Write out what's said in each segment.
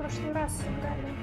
прошлый раз сыграли.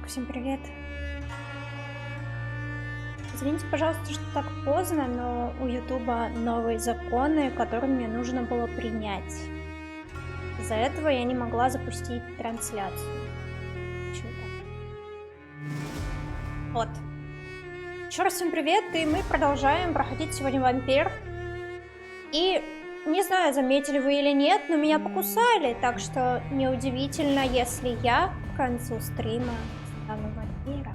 Всем привет. Извините, пожалуйста, что так поздно, но у Ютуба новые законы, которые мне нужно было принять. Из-за этого я не могла запустить трансляцию. Почему-то. Вот. Еще раз всем привет, и мы продолжаем проходить сегодня Vampyr. И не знаю, заметили вы или нет, но меня покусали, так что неудивительно, если я к концу стрима вампира.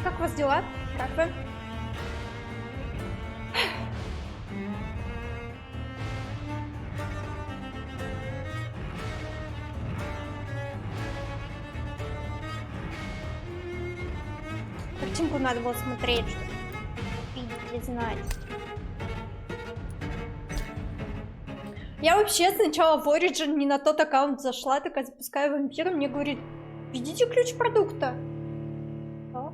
Как у вас дела? Как вы? Картинку надо было смотреть, чтобы видеть и знать. Я вообще сначала в Origin не на тот аккаунт зашла, такая запускаю вампира, мне говорит, введите ключ продукта. Что?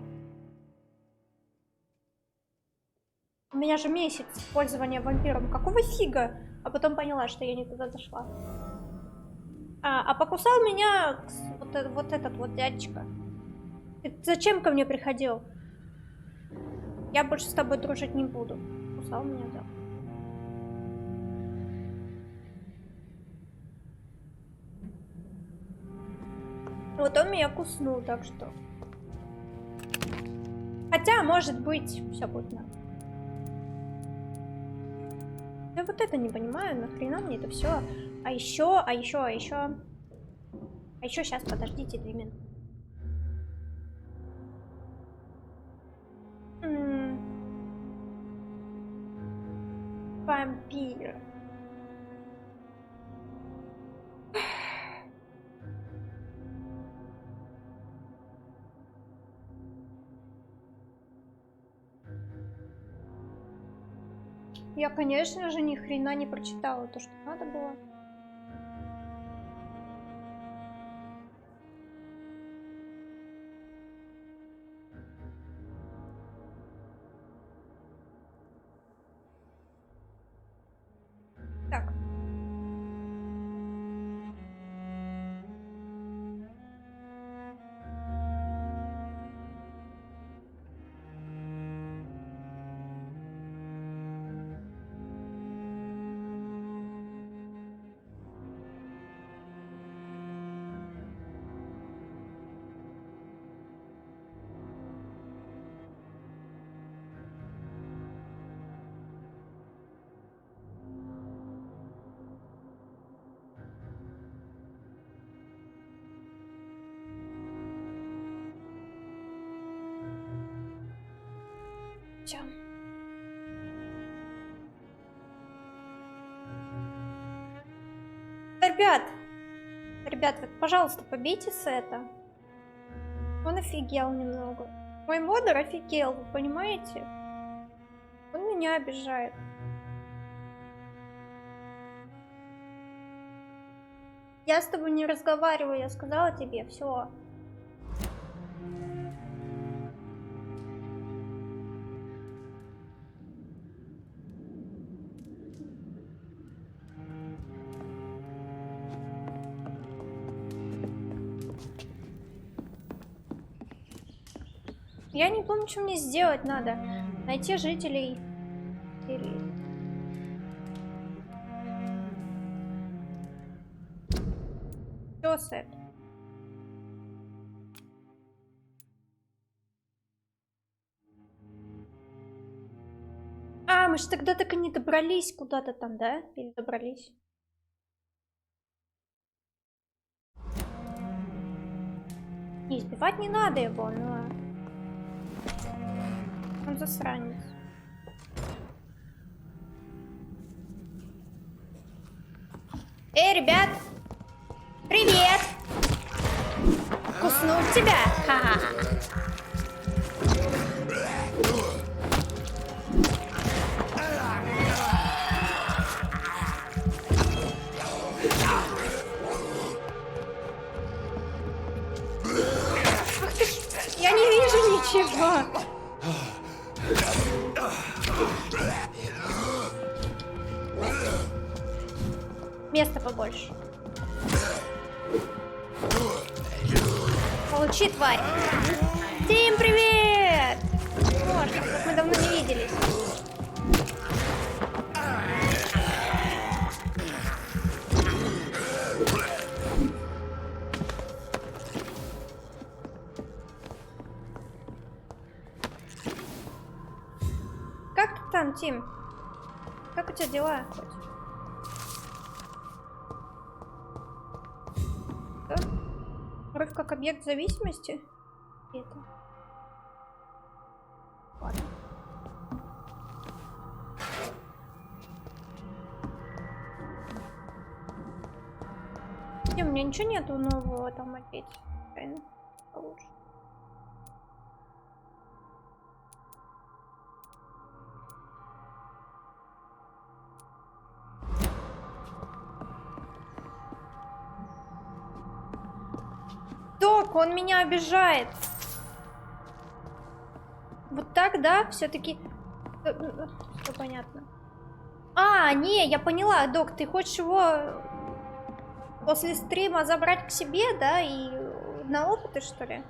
У меня же месяц пользования вампиром, какого фига? А потом поняла, что я не туда зашла. А покусал меня вот этот вот дядечка. Ты зачем ко мне приходил? Я больше с тобой дружить не буду. Кусал меня, да. Вот он меня куснул, так что... Хотя, может быть, все будет нормально. Я вот это не понимаю, нахрена мне это все. А еще сейчас, подождите 2 минуты. Вампир. Я, конечно же, ни хрена не прочитала то, что надо было. Так. Все. Ребят, вот, пожалуйста, побейте сета. Он офигел немного. Мой модер офигел, вы понимаете? Он меня обижает. Я с тобой не разговариваю, я сказала тебе, все. Я не помню, что мне сделать надо. Найти жителей. Что с этим? А, мы же тогда так и не добрались куда-то там, да? Или добрались? Не, избивать не надо его, но... Он засранец. Эй, ребят! Привет! Куснул тебя! Ха-ха! Ах ты ж... Я не вижу ничего! Места побольше. Получи, тварь. Всем привет! Можно, как мы давно не виделись. Как ты там, Тим? Как у тебя дела хоть? Вроде как объект зависимости. Это. Ладно. Не, у меня ничего нету нового там опять. Правильно? Получше. Док, он меня обижает. Вот так, да? Все-таки... Все понятно. А, не, я поняла, Док, ты хочешь его после стрима забрать к себе, да? И на опыты, что ли?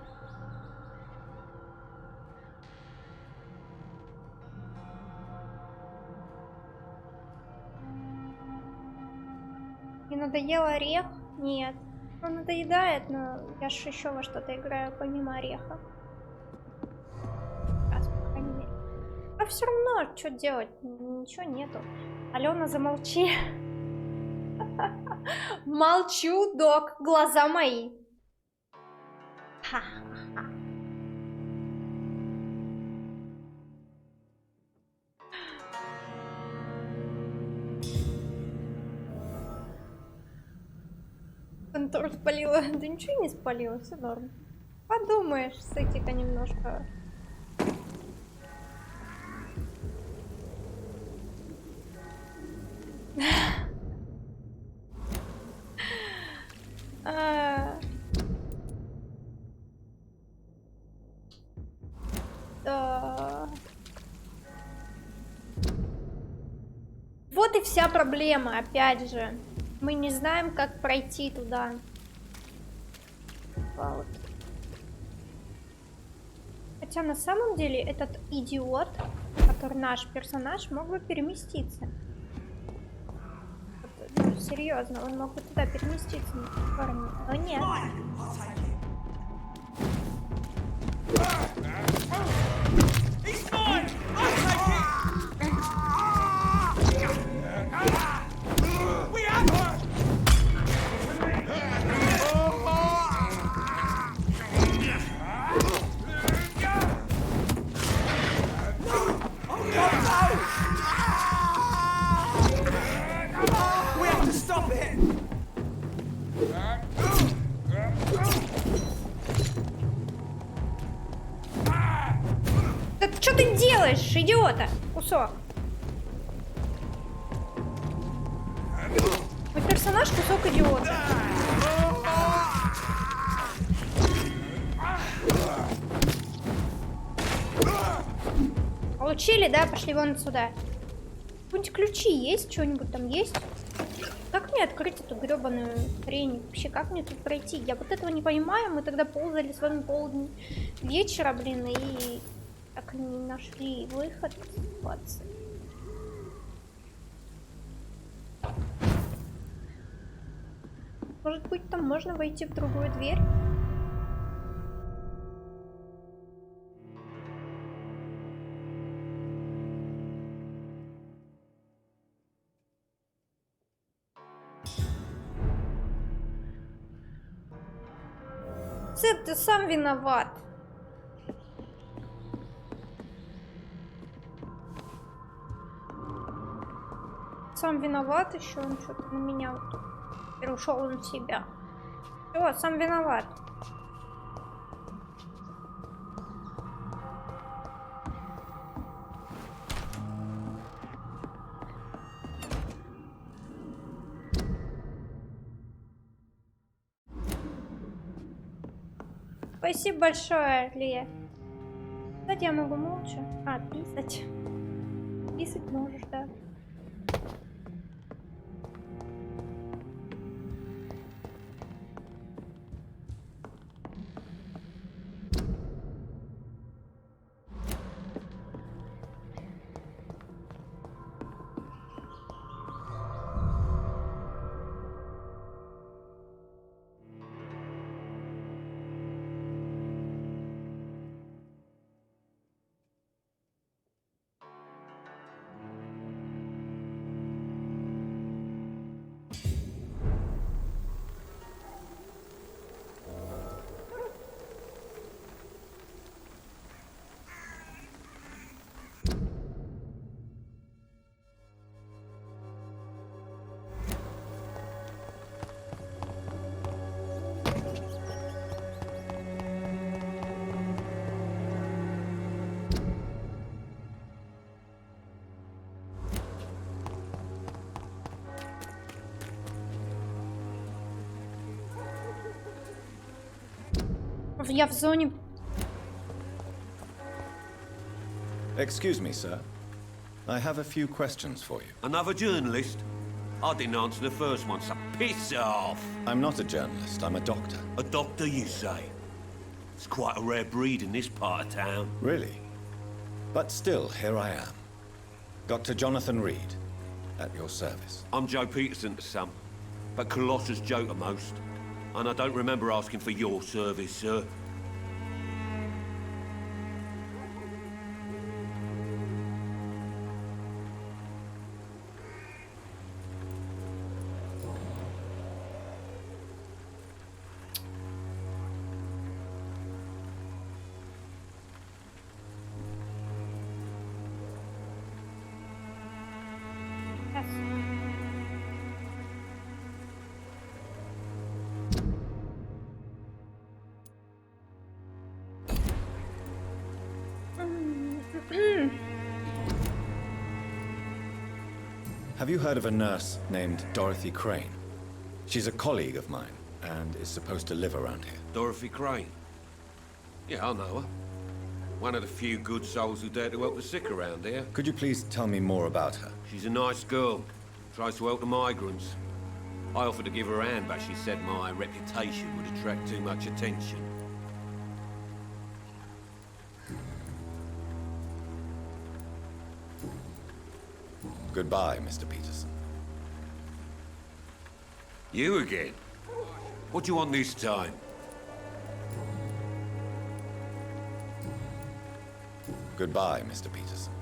Не надоел орех? Нет. Он надоедает, но я же еще во что-то играю помимо ореха. Раз, по крайней мере. А все равно, что делать? Ничего нету. Алёна, замолчи. Молчу, Док, глаза мои. Ха-ха-ха. Контор спалила. Да ничего не спалила, все норм. Подумаешь, сытика немножко. Вот и вся проблема, опять же. Мы не знаем, как пройти туда. Вот. Хотя на самом деле этот идиот, который наш персонаж, мог бы переместиться. Вот, ну, серьезно, он мог бы туда переместиться, но нет. что ты делаешь, идиота? Кусок. Мой персонаж кусок идиота. Получили, да? Пошли вон отсюда. Какие-нибудь ключи есть? Что-нибудь там есть? Как мне открыть эту гребаную хрень? Вообще, как мне тут пройти? Я вот этого не понимаю. Мы тогда ползали с вами полдня вечера, блин, и так и не нашли выход из ситуации. Может быть, там можно войти в другую дверь? Ты сам виноват. Сам виноват еще, он что-то на меня вот перешел на себя. Все, сам виноват. Спасибо большое, Лия. Кстати, я могу молча. Писать. Писать можешь, да. Я в зоне. Excuse me, sir. I have a few questions for you. Another journalist? I didn't answer the first one, so piss off! I'm not a journalist, I'm a doctor. A doctor, you say? It's quite a rare breed in this part of town. Really? But still, here I am. Dr. Jonathan Reed, at your service. I'm Joe Peterson to some, but Colossus Joe to most. And I don't remember asking for your service, sir. Have you heard of a nurse named Dorothy Crane? She's a colleague of mine and is supposed to live around here. Dorothy Crane? Yeah, I know her. One of the few good souls who dare to help the sick around here. Could you please tell me more about her? She's a nice girl. Tries to help the migrants. I offered to give her a hand, but she said my reputation would attract too much attention. Goodbye, Mr. Peterson. You again? What do you want this time? Goodbye, Mr. Peterson.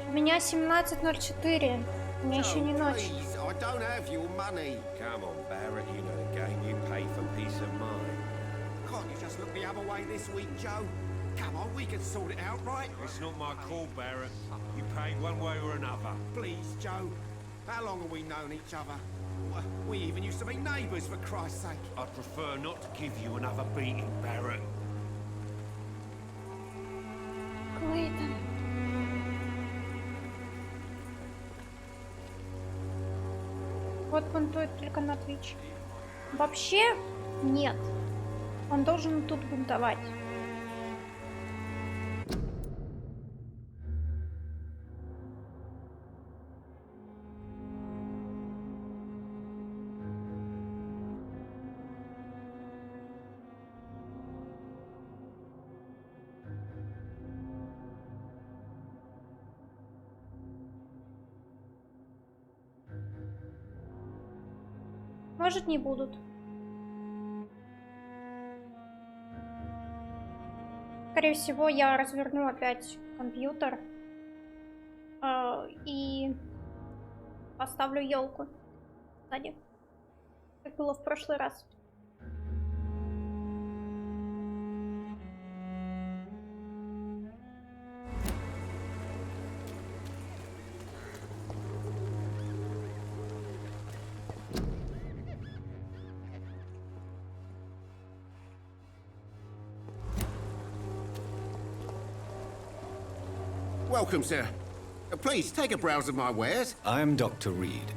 У меня 17:04. У меня еще не ночь. I don't have your money. Come on, Barrett, you know the game. You pay for peace of mind. Can't you just look the other way this week, Joe? Come on, we can sort it out, right? It's not my call, Barrett. You pay one way or another. Please, Joe. How long have we known each other? We even used to be neighbours, for Christ's sake. I'd prefer not to give you another beating, Barrett. Клейтон. Вот бунтует только на Twitch. Вообще нет. Он должен тут бунтовать. Может, не будут. Скорее всего, я разверну опять компьютер и поставлю елку сзади, как было в прошлый раз. Welcome, sir. Please, take a browse of my wares. I'm Dr. Reed.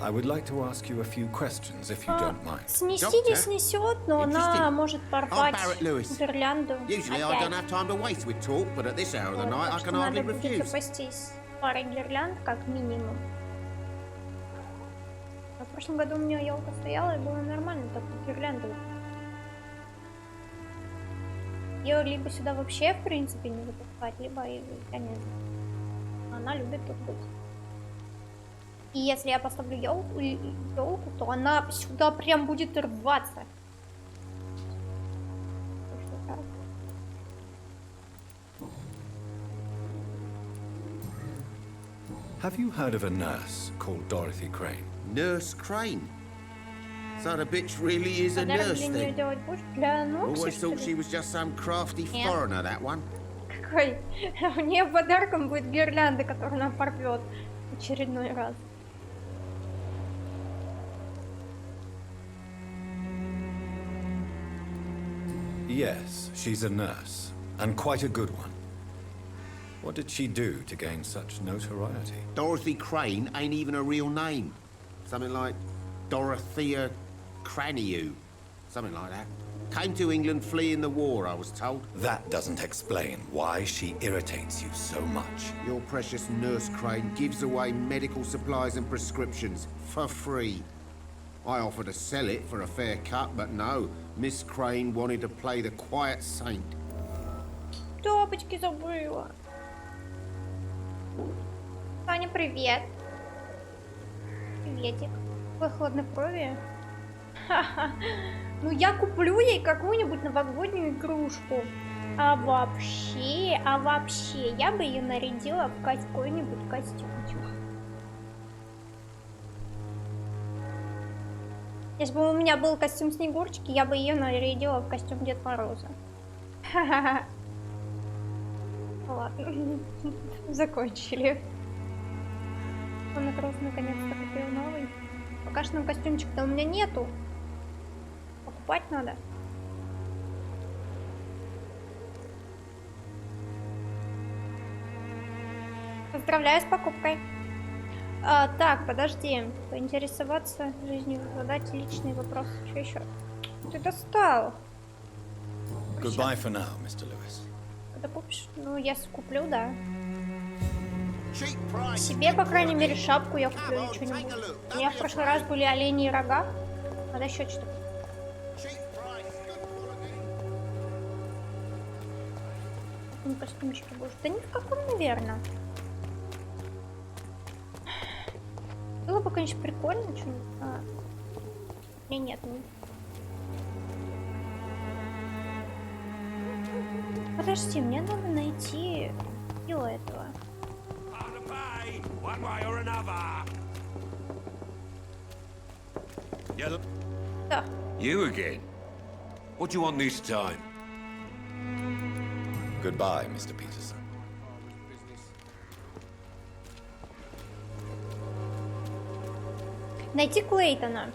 I would like to ask you a few questions, if you don't mind. Снести не снесет, но она может порвать гирлянду. Usually I don't have time to waste with talk, but at this hour of the night I can hardly Надо будет refuse. запастись парой гирлянд, как минимум. В прошлом году у меня елка стояла, и было нормально, так гирлянду. Ее либо сюда вообще, в принципе, не запускать, либо я не знаю. Она любит тут быть. И если я поставлю елку, то она сюда прям будет рваться. Have you heard of a nurse called Dorothy Crane? Nurse Crane. So the bitch really is a Подарок nurse для нее then? делать будешь? Для Нокси, Always что thought she ли? was just some crafty Нет. foreigner, that one. Какой? Мне подарком будет гирлянда, которую она порвет в очередной раз. Yes, she's a nurse, and quite a good one. What did she do to gain such notoriety? Dorothy Crane ain't even a real name. Something like Dorothea Craniu. Something like that. Came to England fleeing the war, I was told. That doesn't explain why she irritates you so much. Your precious Nurse Crane gives away medical supplies and prescriptions for free. I offered to sell it for a fair cut, but no. Miss Crane wanted to play the quiet saint. Топочки забыла. Таня, привет. Приветик. Вы хладнокровие? Ха-ха. Ну я куплю ей какую-нибудь новогоднюю игрушку. А вообще, я бы ее нарядила в какой-нибудь костюмчик. Если бы у меня был костюм Снегурочки, я бы ее нарядила в костюм Дед Мороза. Ха-ха-ха. Ладно, закончили. Он наконец-то купил новый. Пока что костюмчик-то у меня нету. Покупать надо. Поздравляю с покупкой. Так, подожди. Поинтересоваться жизнью, задать личный вопрос. Что еще? Ты достал. Goodbye for now, Mr. Lewis. Когда купишь? Ну, я куплю, да. Cheap price. Себе, по крайней мере, шапку я куплю или что-нибудь. У меня в прошлый раз были олени и рога. Надо еще что-то. Cheap price, good quality. В каком костюмчике будешь? Да ни в каком, наверное. Было бы, конечно, прикольно что-нибудь. Или нет, нет. Подожди, мне надо найти его этого. Да. You again? What do you want this time? Goodbye, Mr. Peterson. Найти Клейтона.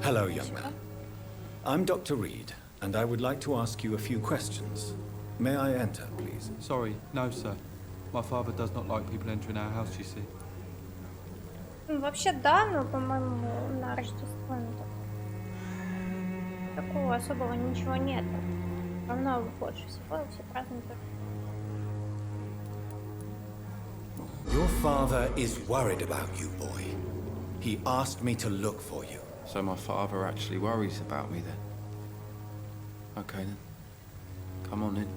Hello, young man. I'm Dr. Reed, and I would like to ask you a few questions. May I enter, please? Sorry, no, sir. My father does not like people entering our house, you see. Вообще да, но, по-моему, на Рождество такого особого ничего нет. Равно больше всего все празднуют. Your father is worried about you, boy. He asked me to look for you. So my father actually worries about me then? Okay then. Come on in.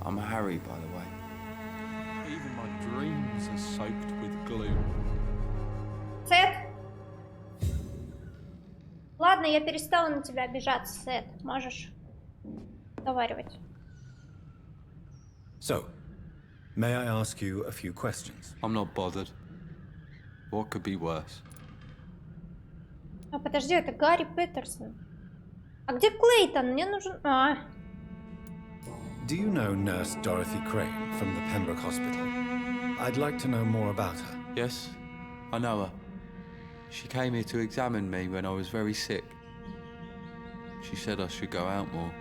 I'm Harry, by the way. Even my dreams are soaked with gloom. Сет? Ладно, я перестала на тебя обижаться, Сет. Можешь разговаривать. So, may I ask you a few questions? I'm not bothered. What could be worse? А подожди, это Гарри Петерсон. А где Клейтон? Мне нужен... Do you know Nurse Dorothy Crane from the Pembroke Hospital? I'd like to know more about her. Yes, I know her. She came here to examine me when I was very sick. She said I should go out more.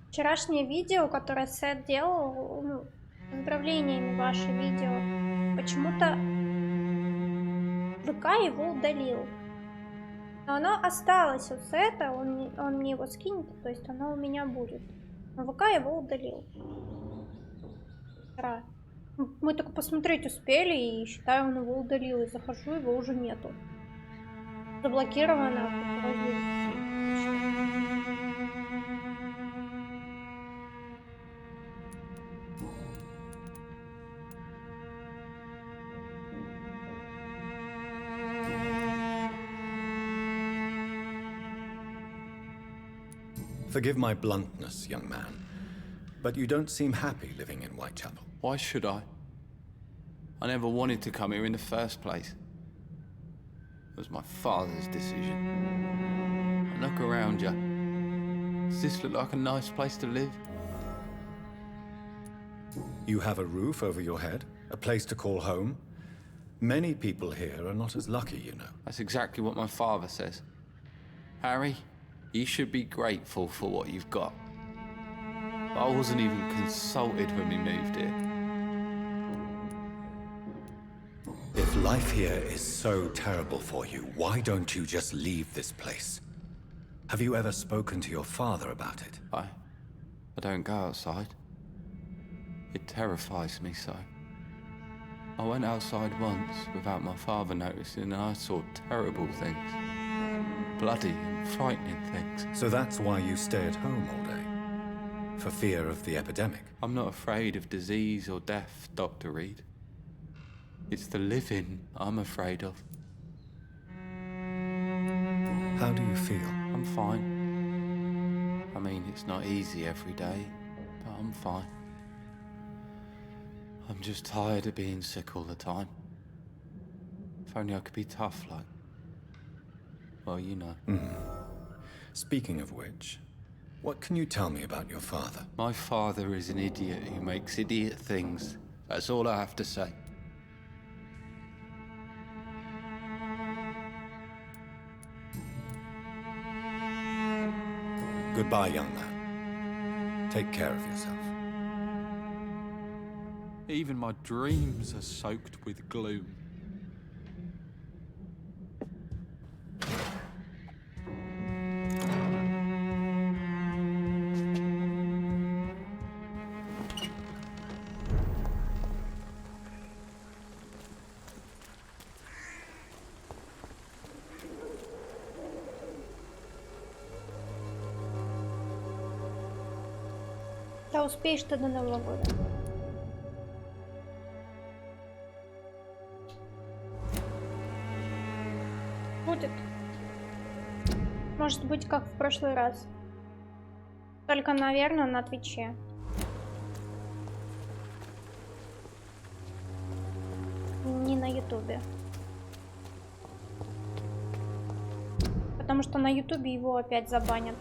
Вчерашнее видео, которое Сет делал, ну, с поздравлениями ваше видео, почему-то ВК его удалил. Но оно осталось у Сета, он мне его скинет, то есть оно у меня будет. Но ВК его удалил. Вчера. Мы только посмотреть успели, и считаю, он его удалил. И захожу, его уже нету. Заблокировано. Forgive my bluntness, young man, but you don't seem happy living in Whitechapel. Why should I? I never wanted to come here in the first place. It was my father's decision. And look around you. Does this look like a nice place to live? You have a roof over your head, a place to call home. Many people here are not as lucky, you know. That's exactly what my father says. Harry, you should be grateful for what you've got. But I wasn't even consulted when we moved here. If life here is so terrible for you, why don't you just leave this place? Have you ever spoken to your father about it? I don't go outside. It terrifies me so. I went outside once without my father noticing and I saw terrible things. Bloody and frightening things. So that's why you stay at home all day? For fear of the epidemic? I'm not afraid of disease or death, Dr. Reed. It's the living I'm afraid of. How do you feel? I'm fine. I mean, it's not easy every day, but I'm fine. I'm just tired of being sick all the time. If only I could be tough like... Well, you know. Speaking of which, what can you tell me about your father? My father is an idiot who makes idiot things. That's all I have to say. Goodbye, young man. Take care of yourself. Even my dreams are soaked with gloom. Да успеешь ты до Нового года. Будет. Может быть, как в прошлый раз. Только, наверное, на Твиче. не на ютубе. Потому что на ютубе его опять забанят.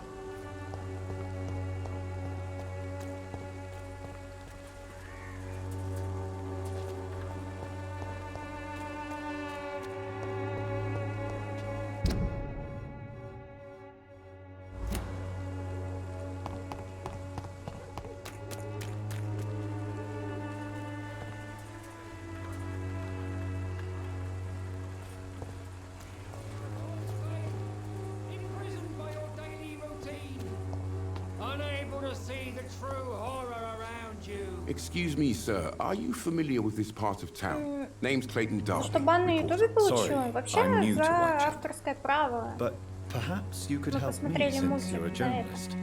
Excuse me, sir. Are you familiar with this part of town? Name's Clayton Darby. Что бан на ютубе получил? Sorry, Вообще I'm new to за watching. авторское право. But perhaps you could Мы help me посмотрели since мультик you're a до этого. journalist.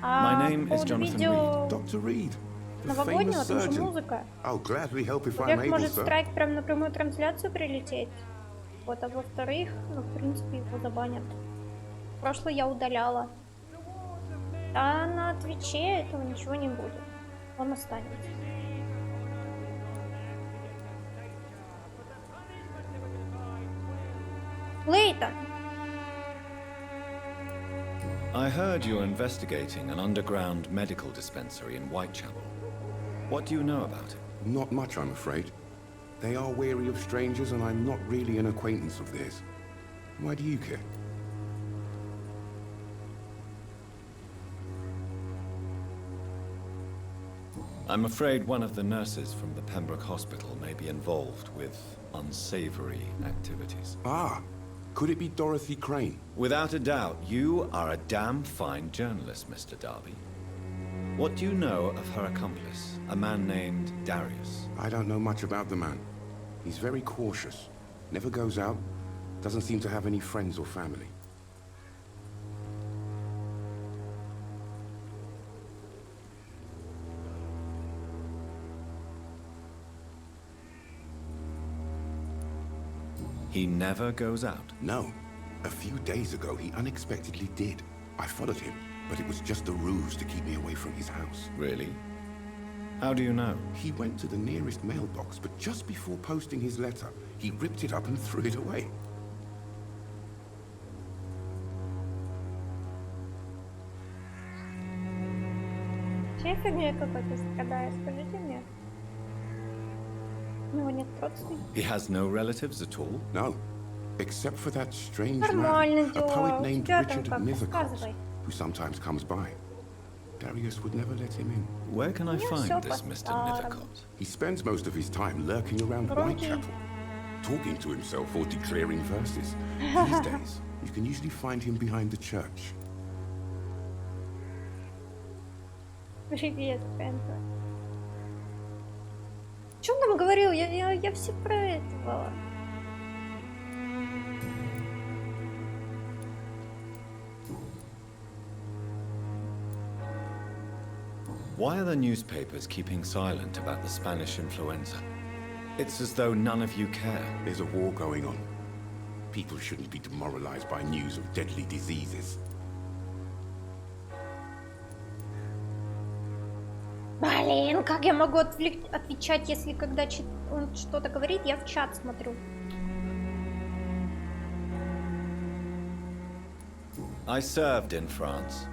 А My по name is поводу Jonathan видео Dr. Reed, the новогоднего, famous там же surgeon. музыка. I'll gladly help if I'm Во-первых, able, может sir. страйк прям на прямую трансляцию прилететь. Вот, а во-вторых, ну, в принципе, его забанят. Прошлое я удаляла. А на Твиче этого ничего не будет. Он останется. Лейта! I heard you're investigating an underground medical dispensary in Whitechapel. What do you know about it? Not much, I'm afraid. They are wary of strangers, and I'm not really an acquaintance of theirs. Why do you care? I'm afraid one of the nurses from the Pembroke Hospital may be involved with unsavory activities. Ah, could it be Dorothy Crane? Without a doubt, you are a damn fine journalist, Mr. Darby. What do you know of her accomplice, a man named Darius? I don't know much about the man. He's very cautious. Never goes out. Doesn't seem to have any friends or family. He never goes out. No. A few days ago, he unexpectedly did. I followed him, but it was just a ruse to keep me away from his house. Really? How do you know? He went to the nearest mailbox, but just before posting his letter, he ripped it up and threw it away. Чья фигня какой-то страдает, скажите мне. У него нет родственников. He has no relatives at all? No, except for that strange Нормально man, a дела. poet У named тебя там Richard как? Mithercox, Рассказывай. who sometimes comes by. Darius would never let him in. Where can I Yeah, find so this far. Mr. Mithercott? He spends most of his time lurking around Вроде- Whitechapel, talking to himself or declaring verses. These days, you can usually find him behind the church. Привет, Пентер. Что он там говорил? Я все про этого. Why are the newspapers keeping silent about the Spanish influenza? It's as though none of you care. There's a war going on. People shouldn't be demoralized by news of deadly diseases. Блин, как я могу отвечать, если когда он что-то говорит, я в чат смотрю. I served in France.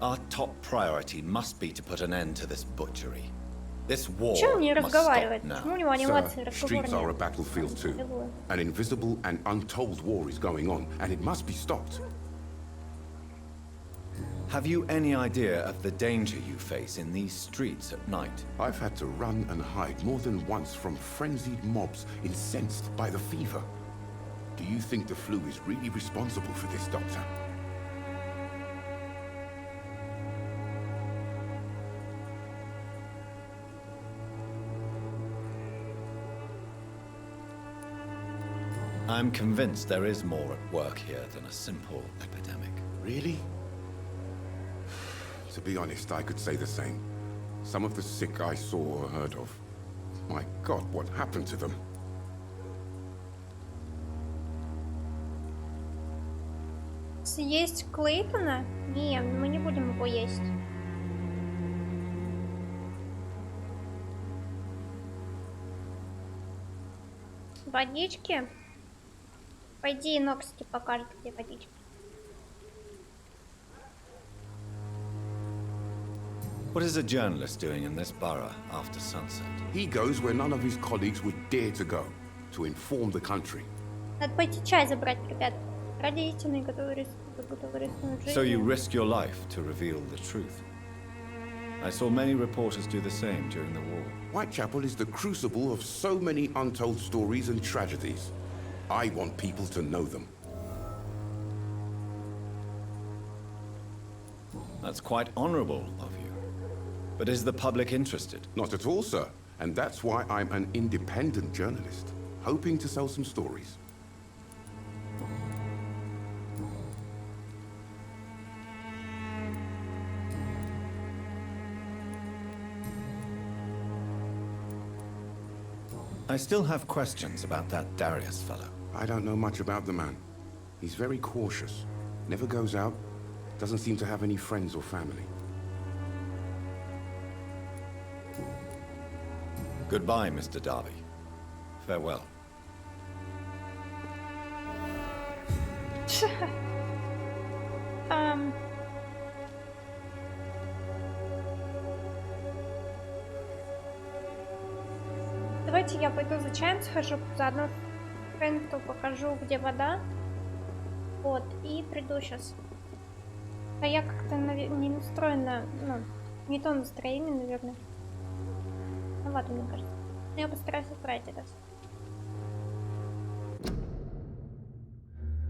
Our top priority must be to put an end to this butchery. This war Чего он не must разговаривает? stop Почему у now. него анимации Sir, разговора streets are a нет? battlefield too. Белую. An invisible and untold war is going on, and it must be stopped. Have you any idea of the danger you face in these streets at night? I've had to run and hide more than once from frenzied mobs incensed by the fever. Do you think the flu is really responsible for this, Doctor? I'm convinced there is more at work here than a simple epidemic. Really? To be honest, I could say the same. Some of the sick I saw or heard of. My God, what happened to them? Съесть Клейтона? Не, мы не будем его есть. Водички. Пойди, Ноксти покажет, где водички. What is a journalist doing in this borough after sunset? He goes where none of his colleagues would dare to go, to inform the country. Надо пойти чай забрать, ребят. Ради истины, готовы рискнуть So you жизнью. risk your life to reveal the truth. I saw many reporters do the same during the war. Whitechapel is the crucible of so many untold stories and tragedies. I want people to know them. That's quite honorable of you. But is the public interested? Not at all, sir. And that's why I'm an independent journalist, hoping to sell some stories. I still have questions about that Darius fellow. I don't know much about the man. He's very cautious, never goes out, doesn't seem to have any friends or family. Goodbye, Mr. Darby. Farewell. Давайте я пойду за чаем схожу, заодно Фрэнкту покажу, где вода. Вот, и приду сейчас. А я как-то не настроена, ну, не то настроение, наверное. Ну ладно, мне кажется. Я постараюсь исправить это.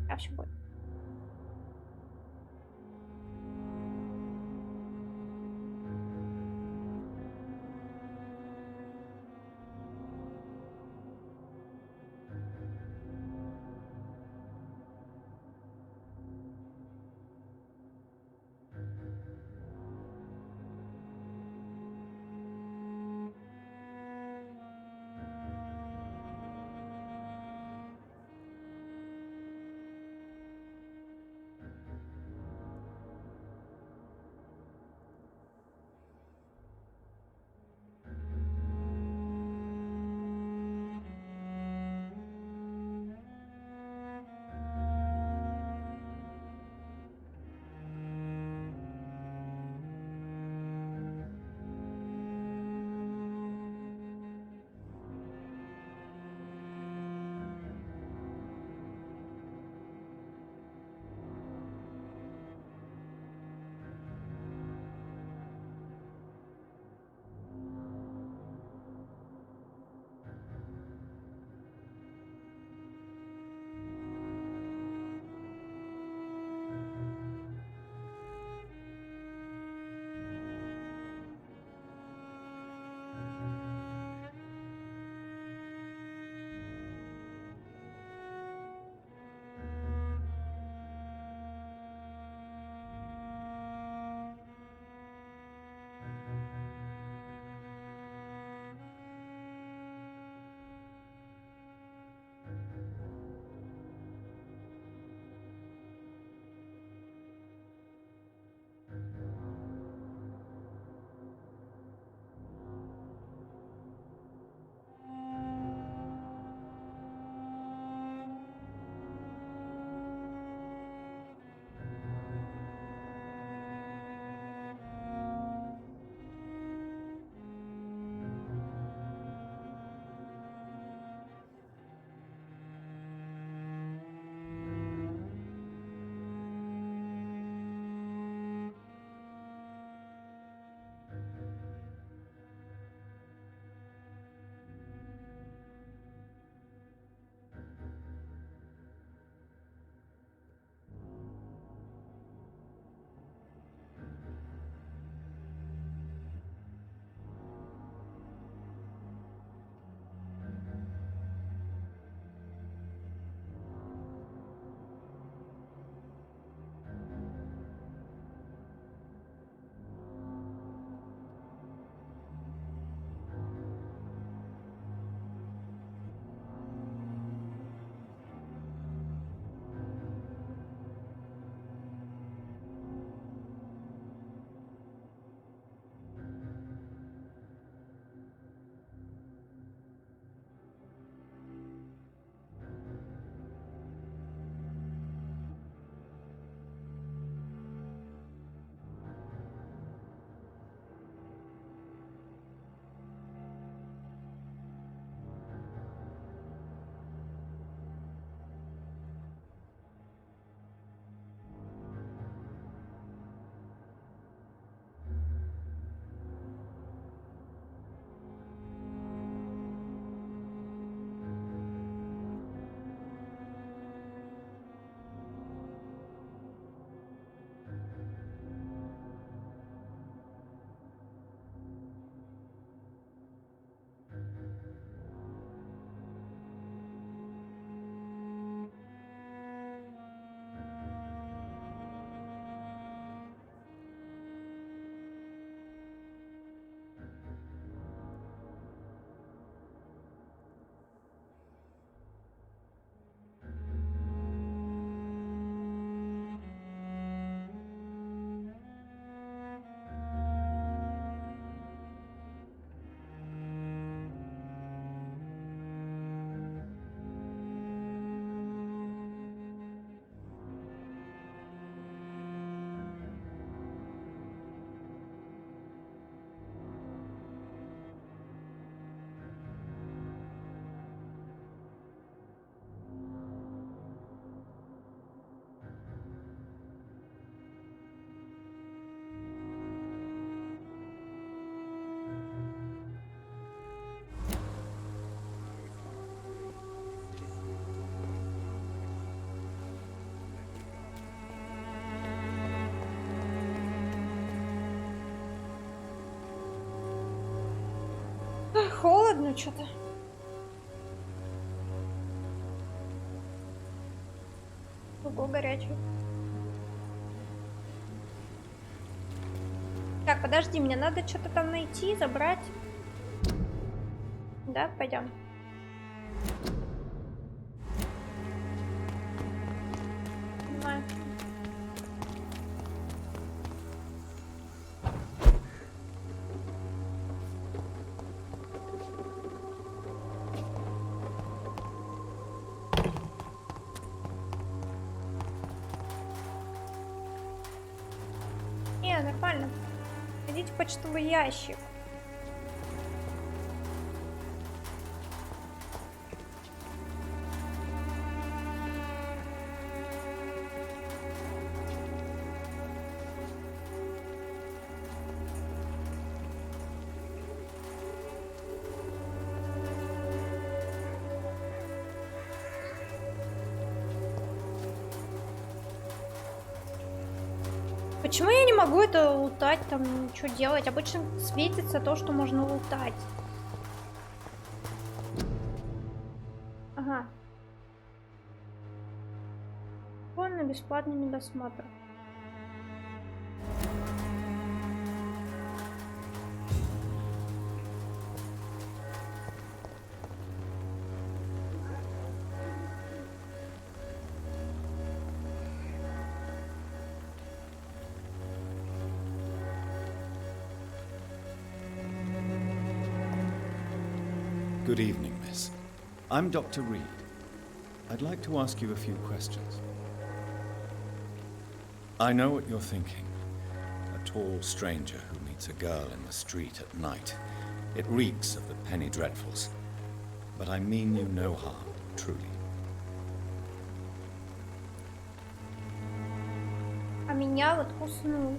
А все будет. лагнуть что-то. Ого, горячий. Так, подожди, мне надо что-то там найти, забрать. Да, пойдем. Понимаю. Не, нормально. Идите в почтовый ящик. Почему я не могу это лутать, там, что делать? Обычно светится то, что можно лутать. Ага. На бесплатный недосмотр. Good evening, miss. I'm Dr. Reed. I'd like to ask you a few questions. I know what you're thinking. A tall stranger who meets a girl in the street at night. It reeks of the penny dreadfuls. But I mean you no harm, truly. А меня вот куснул.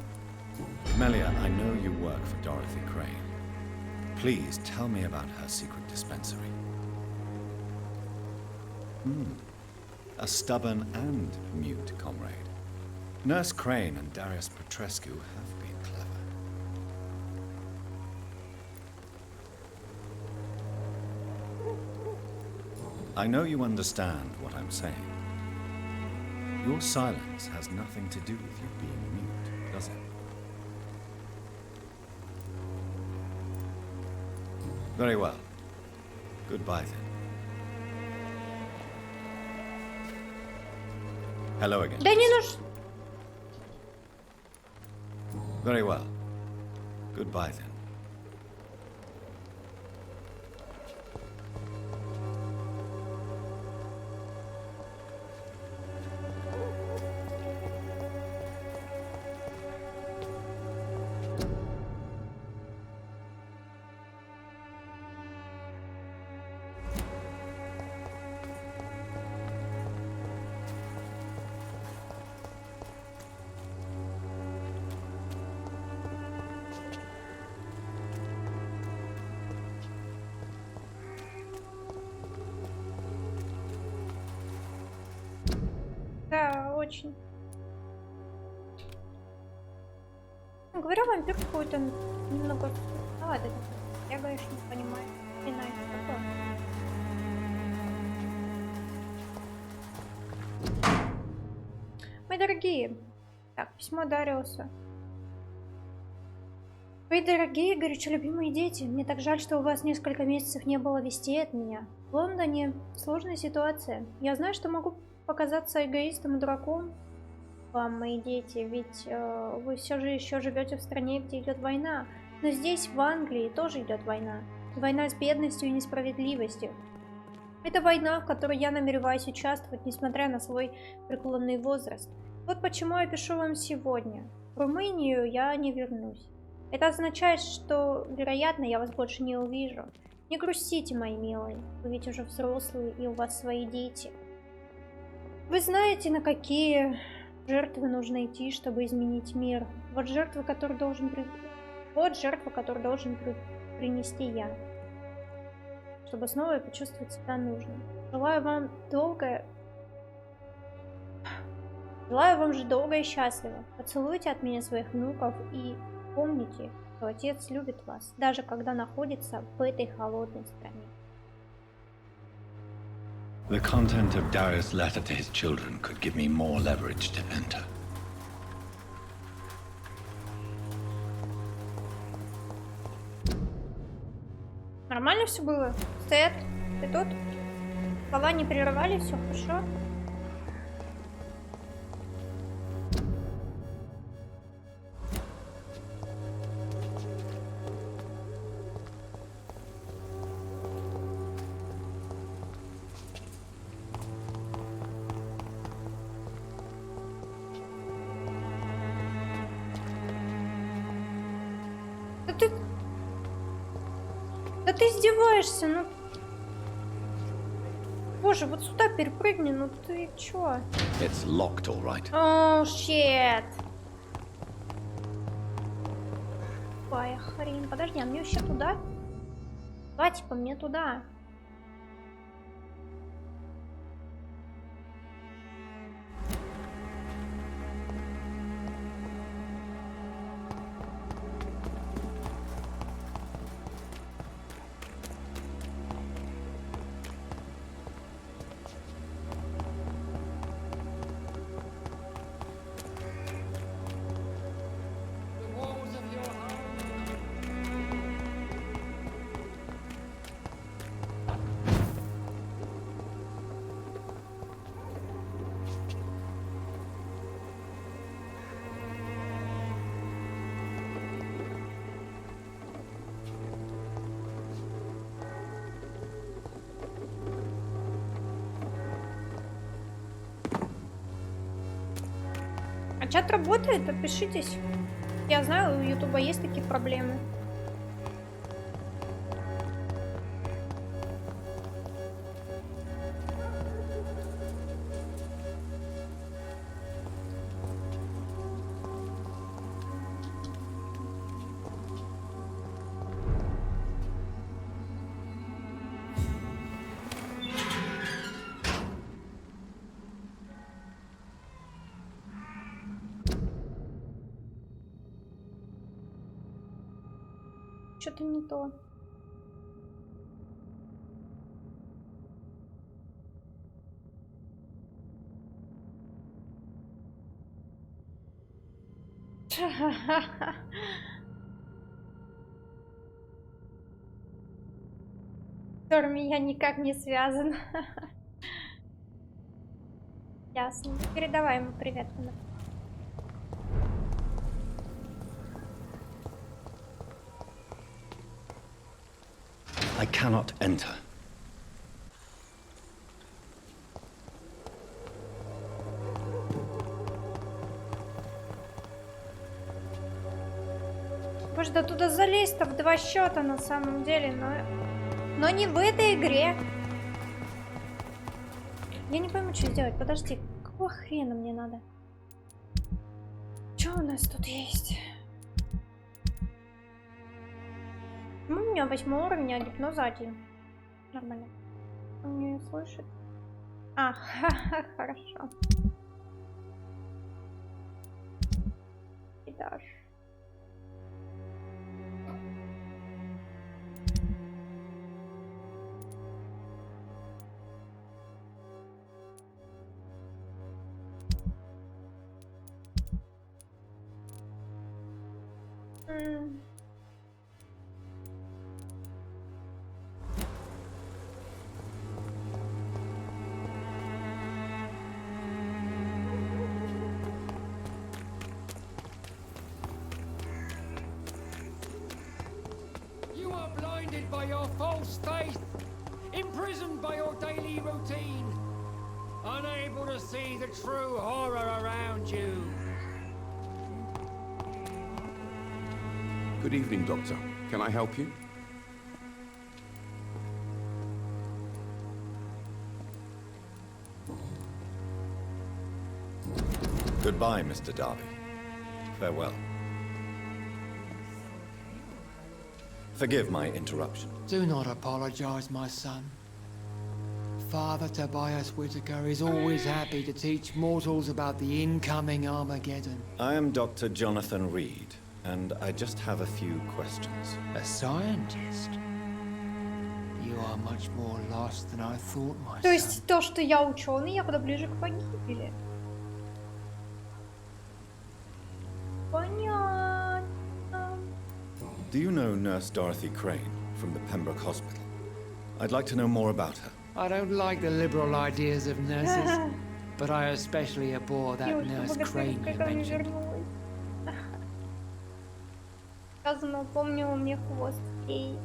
Melia, I know you work for Dorothy Crane. Please tell me about her secret dispensary. A stubborn and mute comrade. Nurse Crane and Darius Petrescu have been clever. I know you understand what I'm saying. Your silence has nothing to do with you being mute, does it? Very well. Goodbye then. Hello again. Да не нужно. Very well. Goodbye then. Да, очень. Говорю, вампир какой-то немного... А, это я, конечно, не понимаю. Не знаю, что такое. Мои дорогие. Так, письмо Дариуса. Мои дорогие, горячо любимые дети, мне так жаль, что у вас несколько месяцев не было вестей от меня. В Лондоне сложная ситуация. Я знаю, что могу показаться эгоистом и дураком вам, мои дети, ведь вы все же еще живете в стране, где идет война. Но здесь, в Англии, тоже идет война. Война с бедностью и несправедливостью. Это война, в которой я намереваюсь участвовать, несмотря на свой преклонный возраст. Вот почему я пишу вам сегодня. В Румынию я не вернусь. Это означает, что, вероятно, я вас больше не увижу. Не грустите, мои милые, вы ведь уже взрослые, и у вас свои дети. Вы знаете, на какие жертвы нужно идти, чтобы изменить мир. Вот жертва, которую должен принести я, чтобы снова почувствовать себя нужным. Желаю вам же долго и счастливо. Поцелуйте от меня своих внуков и помните, что отец любит вас, даже когда находится в этой холодной стране. The content of Darius' letter to his children could give me more leverage to enter. Нормально все было? Сет, ты тут? Слова не прерывали, все хорошо? Да ты издеваешься, ну... Боже, вот сюда перепрыгни, ну ты чё? It's locked, all right. О, щет. Ой, хрень. Подожди, а мне вообще туда? Да, типа, мне туда. А чат работает? Подпишитесь. Я знаю, у Ютуба есть такие проблемы. Что-то не то. Меня никак не связан. Ясно. Передавай ему привет. I cannot enter. Боже, да туда залезть-то в 2 счета на самом деле, но не в этой игре. Я не пойму, что сделать. Подожди, какого хрена мне надо? Что у нас тут есть? Ну, у меня 8 уровень, а гипноз 1. Нормально. Он не слышит. А, хорошо. И дальше. By your false faith, imprisoned by your daily routine, unable to see the true horror around you. Good evening, Doctor. Can I help you? Goodbye, Mr. Darby. Farewell. Forgive my interruption. Do not apologize, my son. Father Tobias Whitaker is always happy to teach mortals about the incoming Armageddon. I am Dr. Jonathan Reed, and I just have a few questions. A scientist? You are much more lost than I thought, my То son. есть то, что я ученый, я куда ближе к погибели. Понятно. Do you know Nurse Dorothy Crane from the Pembroke Hospital? I'd like to know more about her. I don't like the liberal ideas of nurses, but I especially abhor that Девушка, nurse богатырь, Crane you как она mentioned. вернулась. Сказано, помнила мне хвост. Ей.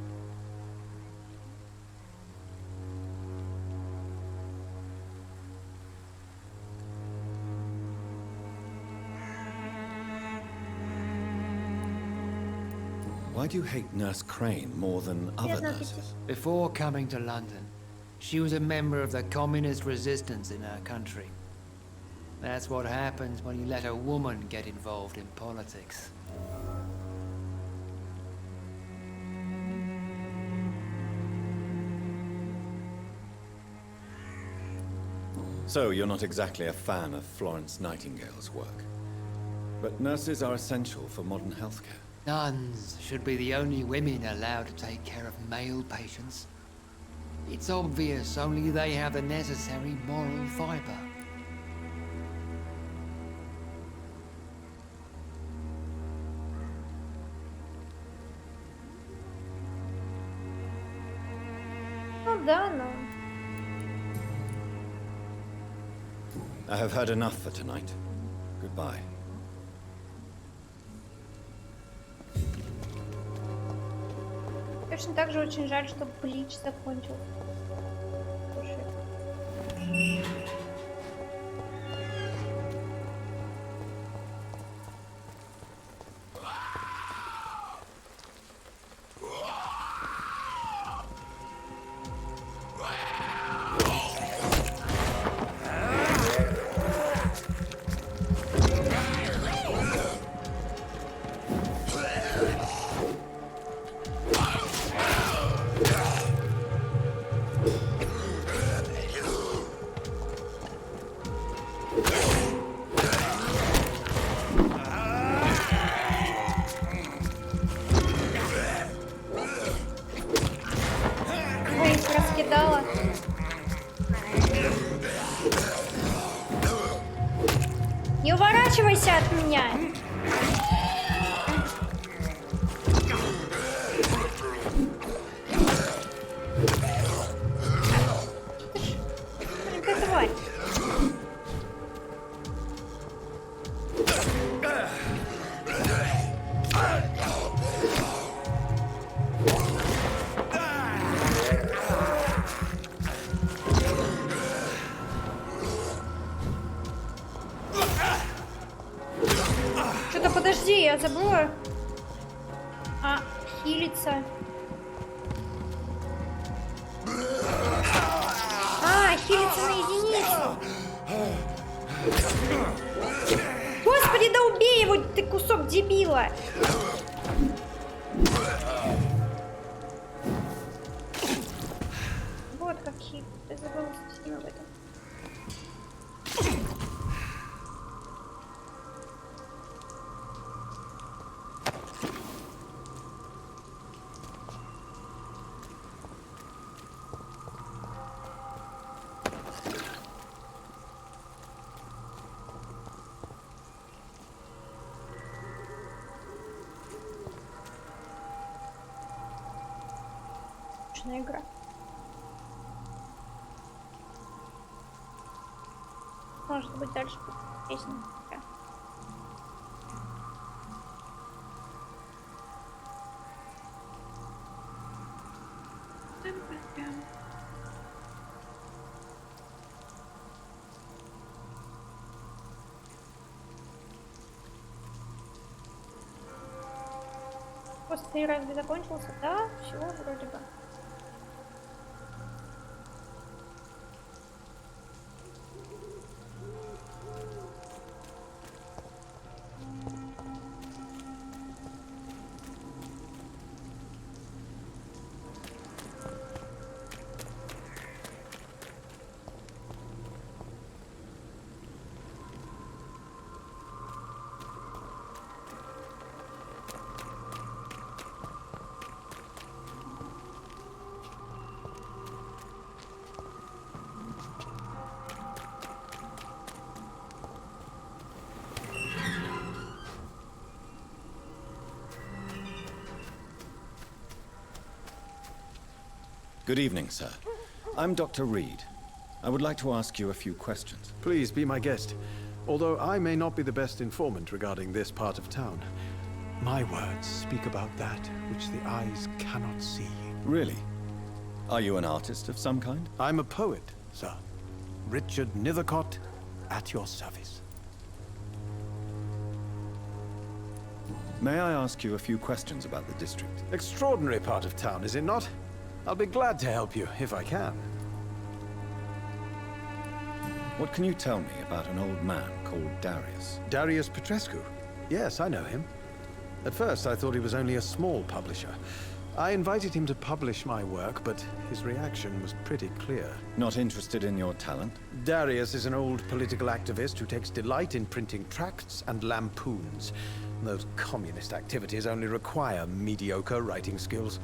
Why do you hate Nurse Crane more than other nurses? Before coming to London, she was a member of the communist resistance in her country. That's what happens when you let a woman get involved in politics. So you're not exactly a fan of Florence Nightingale's work. But nurses are essential for modern healthcare. Nuns should be the only women allowed to take care of male patients. It's obvious only they have the necessary moral fiber. Ну да, но... I have heard enough for tonight. Goodbye. Точно так же очень жаль, что Блич закончился. Слушай. Я их раскидала. Не уворачивайся от меня! Ты тварь. Что-то подожди, я забыла. А, хилится. А, хилится на единицу. Господи, да убей его, ты кусок дебила. Вот как хит. Ты забыла совсем об этом. Игра. Может быть, дальше песня. Да. Просто 3 раза закончился, да? Все, вроде бы. Good evening, sir. I'm Dr. Reed. I would like to ask you a few questions. Please be my guest. Although I may not be the best informant regarding this part of town, my words speak about that which the eyes cannot see. Really? Are you an artist of some kind? I'm a poet, sir. Richard Nethercott, at your service. May I ask you a few questions about the district? Extraordinary part of town, is it not? I'll be glad to help you, if I can. What can you tell me about an old man called Darius? Darius Petrescu? Yes, I know him. At first, I thought he was only a small publisher. I invited him to publish my work, but his reaction was pretty clear. Not interested in your talent? Darius is an old political activist who takes delight in printing tracts and lampoons. Those communist activities only require mediocre writing skills.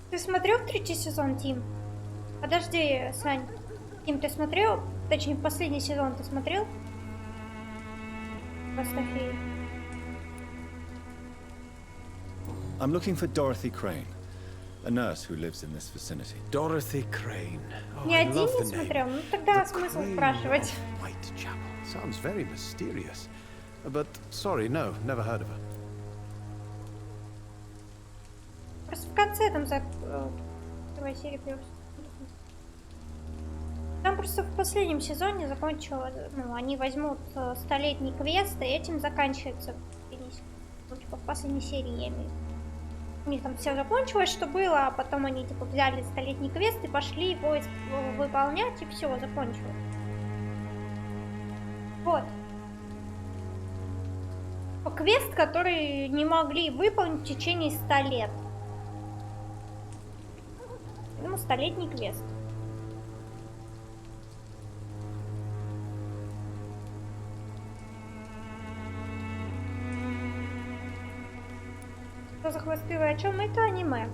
Ты смотрел третий сезон, Тим? Подожди, Сань. Тим, ты смотрел? Точнее, последний сезон ты смотрел? Астафеи. I'm looking for Dorothy Crane, a nurse who lives in this vicinity. Dorothy Crane. Oh, Ни I один love не the name. смотрел? Ну тогда The смысл Crane спрашивать. of Whitechapel. Sounds very mysterious. But sorry, no, never heard of her. Просто в конце там первая серия плюс. Там просто в последнем сезоне закончилось, ну, они возьмут столетний квест, и этим заканчивается, ну, типа, в последней серии, я имею в виду. У них там все закончилось, что было, а потом они, типа, взяли столетний квест и пошли его выполнять, и все, закончилось. Вот. Квест, который не могли выполнить в течение 100 лет. Ну, столетний квест. Что за хвостывое? О чем это аниме?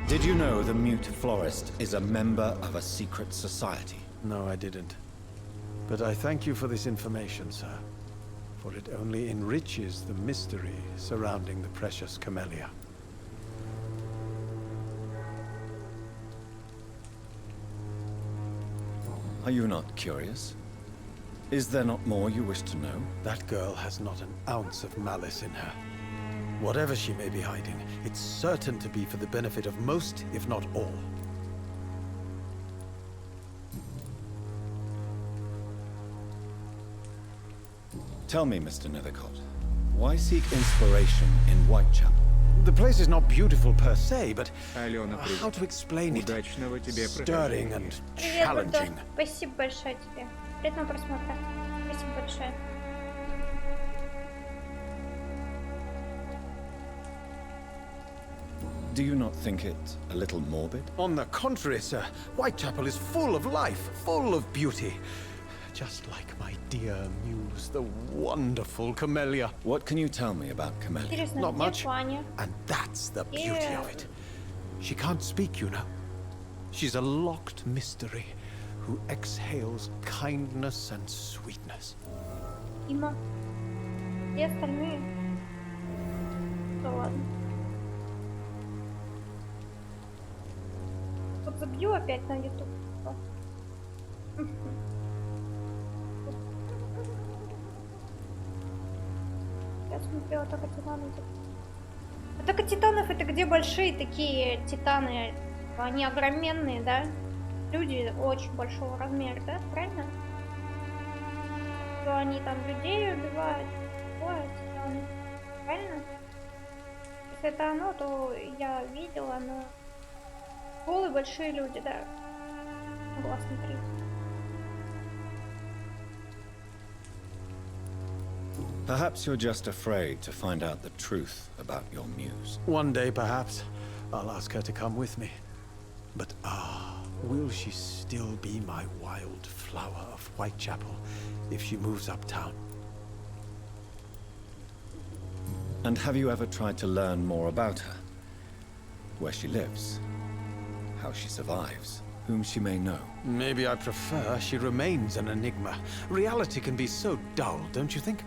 Did you know the mute florist is a member of a secret society? No, I didn't. But I thank you for this information, sir. For it only enriches the mystery surrounding the precious camellia. Are you not curious? Is there not more you wish to know? That girl has not an ounce of malice in her. Whatever she may be hiding, it's certain to be for the benefit of most, if not all. Tell me, Mr. Nethercott, why seek inspiration in Whitechapel? The place is not beautiful per se, but Алёна, how to explain it? удачного тебе Stirring прохождения. and Привет, Будда. challenging. Спасибо большое тебе. Приятного просмотра. Спасибо большое. Do you not think it a little morbid? On the contrary, sir, Whitechapel is full of life, full of beauty. Just like my dear muse, the wonderful Camellia. What can you tell me about Camellia? Интересно, Not где much. Ваня? And that's the beauty of it. She can't speak, you know. She's a locked mystery who exhales kindness and sweetness. Дима. Где остальные? Да ладно. Вот забью опять на YouTube. Я смотрела Атака Титанов. Атака Титанов — это где большие такие титаны, они огроменные, да? Люди очень большого размера, да? Правильно? Что они там людей убивают, такое, титаны. Правильно? Если это оно, то я видела, но голые большие люди, да. Могла смотреть. Perhaps you're just afraid to find out the truth about your muse. One day, perhaps, I'll ask her to come with me. But will she still be my wild flower of Whitechapel if she moves uptown? And have you ever tried to learn more about her? Where she lives? How she survives? whom she may know. Maybe I prefer she remains an enigma. Reality can be so dull, don't you think?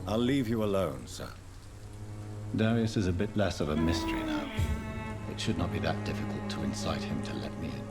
I'll leave you alone, sir. Darius is a bit less of a mystery now. It should not be that difficult to incite him to let me in.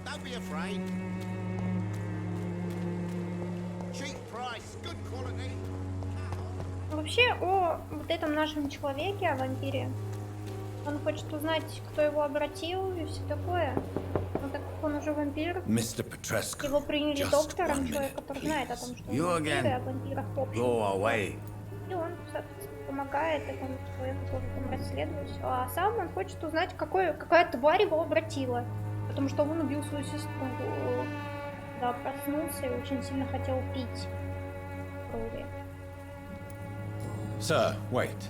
Don't be afraid. Cheap price, good quality. Вообще о вот этом нашем человеке, о вампире. Он хочет узнать, кто его обратил и все такое. Но так как он уже вампир, его приняли доктором, человек, который знает о том, что он вампир, и о вампирах в общем. И он, соответственно, помогает этому человеку тоже там расследовать. А сам он хочет узнать, какая тварь его обратила. Потому что он убил свою сестру. Да, проснулся и очень сильно хотел пить крови. Sir, wait.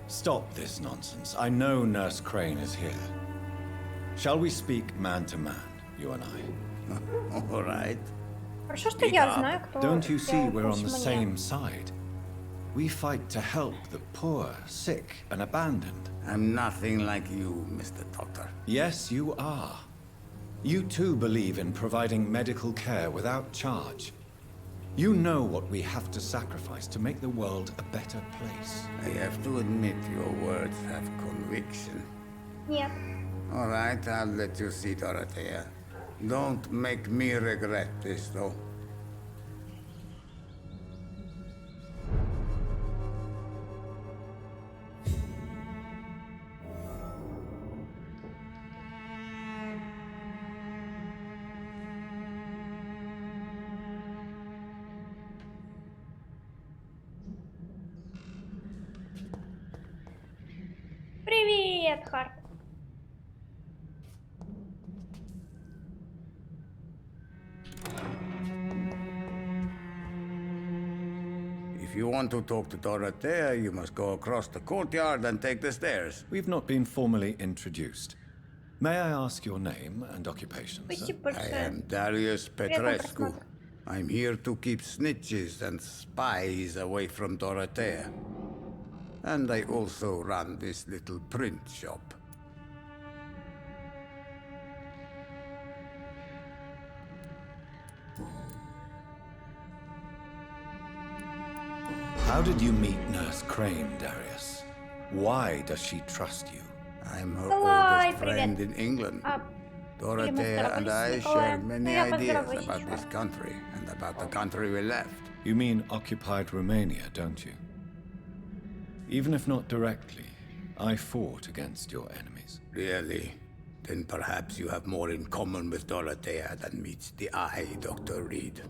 Stop this nonsense. I know Nurse Crane is here. Shall we speak man to man, you and I? All right. Хорошо, что я знаю, кто Don't you see we're on the мне. same side? We fight to help the poor, sick, and abandoned. I'm nothing like you, Mr. Doctor. Yes, you are. You too believe in providing medical care without charge. You know what we have to sacrifice to make the world a better place. I have to admit your words have conviction. Нет. All right, I'll let you see Dorothea. Don't make me regret this, though. Привет, Харт. If you want to talk to Dorothea, you must go across the courtyard and take the stairs. We've not been formally introduced. May I ask your name and occupation, sir? Спасибо I большое. am Darius Petrescu. просмотр. I'm here to keep snitches and spies away from Dorothea. And I also run this little print shop. How did you meet Nurse Crane, Darius? Why does she trust you? I'm her Николай, oldest friend привет. in England. А, Dorothea and I share many Я ideas поздороваюсь about еще. this country and about the country we left. You mean occupied Romania, don't you? Even if not directly, I fought against your enemies. Really? Then perhaps you have more in common with Dorothea than meets the eye, Dr. Reed.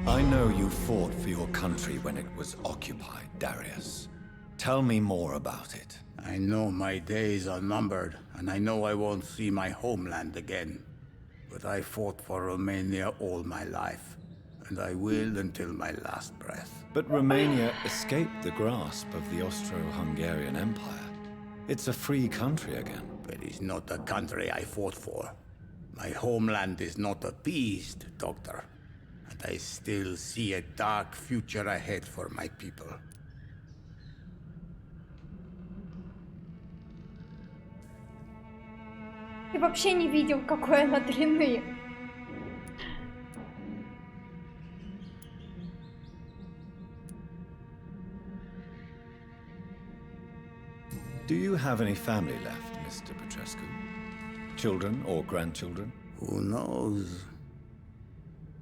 I know you fought for your country when it was occupied, Darius. Tell me more about it. I know my days are numbered, and I know I won't see my homeland again. But I fought for Romania all my life, and I will until my last breath. But Romania escaped the grasp of the Austro-Hungarian Empire. It's a free country again. But it's not the country I fought for. My homeland is not appeased, Doctor. And I still see a dark future ahead for my people. Ты вообще не видел, какой она длины. Do you have any family left, Mr. Petrescu? Children or grandchildren? Who knows?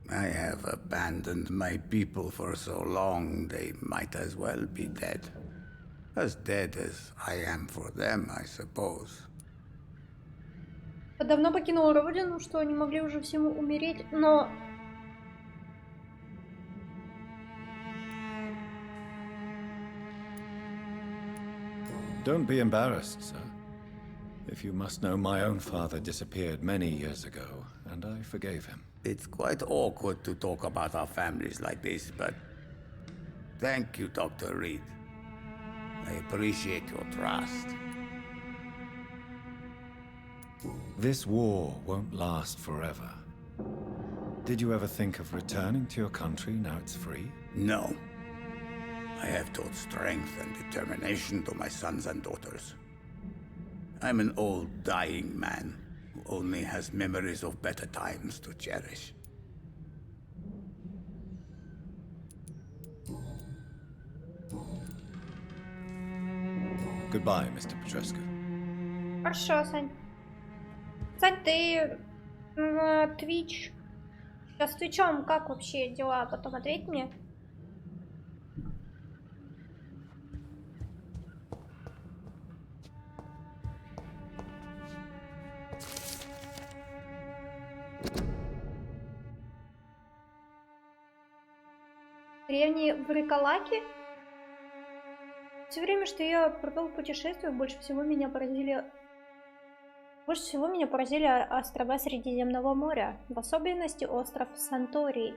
I have abandoned my people for so long, they might as well be dead. As dead as I am for them, I suppose. Давно покинула родину, что они могли уже всему умереть, но... Don't be embarrassed, sir. If you must know, my own father disappeared many years ago, and I forgave him. It's quite awkward to talk about our families like this, but... Thank you, Dr. Reed. I appreciate your trust. This war won't last forever. Did you ever think of returning to your country now it's free? No. I have taught strength and determination to my sons and daughters. I'm an old, dying man who only has memories of better times to cherish. Goodbye, Mr. Petrescu. Хорошо, Сань. Сань, ты на Twitch. С Твичом как вообще дела? Потом ответь мне. Древние вриколаки? Все время, что я провел в путешествиях, больше всего меня поразили острова Средиземного моря, в особенности остров Санторини.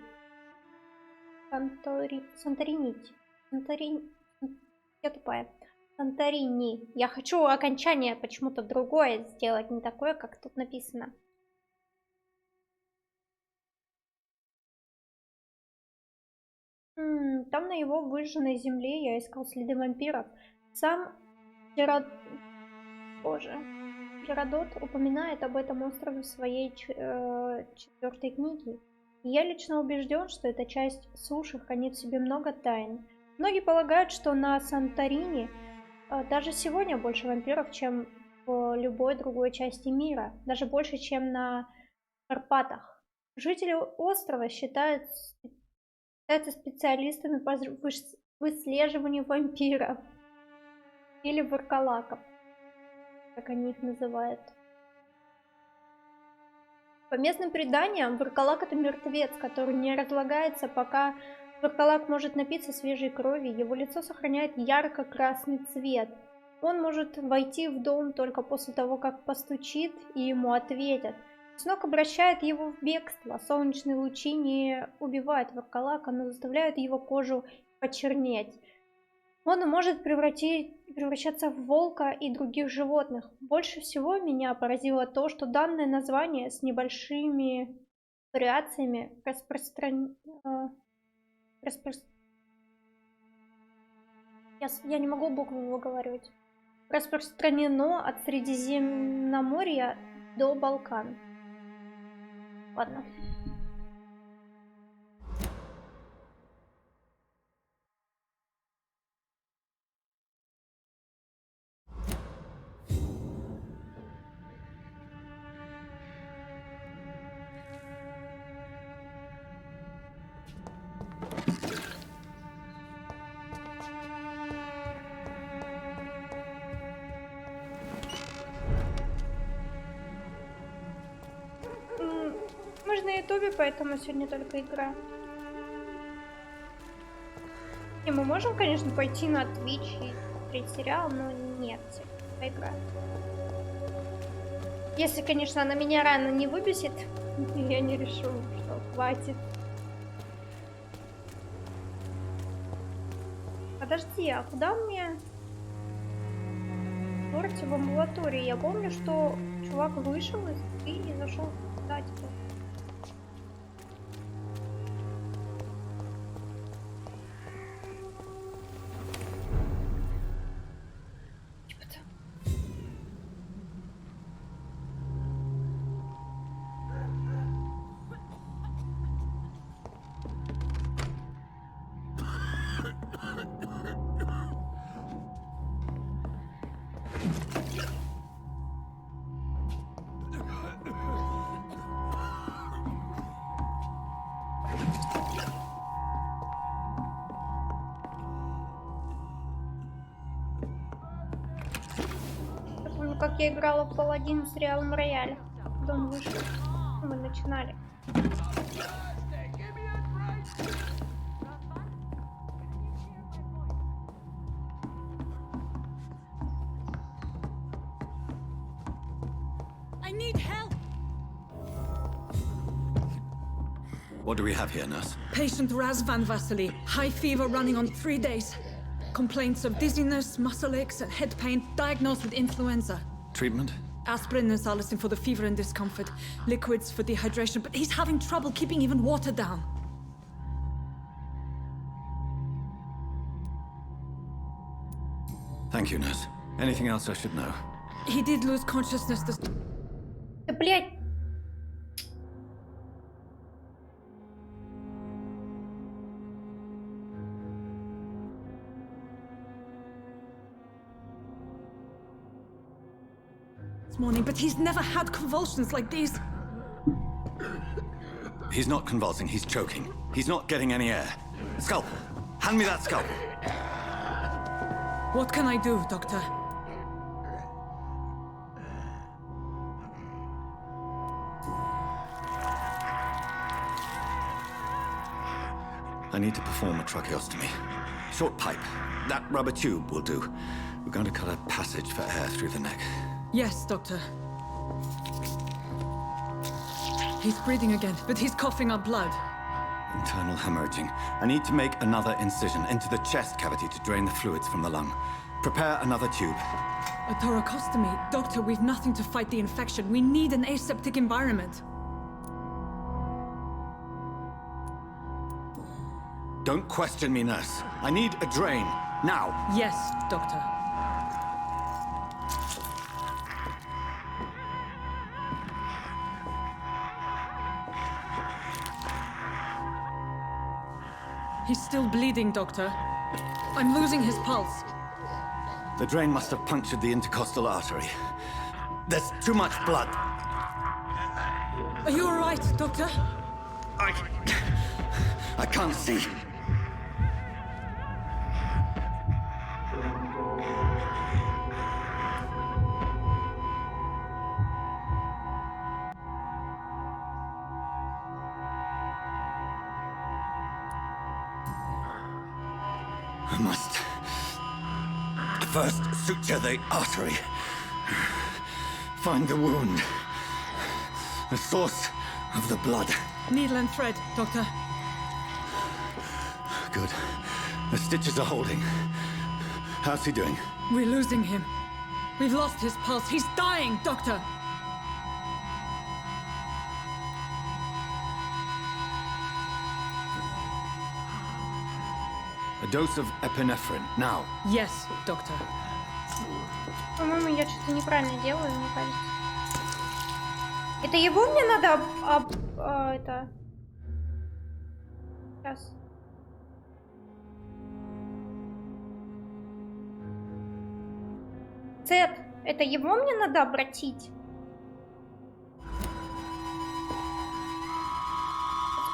Я тупая. Санторини. Я хочу окончание почему-то другое сделать, не такое, как тут написано. Там на его выжженной земле я искал следы вампиров. Сам Геродот упоминает об этом острове в своей 4-й книге. И я лично убежден, что эта часть суши хранит в себе много тайн. Многие полагают, что на Санторини даже сегодня больше вампиров, чем в любой другой части мира. Даже больше, чем на Карпатах. Жители острова считаются специалистами по выслеживанию вампиров. Или варкалаков, как они их называют. По местным преданиям, варкалак — это мертвец, который не разлагается, пока варкалак может напиться свежей крови. Его лицо сохраняет ярко-красный цвет. Он может войти в дом только после того, как постучит и ему ответят. Сног обращает его в бегство. Солнечные лучи не убивают варкалака, но заставляют его кожу почернеть. Он может превращаться в волка и других животных. Больше всего меня поразило то, что данное название с небольшими вариациями Я не могу буквы выговаривать. Распространено от Средиземноморья до Балкан. Ладно. На ютубе, поэтому сегодня только игра. И мы можем, конечно, пойти на Twitch и смотреть сериал, но нет, эта игра. Если, конечно, она меня рано не выбесит, я не решу, что хватит. Подожди, а куда мне? В амбулатории. Я помню, что чувак вышел и зашел туда, типа. Как я играла в Паладин с сериалом Рояль, когда он вышел, мы начинали. I need help. What do we have here, nurse? Patient Razvan Vasily, high fever running on 3 days. Complaints of dizziness, muscle aches, and head pain, diagnosed with influenza. Treatment? Aspirin and salicin for the fever and discomfort, liquids for dehydration, but he's having trouble keeping even water down. Thank you, nurse. Anything else I should know? He did lose consciousness this... Да, блядь! this morning, but he's never had convulsions like these. He's not convulsing, he's choking. He's not getting any air. Scalpel! Hand me that scalpel! What can I do, Doctor? I need to perform a tracheostomy. Short pipe. That rubber tube will do. We're going to cut a passage for air through the neck. Yes, Doctor. He's breathing again, but he's coughing up blood. Internal hemorrhaging. I need to make another incision into the chest cavity to drain the fluids from the lung. Prepare another tube. A thoracostomy? Doctor, we've nothing to fight the infection. We need an aseptic environment. Don't question me, nurse. I need a drain. Now. Yes, Doctor. He's still bleeding, Doctor. I'm losing his pulse. The drain must have punctured the intercostal artery. There's too much blood. Are you all right, Doctor? I can't see. I must first suture the artery. Find the wound. The source of the blood. Needle and thread, Doctor. Good. The stitches are holding. How's he doing? We're losing him. We've lost his pulse. He's dying, Doctor. A dose of epinephrine, now. Yes, Doctor. По-моему, я что-то неправильно делаю, мне кажется. Это его мне надо это... Сейчас. Цет, это его мне надо обратить?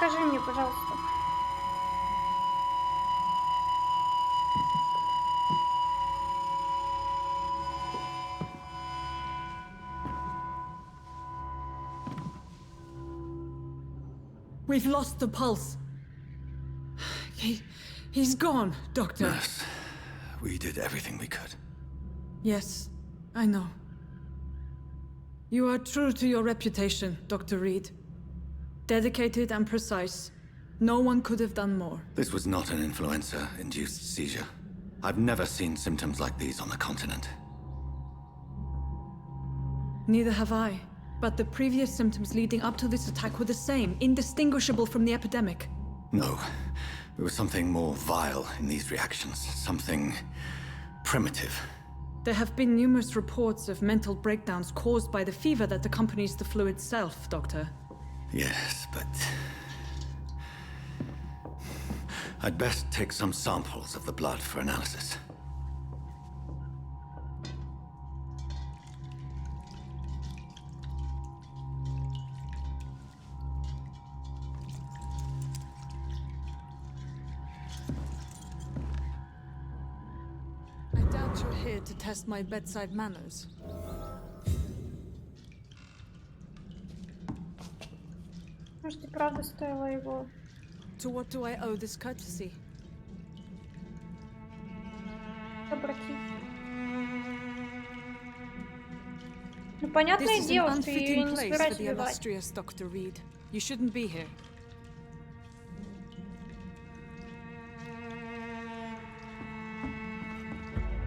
Подскажи мне, пожалуйста. We've lost the pulse. He's gone, Doctor. Nurse, We did everything we could. Yes, I know. You are true to your reputation, Dr. Reed. Dedicated and precise. No one could have done more. This was not an influenza-induced seizure. I've never seen symptoms like these on the continent. Neither have I. But the previous symptoms leading up to this attack were the same, indistinguishable from the epidemic. No. There was something more vile in these reactions. Something primitive. There have been numerous reports of mental breakdowns caused by the fever that accompanies the flu itself, Doctor. Yes, but... I'd best take some samples of the blood for analysis. I doubt you're here to test my bedside manners. Может, и правда стоило его. To what do I owe this courtesy? Обратить. Ну, понятное дело, что я её не собираюсь убивать. Dr. Reed. You shouldn't be here.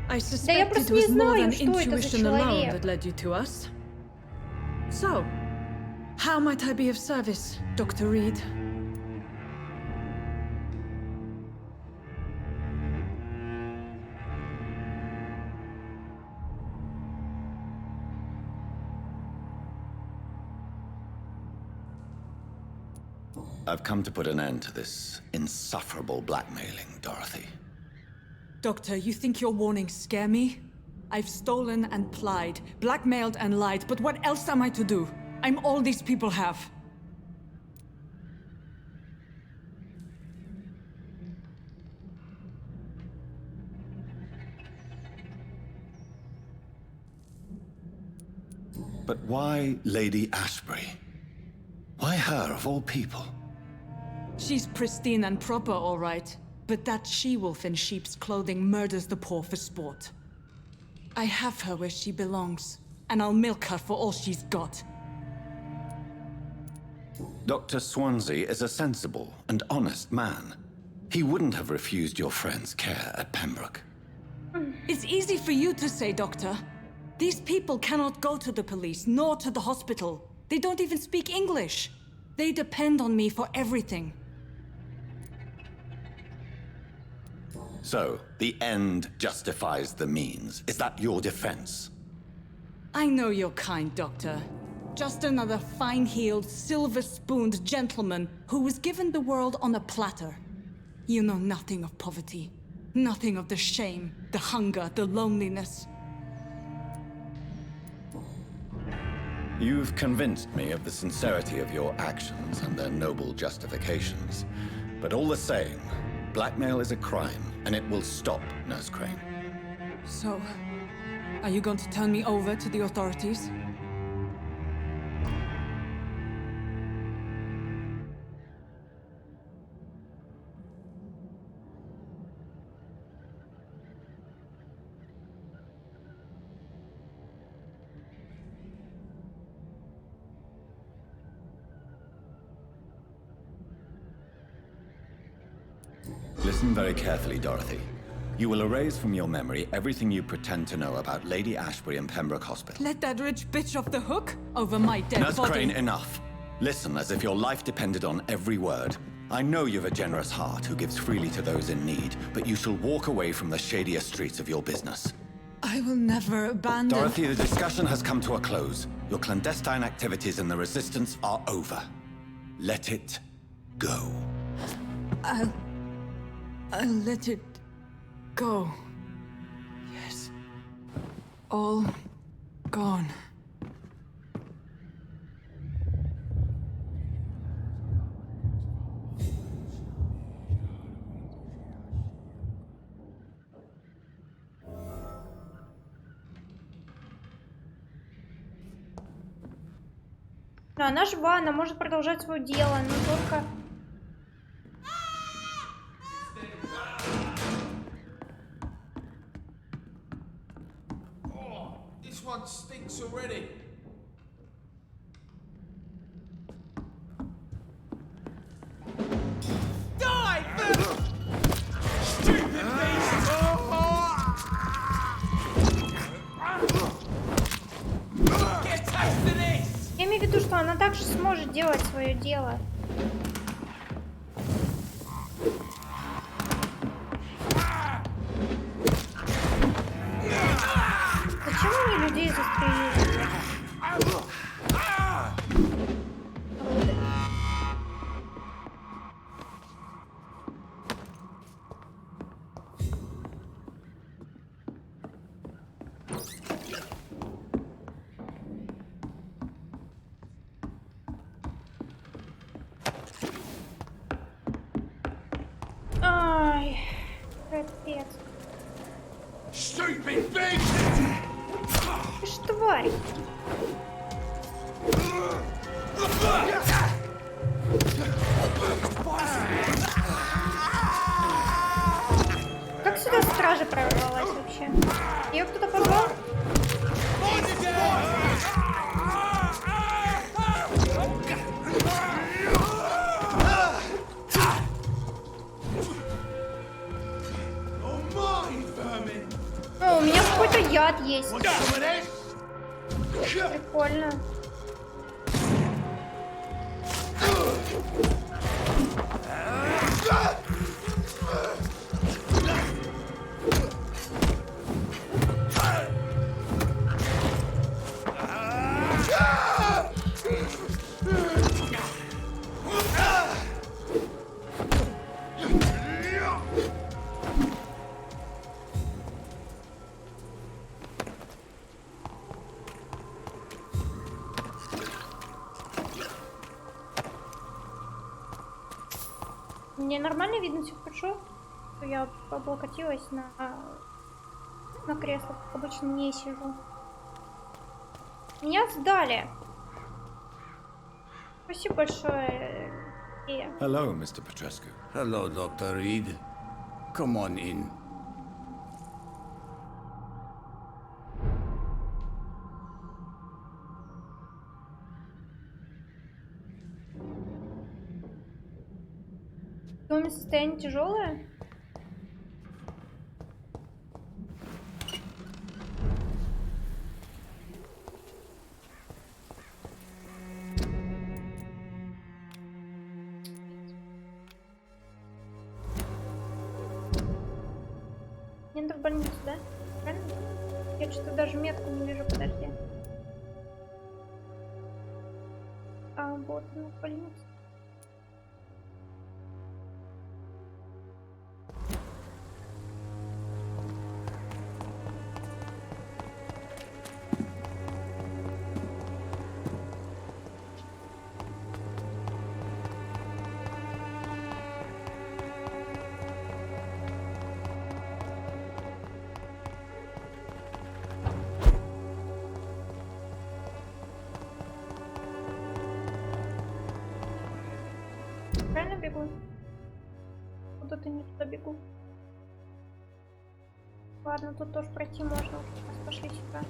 I suspect it was more than intuition alone that led you to us. So, how might I be of service, Dr. Reed? I've come to put an end to this insufferable blackmailing, Dorothy. Doctor, you think your warnings scare me? I've stolen and plied, blackmailed and lied, but what else am I to do? I'm all these people have. But why Lady Ashbury? Why her, of all people? She's pristine and proper, all right. But that she-wolf in sheep's clothing murders the poor for sport. I have her where she belongs, and I'll milk her for all she's got. Dr. Swansea is a sensible and honest man. He wouldn't have refused your friend's care at Pembroke. It's easy for you to say, Doctor. These people cannot go to the police, nor to the hospital. They don't even speak English. They depend on me for everything. So, the end justifies the means. Is that your defense? I know you're kind, Doctor. Just another fine-heeled, silver-spooned gentleman who was given the world on a platter. You know nothing of poverty. Nothing of the shame, the hunger, the loneliness. You've convinced me of the sincerity of your actions and their noble justifications. But all the same, blackmail is a crime, and it will stop, Nurse Crane. So, are you going to turn me over to the authorities? Listen very carefully, Dorothy. You will erase from your memory everything you pretend to know about Lady Ashbury and Pembroke Hospital. Let that rich bitch off the hook over my dead Nurse body. Crane, enough. Listen as if your life depended on every word. I know you've a generous heart who gives freely to those in need, but you shall walk away from the shadier streets of your business. I will never abandon... Dorothy, the discussion has come to a close. Your clandestine activities in the Resistance are over. Let it go. I'll let it go. Yes. All gone. Но она жива, она может продолжать свое дело, но только... This one stinks already. Die, stupid beast! Get taste of this! Я имею в виду, что она также сможет делать свое дело. Зачем они людей застрелили? Ай, капец. Stupid beast! Ты ж тварь. Как сюда стража прорвалась вообще? Ее кто-то позвал? О, у меня какой-то яд есть. Прикольно. Мне нормально видно, все хорошо? Я облокотилась на кресло, как обычно не сижу. Меня сдали. Спасибо большое. Hello, Mr. Petrescu. Hello, Dr. Reed. Come on in. У меня состояние тяжелое. Мне надо в больницу, да? Правильно? Я что-то даже метку не вижу, подожди. А, вот она, больница. Правильно бегу? Куда-то не туда бегу. Ладно, тут тоже пройти можно. Сейчас пошли сюда.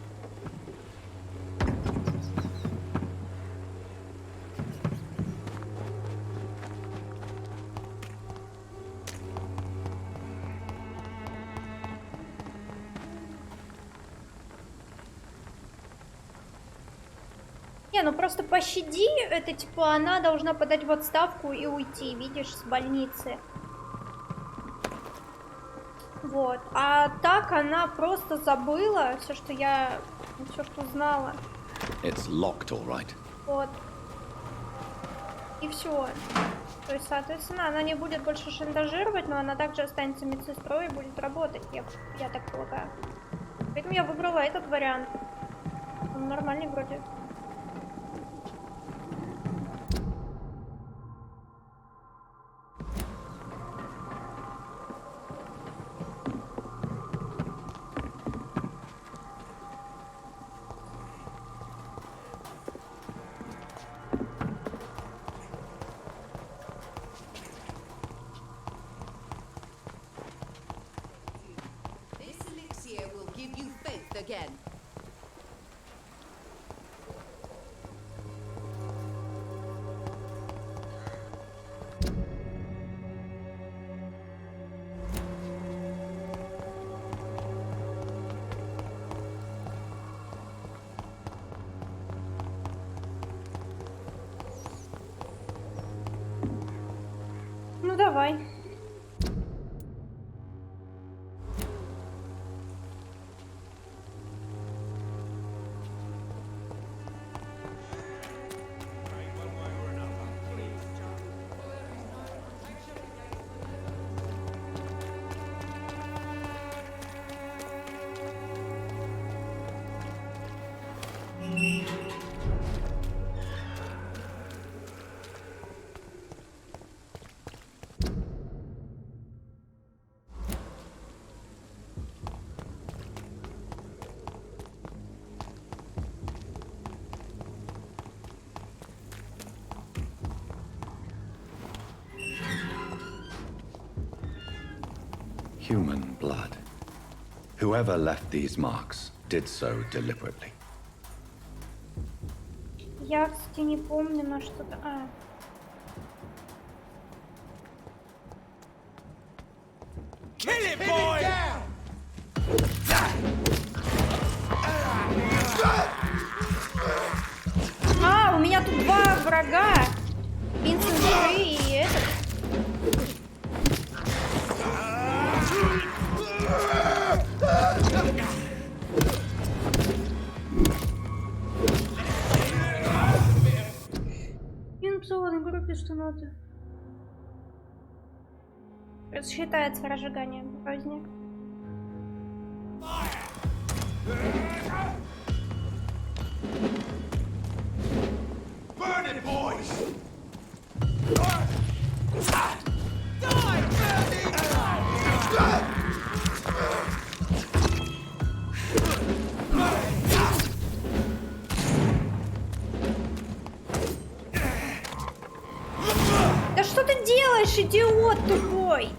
Не, ну просто пощади, это типа она должна подать в отставку и уйти, видишь, с больницы. Вот. А так она просто забыла все, что знала. It's locked, all right. Вот. И все. То есть, соответственно, она не будет больше шантажировать, но она также останется медсестрой и будет работать, я так полагаю. Поэтому я выбрала этот вариант. Он нормальный вроде. давай. Human blood. Whoever left these marks did so deliberately. Я, кстати, не помню, на что-то... Kill it, boy! У меня тут два врага. Винсент и этот. Я написала на группе, что надо. Это считается разжиганием праздника. Burn it, boys! Да что ты делаешь, идиот тупой?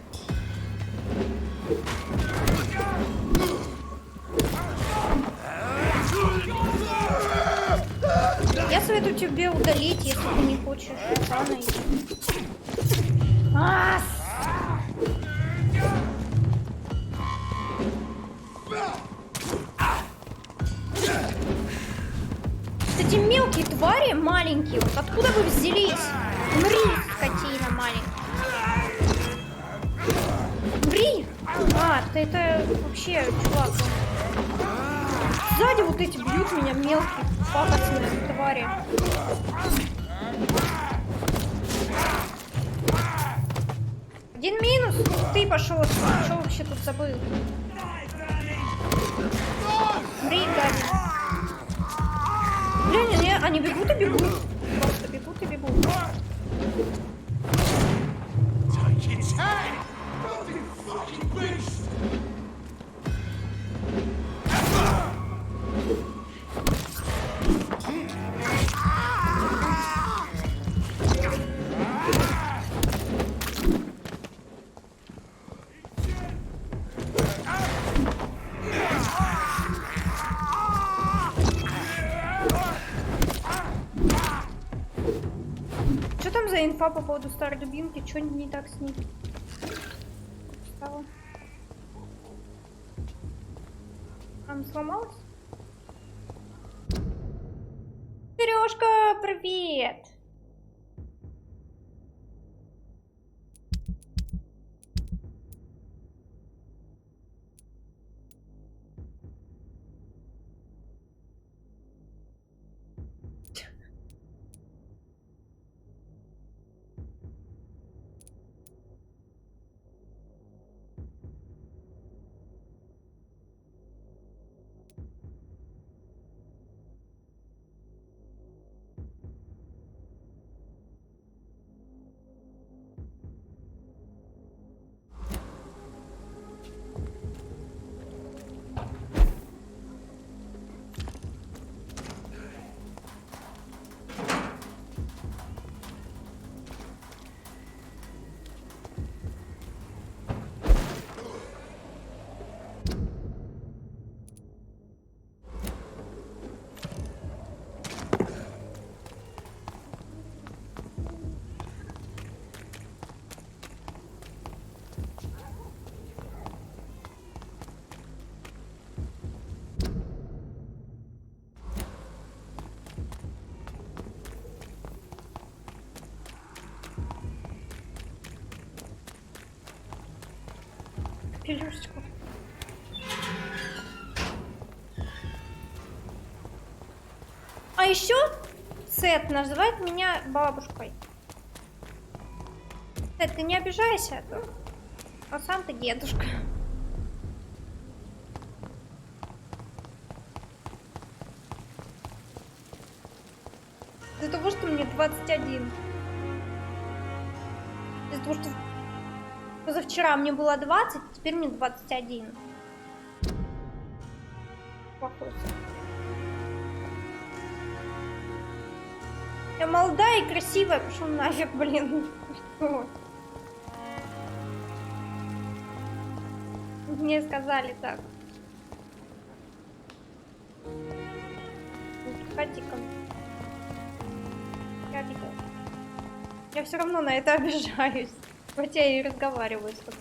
Я советую тебе удалить, если ты не хочешь рано идти. Эти мелкие твари маленькие, вот откуда вы взялись? Умри, скотина маленькая. Умри! Ты это вообще, чувак. Сзади вот эти бьют меня мелкие, пакостные твари. Один минус. Ты пошел. Что вообще тут забыл? Умри, гадин. Блин, они бегут и бегут. Просто бегут и бегут. Что там за инфа по поводу старой дубинки? Что не так с ней стало? Она сломалась? Сережка, привет! Капелюшечку. А еще Сет называет меня бабушкой. Сет, ты не обижайся, а сам ты дедушка. Из-за того, что мне 21. Из-за того, что позавчера мне было 20, теперь мне 21. Плохой. Я молодая и красивая, пошел нафиг, блин. Что? Мне сказали так. Ходи-ка. Я обиделась. Я все равно на это обижаюсь. Хотя я и разговариваю с тобой.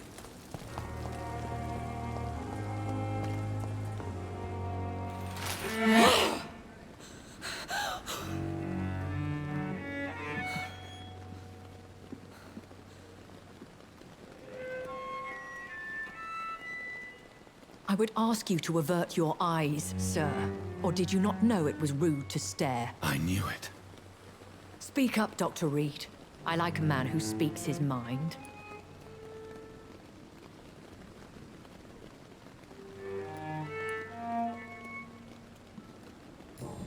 I would ask you to avert your eyes, sir. Or did you not know it was rude to stare? I knew it. Speak up, Dr. Reed. I like a man who speaks his mind.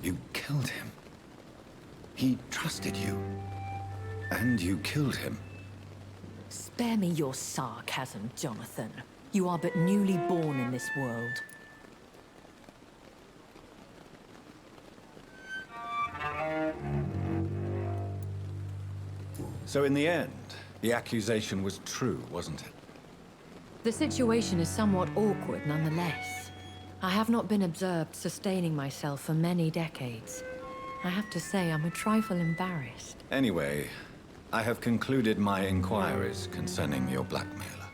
You killed him. He trusted you. And you killed him. Spare me your sarcasm, Jonathan. You are but newly born in this world. So in the end, the accusation was true, wasn't it? The situation is somewhat awkward nonetheless. I have not been observed sustaining myself for many decades. I have to say I'm a trifle embarrassed. Anyway, I have concluded my inquiries concerning your blackmailer.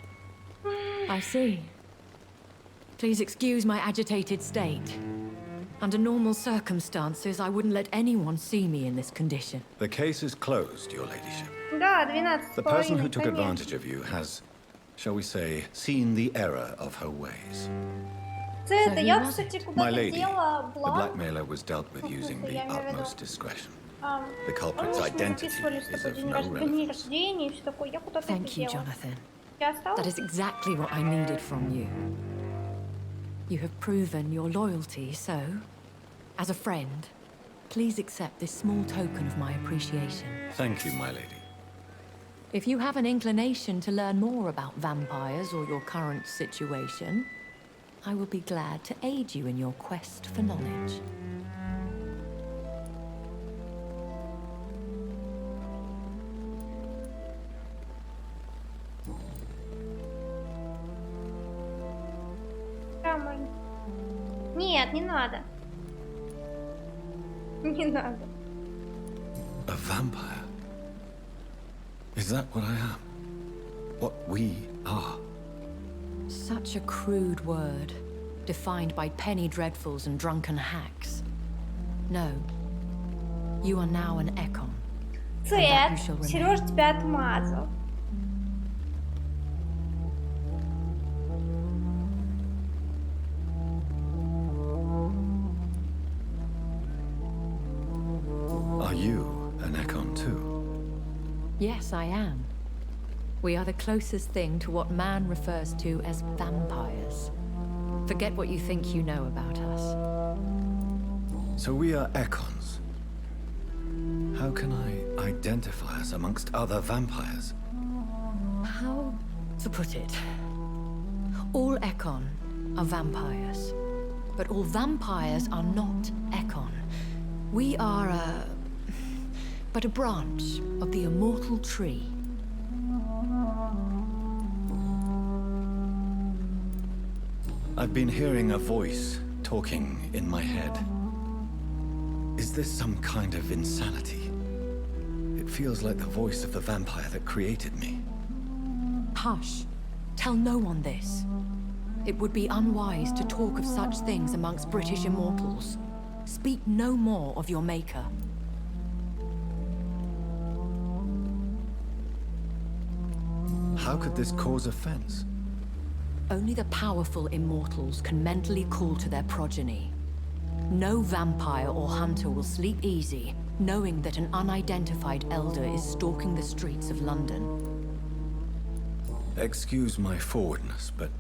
I see. Please excuse my agitated state. Under normal circumstances, I wouldn't let anyone see me in this condition. The case is closed, your ladyship. Да, 12,5, The person who took конечно. advantage of you has, shall we say, seen the error of her ways. Это я, кстати, My куда-то lady, дела the бланк. blackmailer was dealt with using the Я имею в виду. utmost discretion. The Помнишь, culprit's мы identity записывали с is тобой of день no день relevance. рождения и все такое. Я куда-то это Thank you, делала. Jonathan. Я осталась? That is exactly what I needed from you. You have proven your loyalty, so, as a friend, please accept this small token of my appreciation. Thank you, my lady. If you have an inclination to learn more about vampires or your current situation, I will be glad to aid you in your quest for knowledge. Да, можно. Нет, не надо. Не надо. A vampire? Is that what I am? What we are? Such a crude word, defined by penny dreadfuls and drunken hacks. No. You are now an Ekon. Цвет, Сереж тебя отмазал. Are you an Ekon too? Yes, I am. We are the closest thing to what man refers to as vampires. Forget what you think you know about us. So we are Ekons. How can I identify us amongst other vampires? How to put it? All Ekon are vampires. But all vampires are not Ekon. We are but a branch of the immortal tree. I've been hearing a voice talking in my head. Is this some kind of insanity? It feels like the voice of the vampire that created me. Hush. Tell no one this. It would be unwise to talk of such things amongst British immortals. Speak no more of your maker. How could this cause offense? Only the powerful immortals can mentally call to their progeny. No vampire or hunter will sleep easy, knowing that an unidentified elder is stalking the streets of London. Excuse my forwardness, but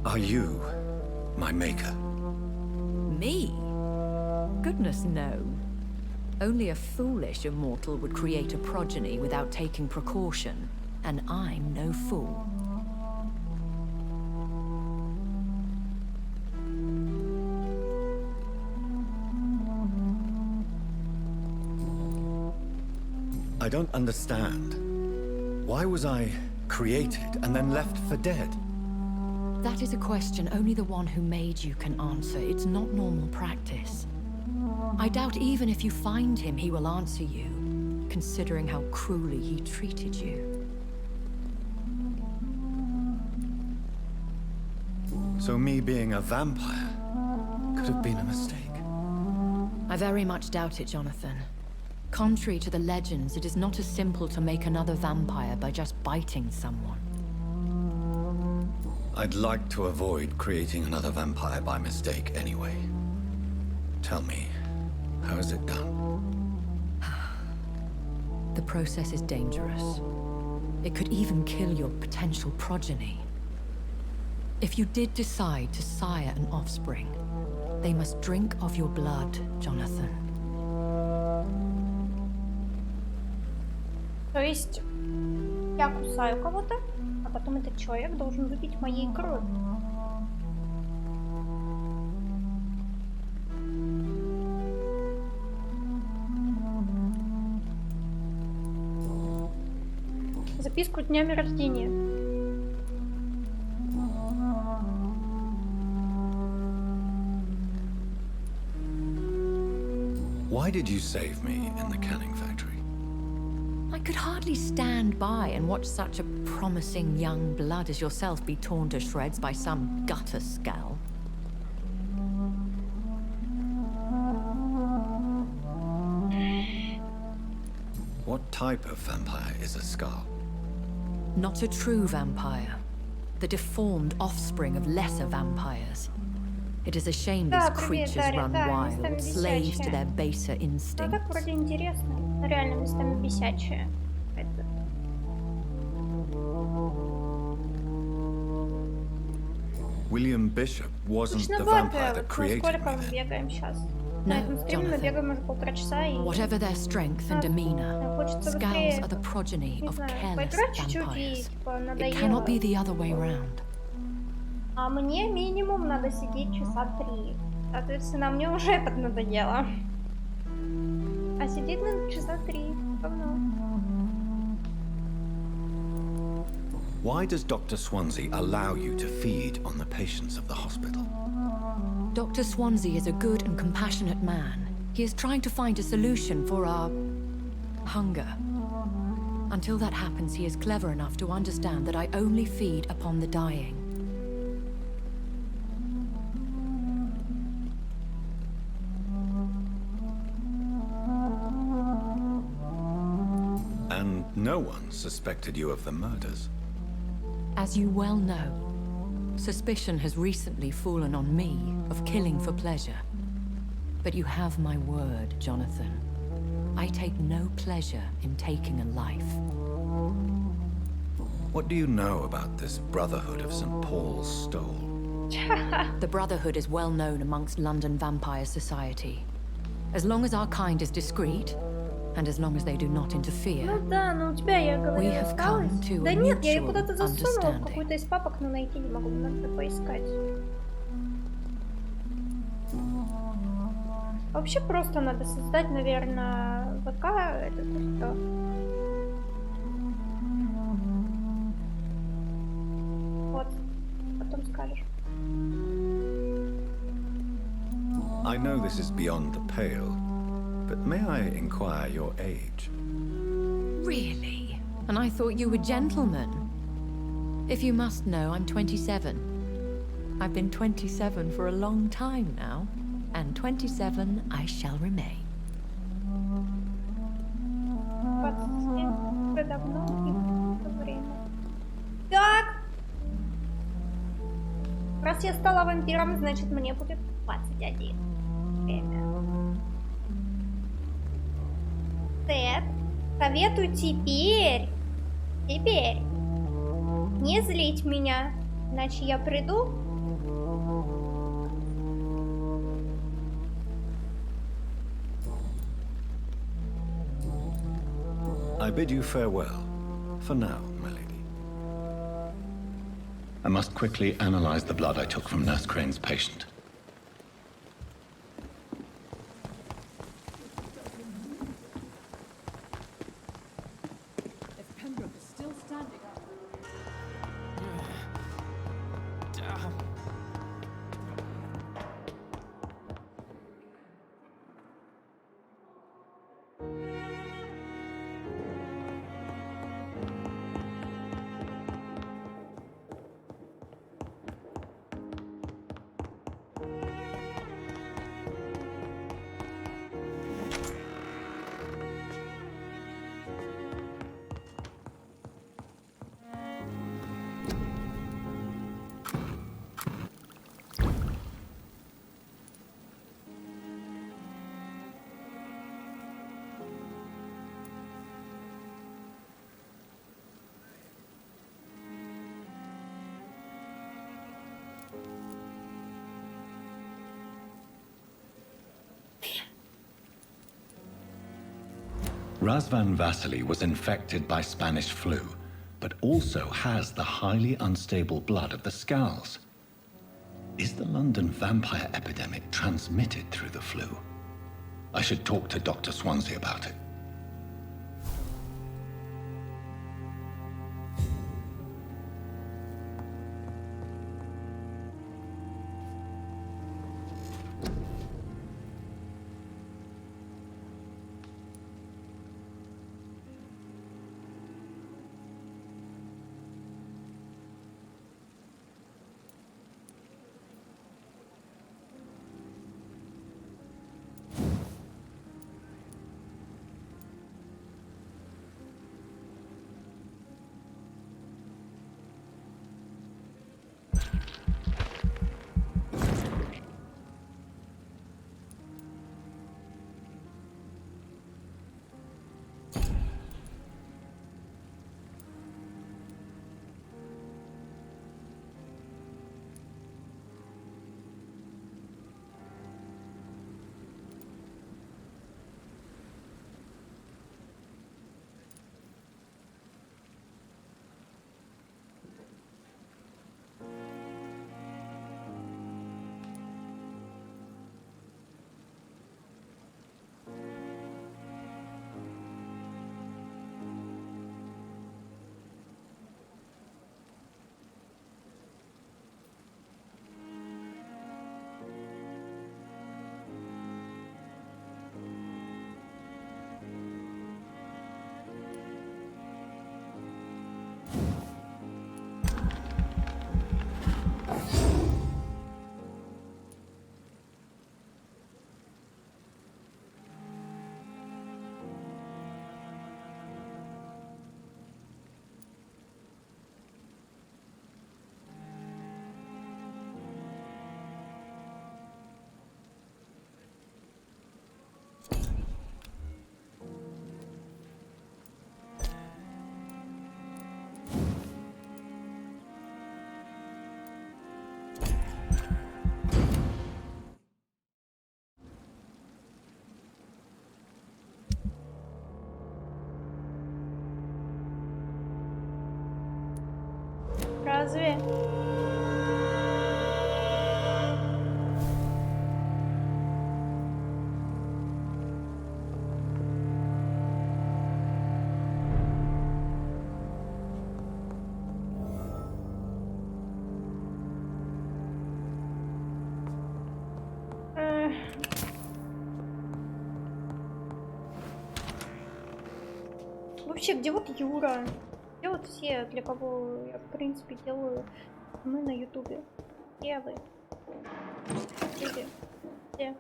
are you my maker? Me? Goodness, no. Only a foolish immortal would create a progeny without taking precaution, and I'm no fool. I don't understand. Why was I created and then left for dead? That is a question only the one who made you can answer. It's not normal practice. I doubt even if you find him, he will answer you, considering how cruelly he treated you. So me being a vampire could have been a mistake. I very much doubt it, Jonathan. Contrary to the legends, it is not as simple to make another vampire by just biting someone. I'd like to avoid creating another vampire by mistake anyway. Tell me, how is it done? The process is dangerous. It could even kill your potential progeny. If you did decide to sire an offspring, they must drink of your blood, Jonathan. То есть я кусаю кого-то, а потом этот человек должен выпить моей крови. Записку днями рождения. Why did you save me in the canning factory? I could hardly stand by and watch such a promising young blood as yourself be torn to shreds by some gutter scowl. What type of vampire is a skull? Not a true vampire. The deformed offspring of lesser vampires. It is a shame these creatures run wild, slaves to their baser Ну instincts. так вроде интересно. Но реально местами бесячие. Это... William Bishop wasn't Точно the vampire Vampyr. that Вот created сколько me мы then. бегаем сейчас? No, На этом стриме мы бегаем уже полтора часа и... Whatever their strength and demeanor, Хочется scowls быстрее, are the progeny не of знаю, careless поиграть чуть-чуть и vampires. типа It надоело. cannot be the other way round. А мне минимум надо сидеть часа 3. Соответственно, мне уже поднадоело. А сидеть надо часа 3. Говно. Why does Dr. Swansea allow you to feed on the patients of the hospital? Dr. Swansea is a good and compassionate man. He is trying to find a solution for our hunger. Until that happens, he is clever enough to understand that I only feed upon the dying. And no one suspected you of the murders. As you well know, suspicion has recently fallen on me of killing for pleasure. But you have my word, Jonathan. I take no pleasure in taking a life. What do you know about this Brotherhood of St. Paul's Stole? The Brotherhood is well known amongst London vampire society. As long as our kind is discreet, and as long as they do not interfere, Ну да, но у тебя, я говорю, we have come осталось. to Да a нет, я ее mutual куда-то засунула, в understanding. какой-то из папок, но найти не могу, надо поискать. Вообще просто надо создать, наверное, ВК, это что? Вот, потом скажешь. I know this is beyond the pale, but may I inquire your age? Really? And I thought you were gentlemen. If you must know, I'm 27. I've been 27 for a long time now, and 27 I shall remain. 27, уже давно и в то время. Так, Раз я стала вампиром, значит мне будет 21. Время. Сет. Советую теперь не злить меня, иначе я приду. I bid you farewell, for now, my lady. I must quickly analyze the blood I took from Nurse Crane's patient. If Pembroke is still standing up. Razvan Vasily was infected by Spanish flu, but also has the highly unstable blood of the Scowls. Is the London vampire epidemic transmitted through the flu? I should talk to Dr. Swansea about it. Разве? Вообще, где вот Юра? Где вот все, для кого я, в принципе, делаю мы на ютубе? Где вы? Где?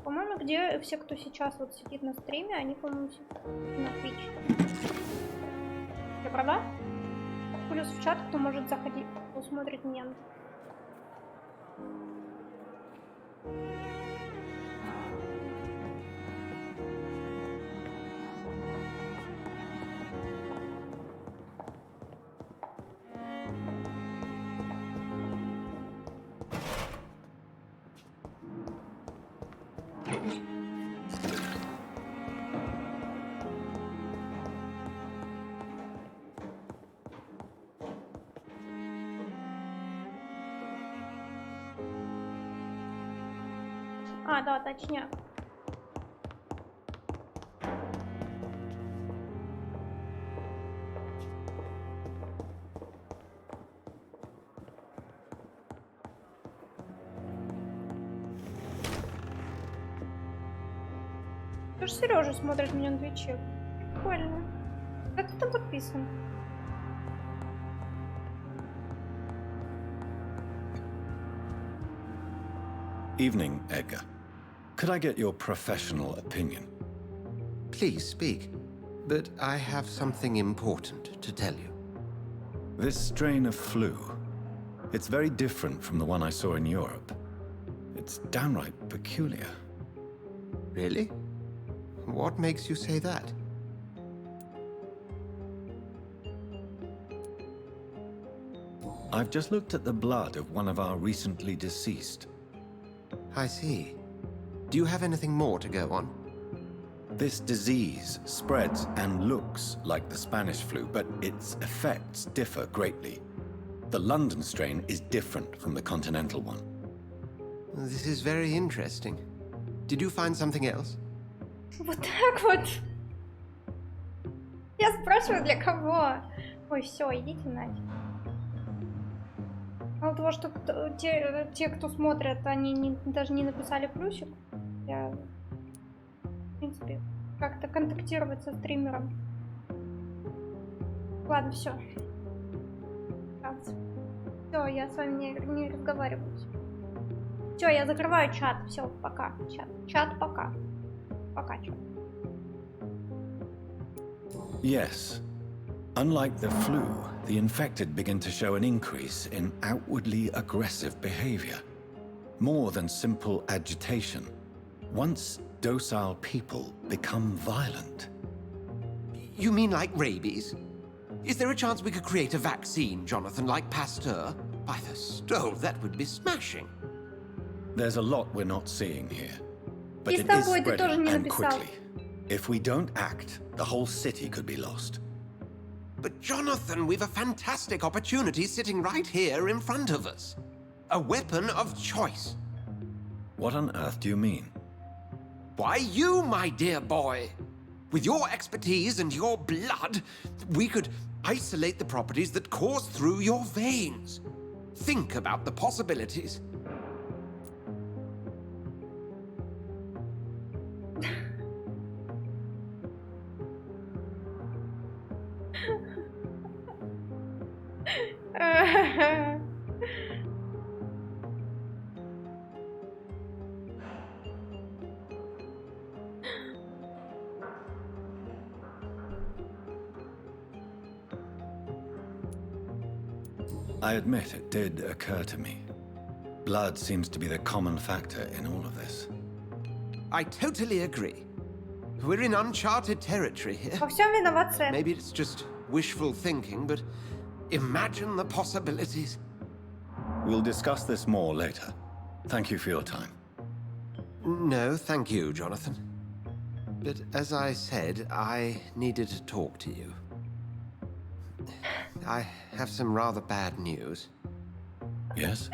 По-моему, где все, кто сейчас вот сидит на стриме, они, по-моему, сидят на Twitch. Я права? Плюс в чат, кто может заходить, кто смотрит меня. А, да, точняк. Тоже Сережа смотрит меня на Твиче. Прикольно. Как ты там подписан? Evening, Edgar. Could I get your professional opinion? Please speak, but I have something important to tell you. This strain of flu, it's very different from the one I saw in Europe. It's downright peculiar. Really? What makes you say that? I've just looked at the blood of one of our recently deceased. I see. Do you have anything more to go on? This disease spreads and looks like the Spanish flu, but its effects differ greatly. The London strain is different from the continental one. This is very interesting. Did you find something else? Вот так вот. Я спрашиваю, для кого? Ой, все, идите нафиг. Мало того, что те, кто смотрят, они даже не написали плюсик. Я, в принципе, как-то контактировать со стримером. Ладно, все. Все, я с вами не разговариваю. Все, я закрываю чат. Все, пока. Чат, пока. Пока, чат. Yes. Unlike the flu, the infected begin to show an increase in outwardly aggressive behavior. More than simple agitation. Once docile people become violent. You mean like rabies? Is there a chance we could create a vaccine, Jonathan, like Pasteur? By the stove, that would be smashing. There's a lot we're not seeing here. But И it с is тобой ты тоже spreading не and написал. quickly. If we don't act, the whole city could be lost. But Jonathan, we've a fantastic opportunity sitting right here in front of us. A weapon of choice. What on earth do you mean? Why, you, my dear boy. With your expertise and your blood, we could isolate the properties that course through your veins. Think about the possibilities. I admit it did occur to me. Blood seems to be the common factor in all of this. I totally agree. We're in uncharted territory here. Во всем виноват Сэм. Maybe it's just wishful thinking, but imagine the possibilities. We'll discuss this more later. Thank you for your time. No, thank you, Jonathan. But as I said, I needed to talk to you. I have some rather bad news. Yes?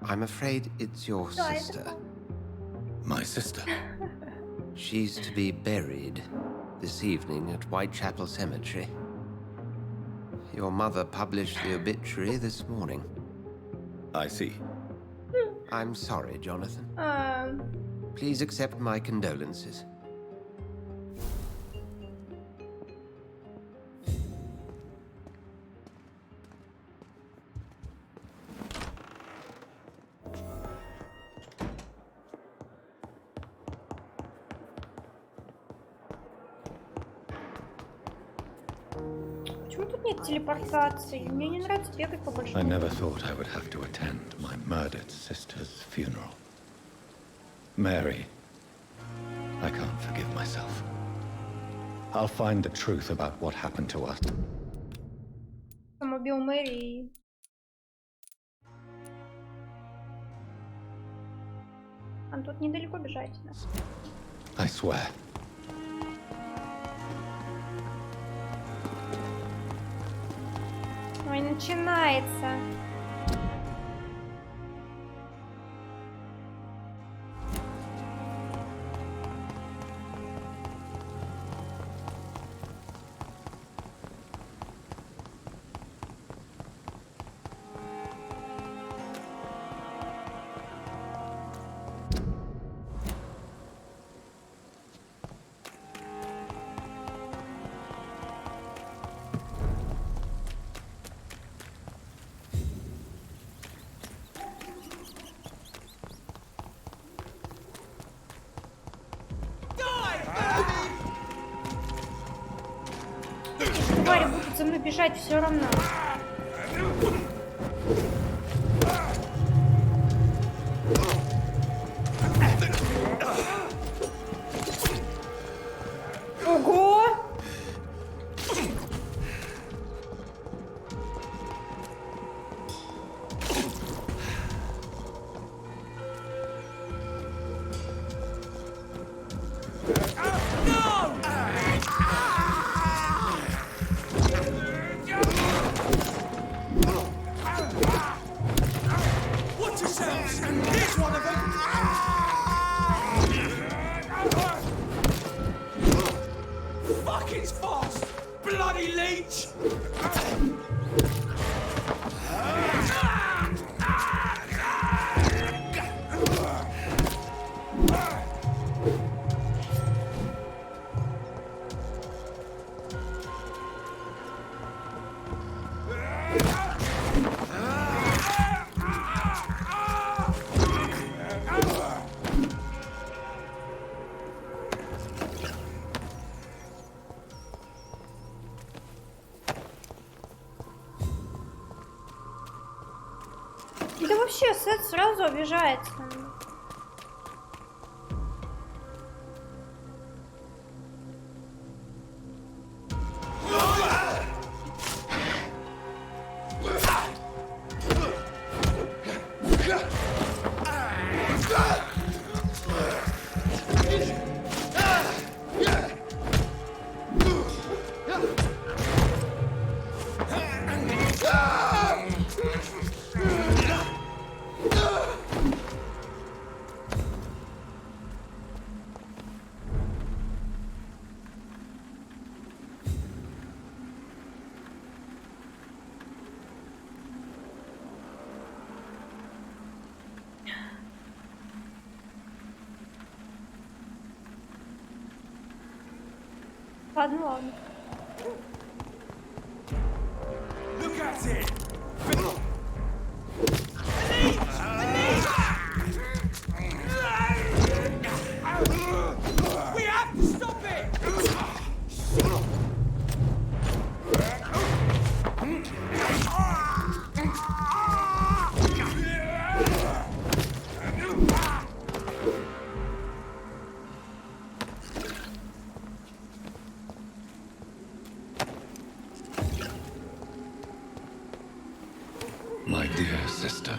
I'm afraid it's your sister. My sister? She's to be buried this evening at Whitechapel Cemetery. Your mother published the obituary this morning. I see. I'm sorry, Jonathan. Please accept my condolences. Почему тут тут нет телепортации? Мне не нравится бегать по большому. I never thought I would have to attend my murdered sister's funeral. Mary, I can't forgive myself. I'll find the truth about what happened to us. Там убил Мэри и... А тут недалеко бежать, да? I swear. Ой, начинается. Твари будут за мной бежать все равно. Ого! Да вообще, Сет сразу обижается. Ладно, ладно. Look at it! We have to stop it! My dear sister.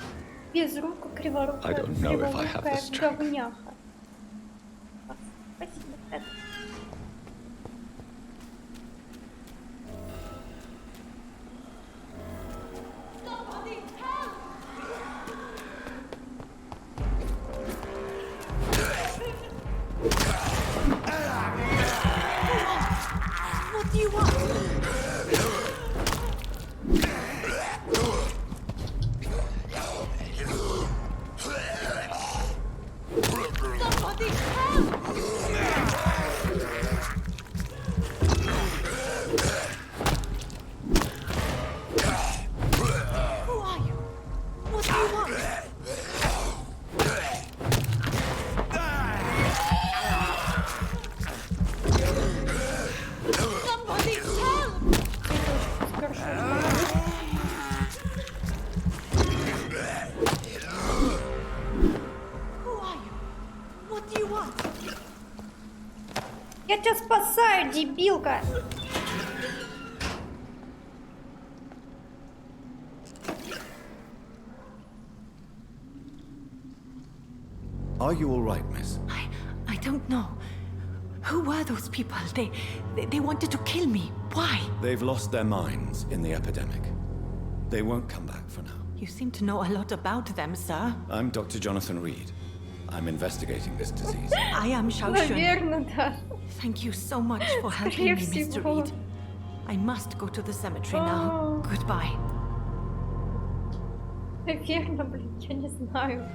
Безрука, криворукая, I don't know if I have the криворукая strength. говняха. Спасибо, Сет. What do you want? знаю, дебилка. Are you all right, miss? I don't know. Who were those people? They wanted to kill me. Why? They've lost their minds in the epidemic. They won't come back for now. You seem to know a lot about them, sir. I'm Dr. Jonathan Reed. I'm investigating this disease. I am Наверное, да. Thank you so much for helping me, Скорее Mr. всего. Reed. I must go to the cemetery now. Goodbye. Наверное, блин, я не знаю.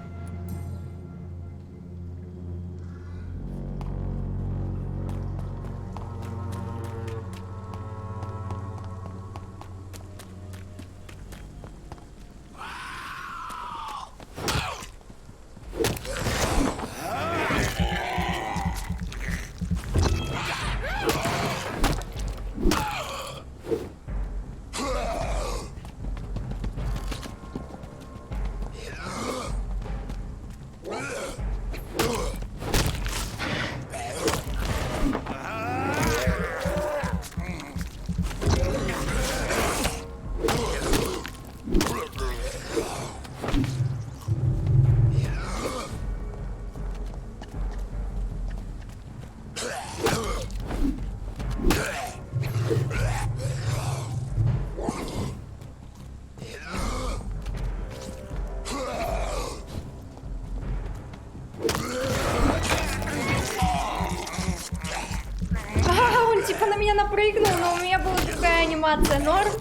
Он типа на меня напрыгнул, но у меня была другая анимация. Норм?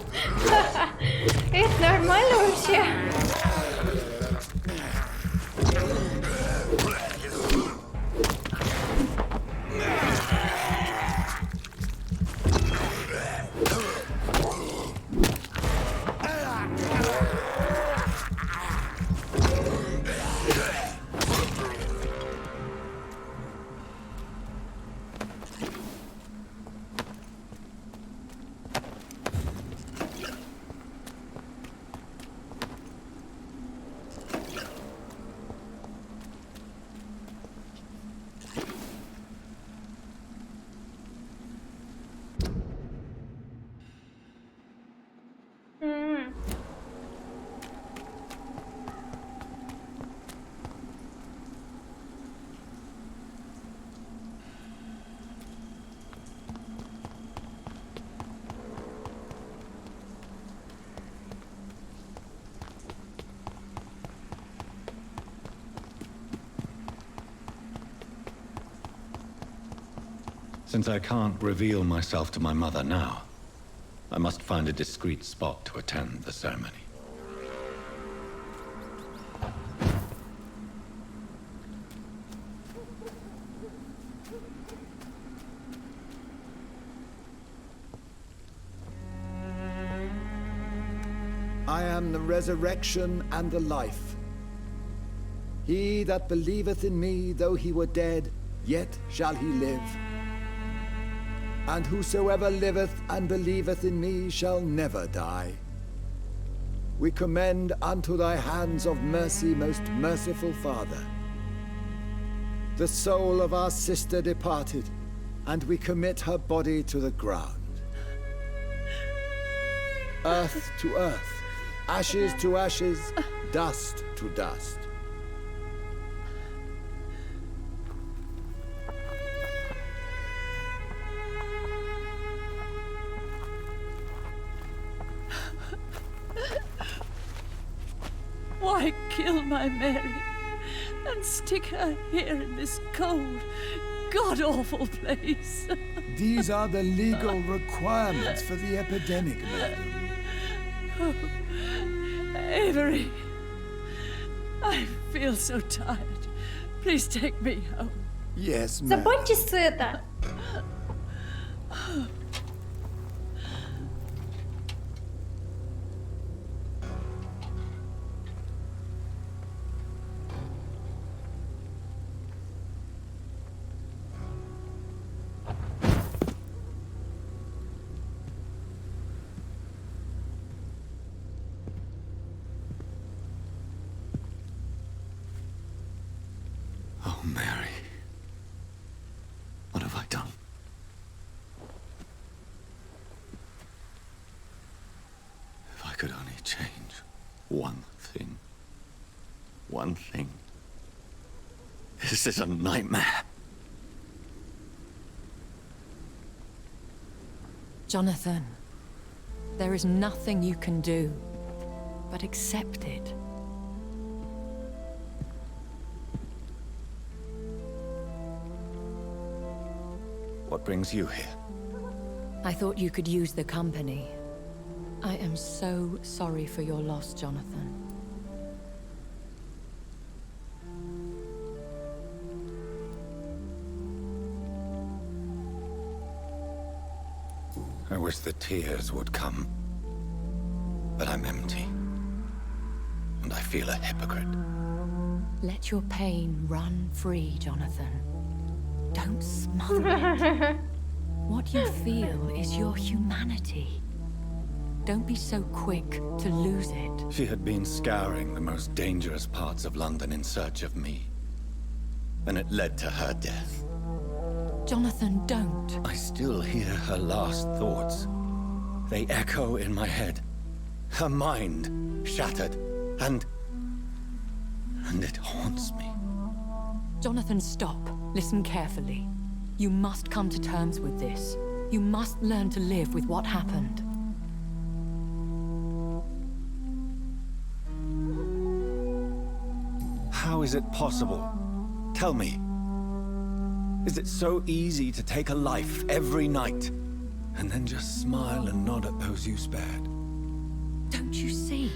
Это нормально вообще? Since I can't reveal myself to my mother now, I must find a discreet spot to attend the ceremony. I am the resurrection and the life. He that believeth in me, though he were dead, yet shall he live. And whosoever liveth and believeth in me shall never die. We commend unto thy hands of mercy, most merciful Father, the soul of our sister departed, and we commit her body to the ground. Earth to earth, ashes to ashes, dust to dust. Why kill my Mary and stick her here in this cold, god-awful place? These are the legal requirements for the epidemic, madam. Oh, Avery, I feel so tired. Please take me home. Yes, ma'am. Забудьте это. Oh, Mary. What have I done? One thing. One thing. This is a nightmare. Jonathan, there is nothing you can do but accept it. What brings you here? I thought you could use the company. I am so sorry for your loss, Jonathan. I wish the tears would come. But I'm empty. And I feel a hypocrite. Let your pain run free, Jonathan. Don't smother it. What you feel is your humanity. Don't be so quick to lose it. She had been scouring the most dangerous parts of London in search of me. And it led to her death. Jonathan, don't. I still hear her last thoughts. They echo in my head. Her mind shattered, and it haunts me. Jonathan, stop. Listen carefully. You must come to terms with this. You must learn to live with what happened. How is it possible? Tell me. Is it so easy to take a life every night, and then just smile and nod at those you spared? Don't you see?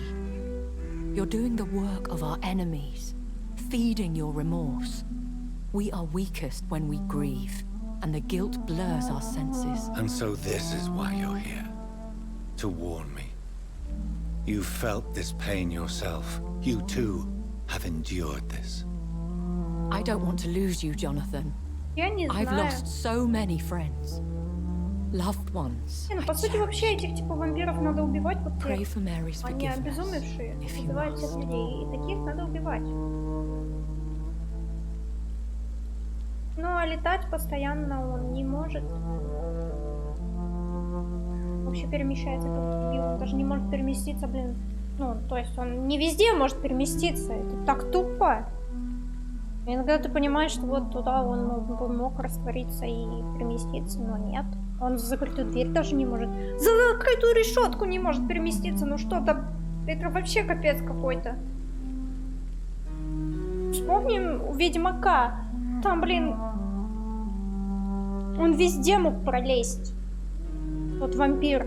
You're doing the work of our enemies, feeding your remorse. We are weakest when we grieve, and the guilt blurs our senses. And so this is why you're here. To warn me. You felt this pain yourself. You too have endured this. I don't want to lose you, Jonathan. I've lost so many friends. Loved ones. Не, ну по сути вообще этих типа вампиров надо убивать, вот Pray for Mary's они forgiveness. обезумевшие, убивают всех людей, и таких надо убивать. Ну а летать постоянно он не может. Вообще перемещается как дебил, он даже не может переместиться, блин. Ну, то есть он не везде может переместиться, это так тупо. И иногда ты понимаешь, что вот туда он мог раствориться и переместиться, но нет. Он за закрытую дверь даже не может. За закрытую решетку не может переместиться. Ну что-то... Это вообще капец какой-то. Вспомним у Ведьмака. Там, блин... Он везде мог пролезть. Тот вампир.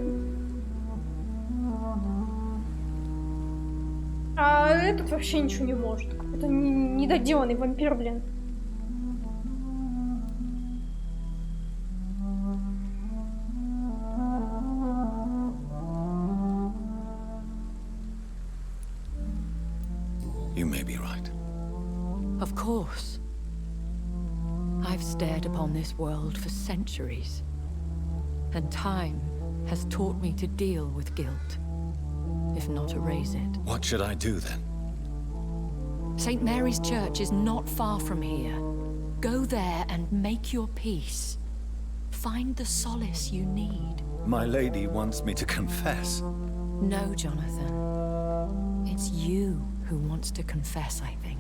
А этот вообще ничего не может. Какой-то недоделанный вампир, блин. You may be right. Of course. I've stared upon this world for centuries, and time has taught me to deal with guilt, if not erase it. What should I do then? St. Mary's Church is not far from here. Go there and make your peace. Find the solace you need. My lady wants me to confess. No, Jonathan. It's you who wants to confess, I think.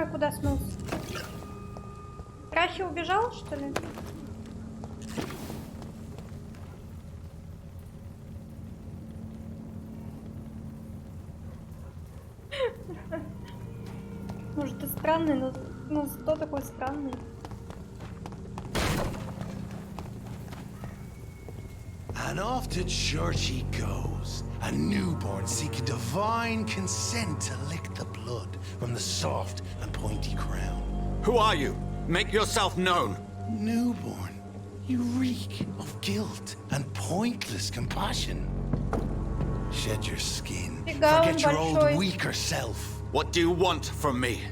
второй куда смылся? Рахи убежал, что ли? Может, ты странный, но зато такой странный. And off to church he goes, a newborn seeking divine consent to lick the blood from the soft and pointy crown. Who are you? Make yourself known. Newborn, you reek of guilt and pointless compassion. Shed your skin, forget your old weaker self. What do you want from me?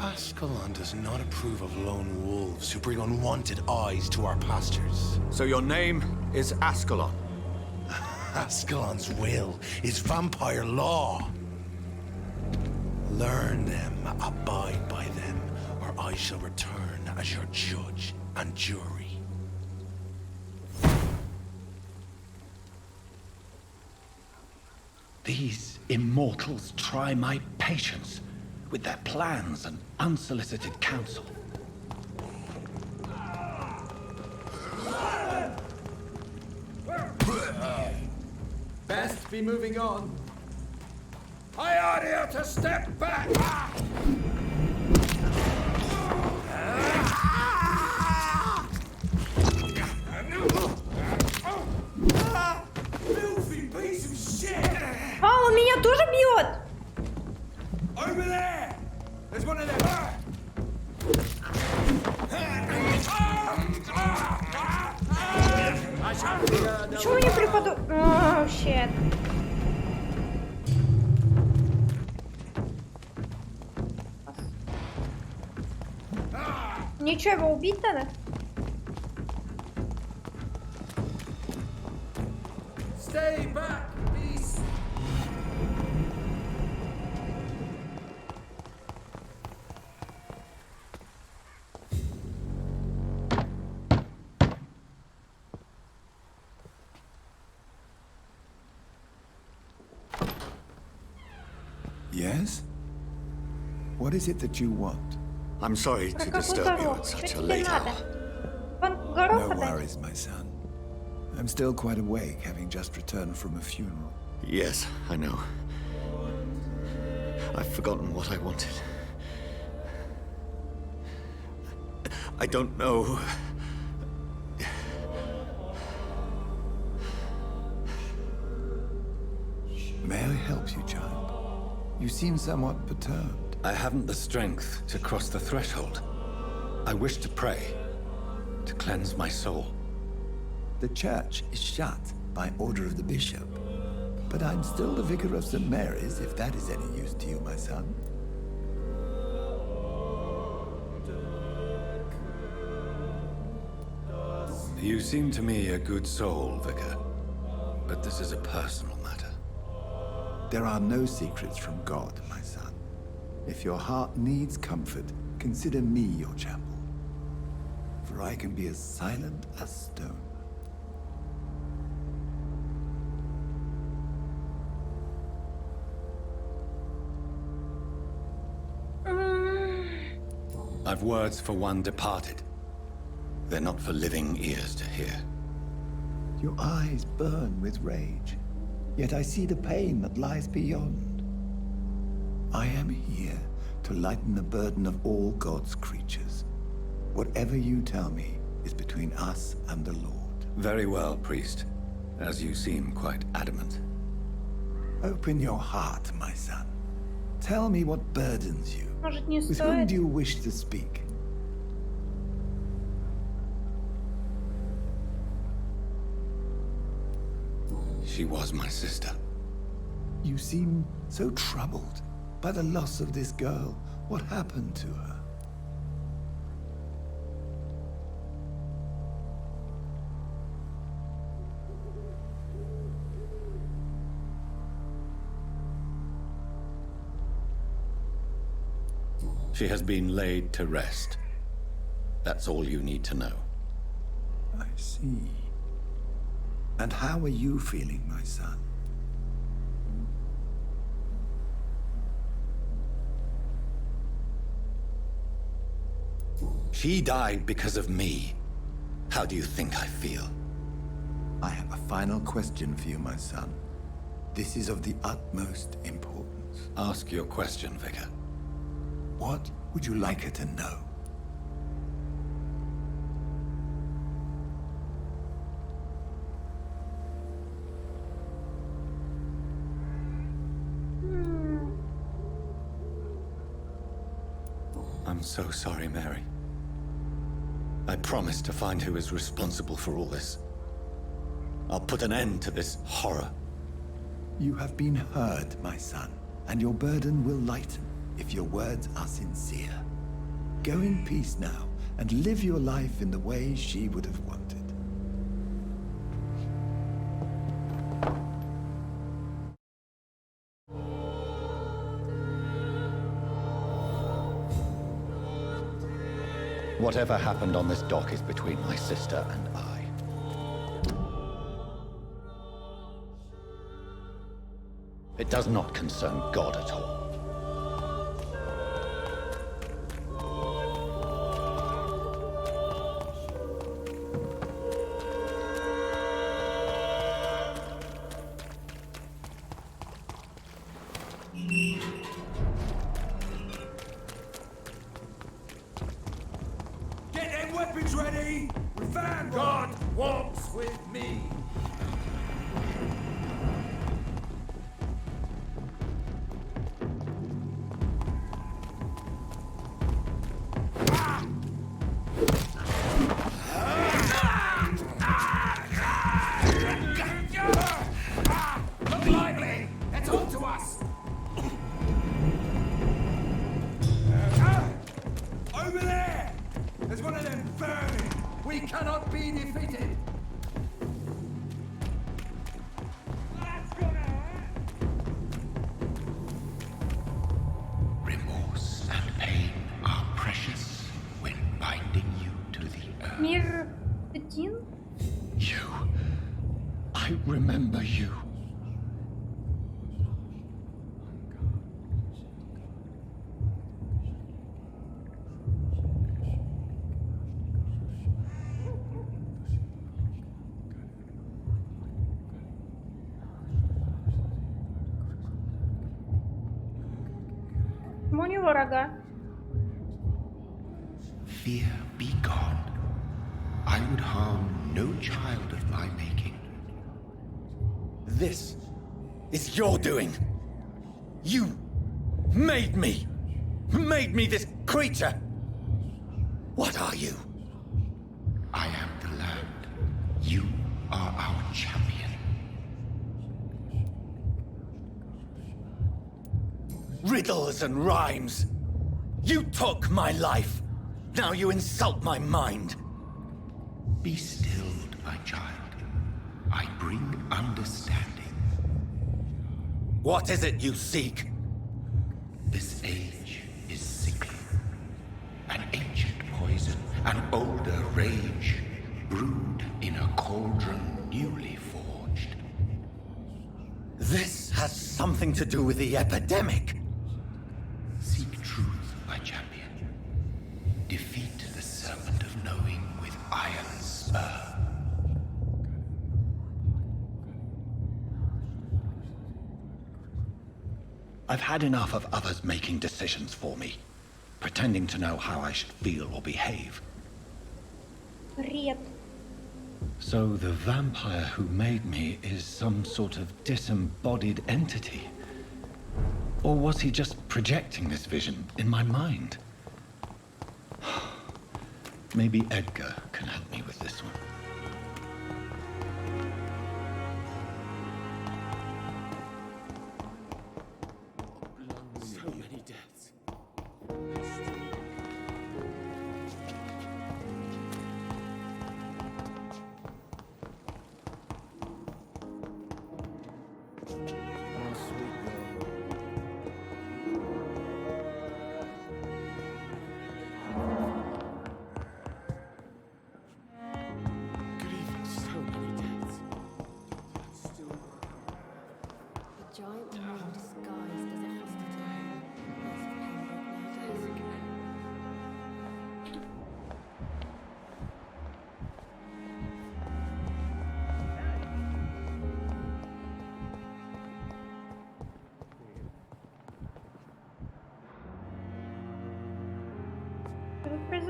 Ascalon does not approve of lone wolves who bring unwanted eyes to our pastures. So your name is Ascalon? Ascalon's will is vampire law. Learn them, abide by them, or I shall return as your judge and jury. These immortals try my patience with their plans and unsolicited counsel. Best be moving on. I order you to step back! Filthy piece of shit! А, он меня тоже бьет! Over there! There's one of them! Почему не припаду? О, щет. Ничего, его убить надо? Stay back, beast! Yes? What is it that you want? I'm sorry to disturb you at such a late hour. No worries, my son. I'm still quite awake, having just returned from a funeral. Yes, I know. I've forgotten what I wanted. I don't know. May I help you, child? You seem somewhat perturbed. I haven't the strength to cross the threshold. I wish to pray, to cleanse my soul. The church is shut by order of the bishop. But I'm still the vicar of St. Mary's, if that is any use to you, my son. You seem to me a good soul, Vicar. But this is a personal matter. There are no secrets from God, my son. If your heart needs comfort, consider me your chapel. For I can be as silent as stone. I've words for one departed. They're not for living ears to hear. Your eyes burn with rage, yet I see the pain that lies beyond. I am here to lighten the burden of all God's creatures. Whatever you tell me is between us and the Lord. Very well, priest, as you seem quite adamant. Open your heart, my son. Tell me what burdens you. Может, не With whom стоит? do you wish to speak? She was my sister. You seem so troubled by the loss of this girl. What happened to her? She has been laid to rest. That's all you need to know. I see. And how are you feeling, my son? She died because of me. How do you think I feel? I have a final question for you, my son. This is of the utmost importance. Ask your question, Vicar. What would you like her to know? I'm so sorry, Mary. I promise to find who is responsible for all this. I'll put an end to this horror. You have been heard, my son, and your burden will lighten if your words are sincere. Go in peace now, and live your life in the way she would have wanted. Whatever happened on this dock is between my sister and I. It does not concern God at all. Get them weapons ready! We found God walks with me! Look lively! That's all to us! Over there! There's one of them vermin! We cannot be defeated! Remorse and pain are precious when binding you to the earth. Мир один? You. I remember you. У него рога. Fear be gone. I would harm no child of my making. This is your doing. You made me this creature. What are you? I am the land. You are our champion. Riddles and rhymes. You took my life. Now you insult my mind. Be stilled, my child. I bring understanding. What is it you seek? This age is sickly. An ancient poison, an older rage, brewed in a cauldron newly forged. This has something to do with the epidemic. Seek truth, my champion. Defeat the serpent of knowing with iron spur. I've had enough of others making decisions for me, pretending to know how I should feel or behave. Бред. So the vampire who made me is some sort of disembodied entity? Or was he just projecting this vision in my mind? Maybe Edgar can help me with this one. So many deaths.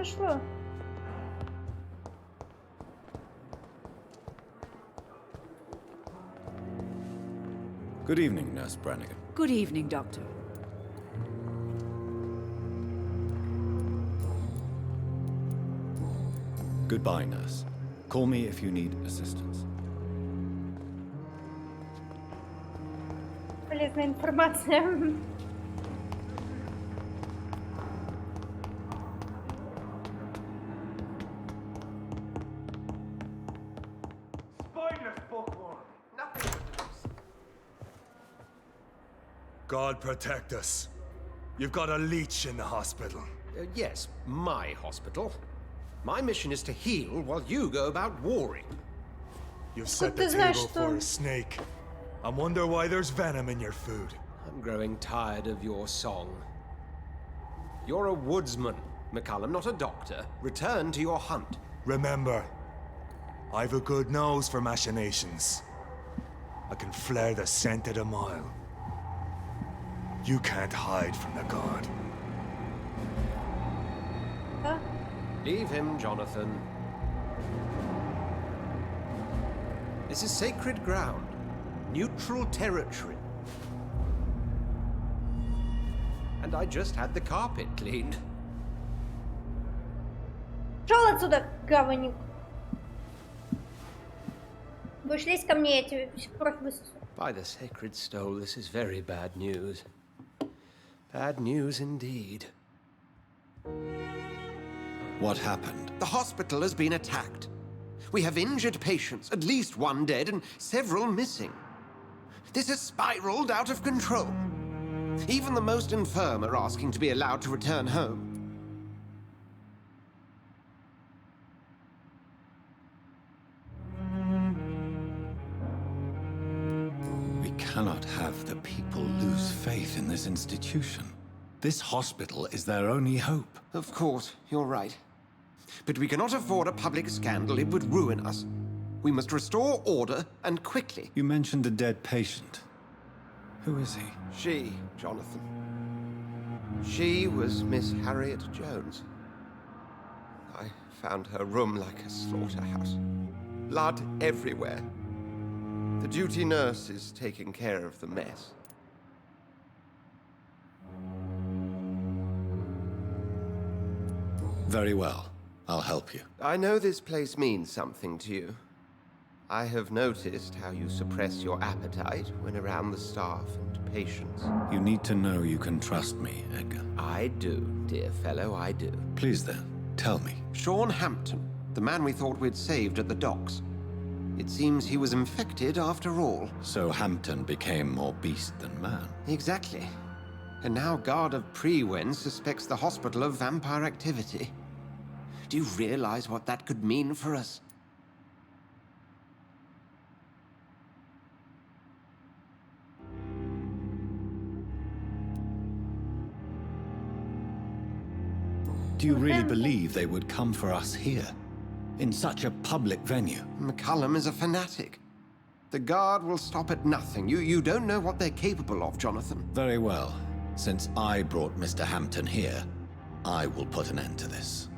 произошло? Good evening, Nurse Brannigan. Good evening, Doctor. Goodbye, Nurse. Call me if you need assistance. Полезная информация. Spineless bookworm. God protect us. You've got a leech in the hospital. Yes, my hospital. My mission is to heal while you go about warring. You've set the table for a snake. I wonder why there's venom in your food. I'm growing tired of your song. You're a woodsman, McCallum, not a doctor. Return to your hunt. Remember, I've a good nose for machinations. I can flare the scent at a mile. You can't hide from the god. Leave him, Jonathan. This is sacred ground. Neutral territory. And I just had the carpet cleaned. Шел отсюда, говник. Будешь лезть ко мне, я тебе кровь высосу. By the sacred stole, this is very bad news. Bad news indeed. What happened? The hospital has been attacked. We have injured patients, at least one dead and several missing. This has spiraled out of control. Even the most infirm are asking to be allowed to return home. We cannot have the people lose faith in this institution. This hospital is their only hope. Of course, you're right. But we cannot afford a public scandal. It would ruin us. We must restore order, and quickly. You mentioned a dead patient. Who is he? She, Jonathan. She was Miss Harriet Jones. I found her room like a slaughterhouse. Blood everywhere. The duty nurse is taking care of the mess. Very well. I'll help you. I know this place means something to you. I have noticed how you suppress your appetite when around the staff and patients. You need to know you can trust me, Edgar. I do, dear fellow, I do. Please then, tell me. Sean Hampton, the man we thought we'd saved at the docks. It seems he was infected after all. So Hampton became more beast than man. Exactly. And now Guard of Prewen suspects the hospital of vampire activity. Do you realize what that could mean for us? Do you really believe they would come for us here? In such a public venue? McCallum is a fanatic. The Guard will stop at nothing. You don't know what they're capable of, Jonathan. Very well. Since I brought Mr. Hampton here, I will put an end to this.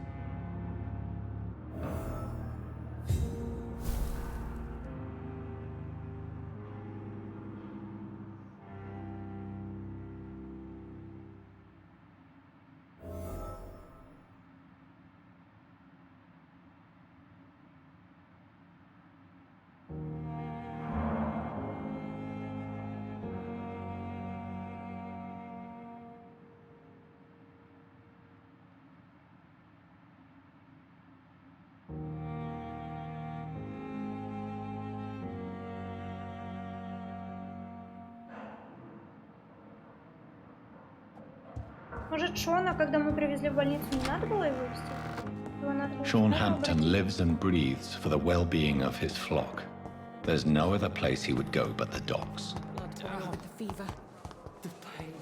Может, Шона, когда мы привезли в больницу, не надо было его вести? Sean Hampton lives and breathes for the well-being of his flock. There's no other place he would go but the docks. With the fever. The pain.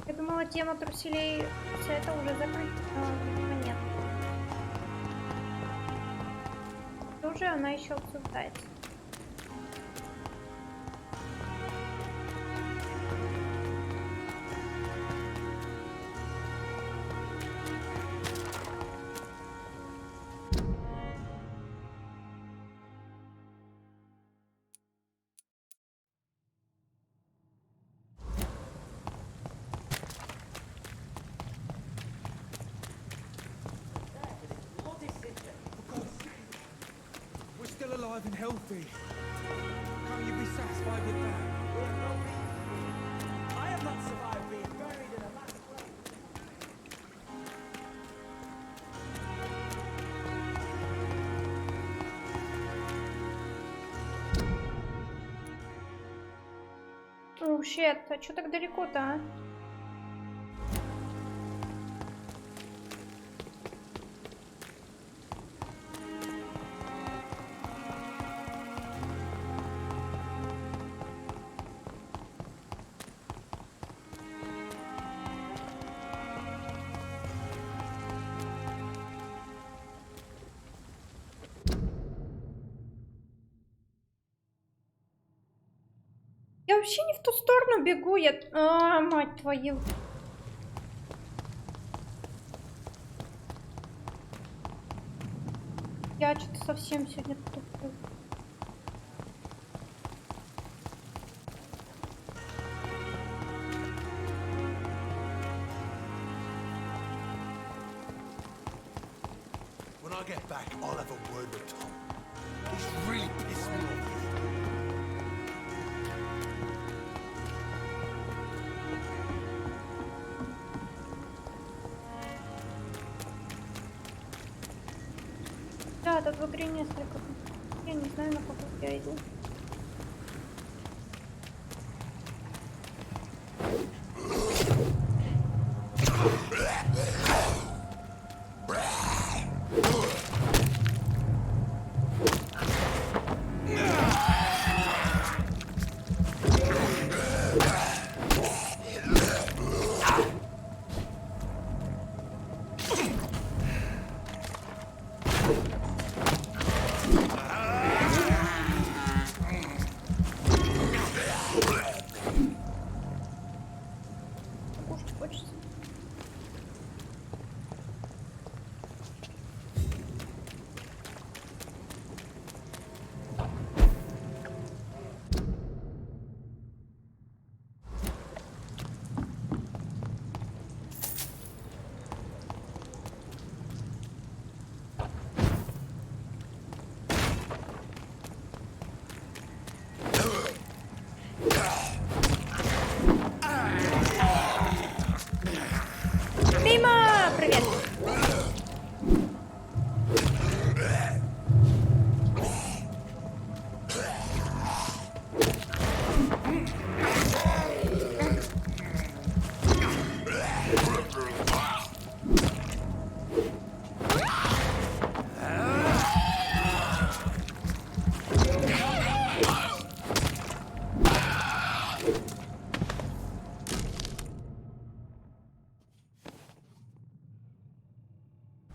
Я думала, думала, тема труселей вся это уже закрыта, но нет. Уже она еще обсуждается. Alive and healthy. Can't you be satisfied with that? I have not survived being buried in a mass grave. Oh shit, а чё так далеко-то, а? Я вообще не в ту сторону бегу, я... А, мать твою. Я что-то совсем сегодня туплю. When I get back, I'll have a word with Tom. He's really pissed me off. Да, тут в игре несколько. Я не знаю, на какой я иду.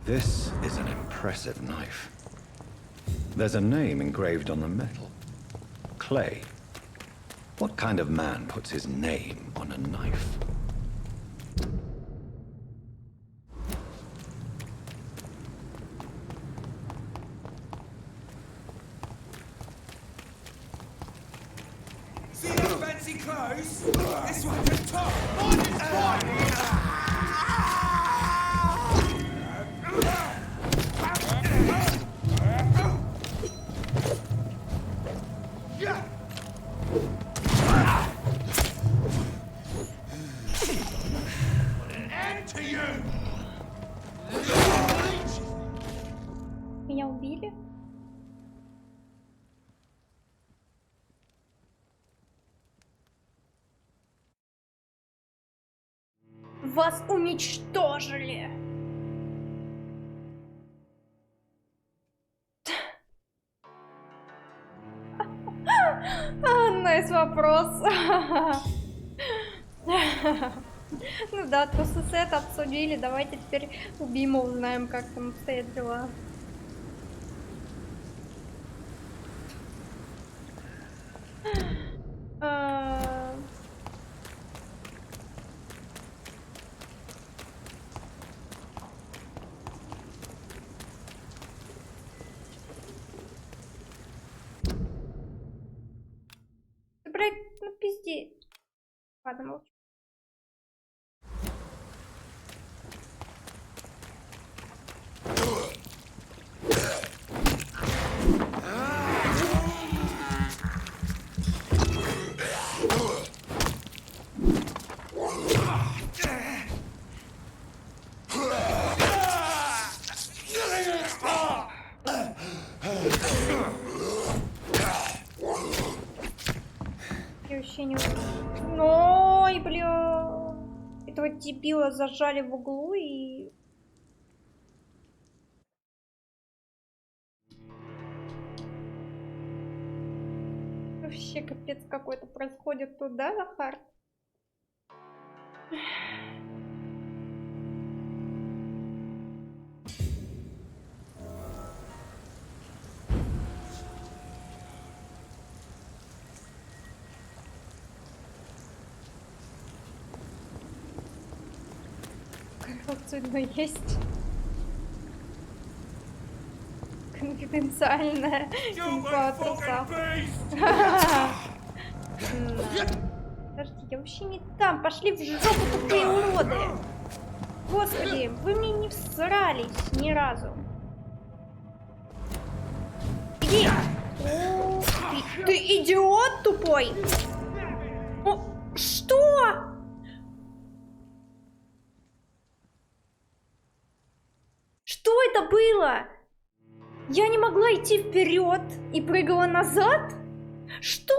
This is an impressive knife. There's a name engraved on the metal. Clay. What kind of man puts his name on a knife? See those fancy clothes? This one can top. Mine is mine. Меня убили? Вас уничтожили! Найс вопрос. Ну да, Трусусет обсудили, давайте теперь у Бима узнаем, как там стоят дела. Блять, ну пизди. Ладно, молчу. Ой, бля. Этого дебила зажали в углу и... Вообще капец какой-то происходит тут, да, Захар? Коррупция есть. Конфиденциальная инфа о трусах. Подожди, я вообще не там. Пошли в жопу, тупые уроды. Господи, вы мне не всрались ни разу. Иди. О, ты идиот тупой. О, что? Что это было? Я не могла идти вперед и прыгала назад? Что?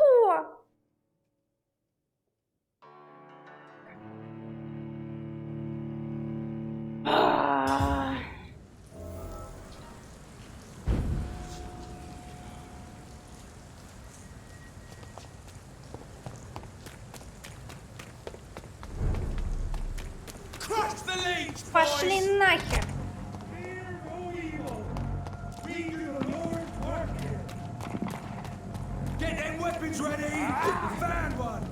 Пошли нахер. Get them weapons ready! Find one!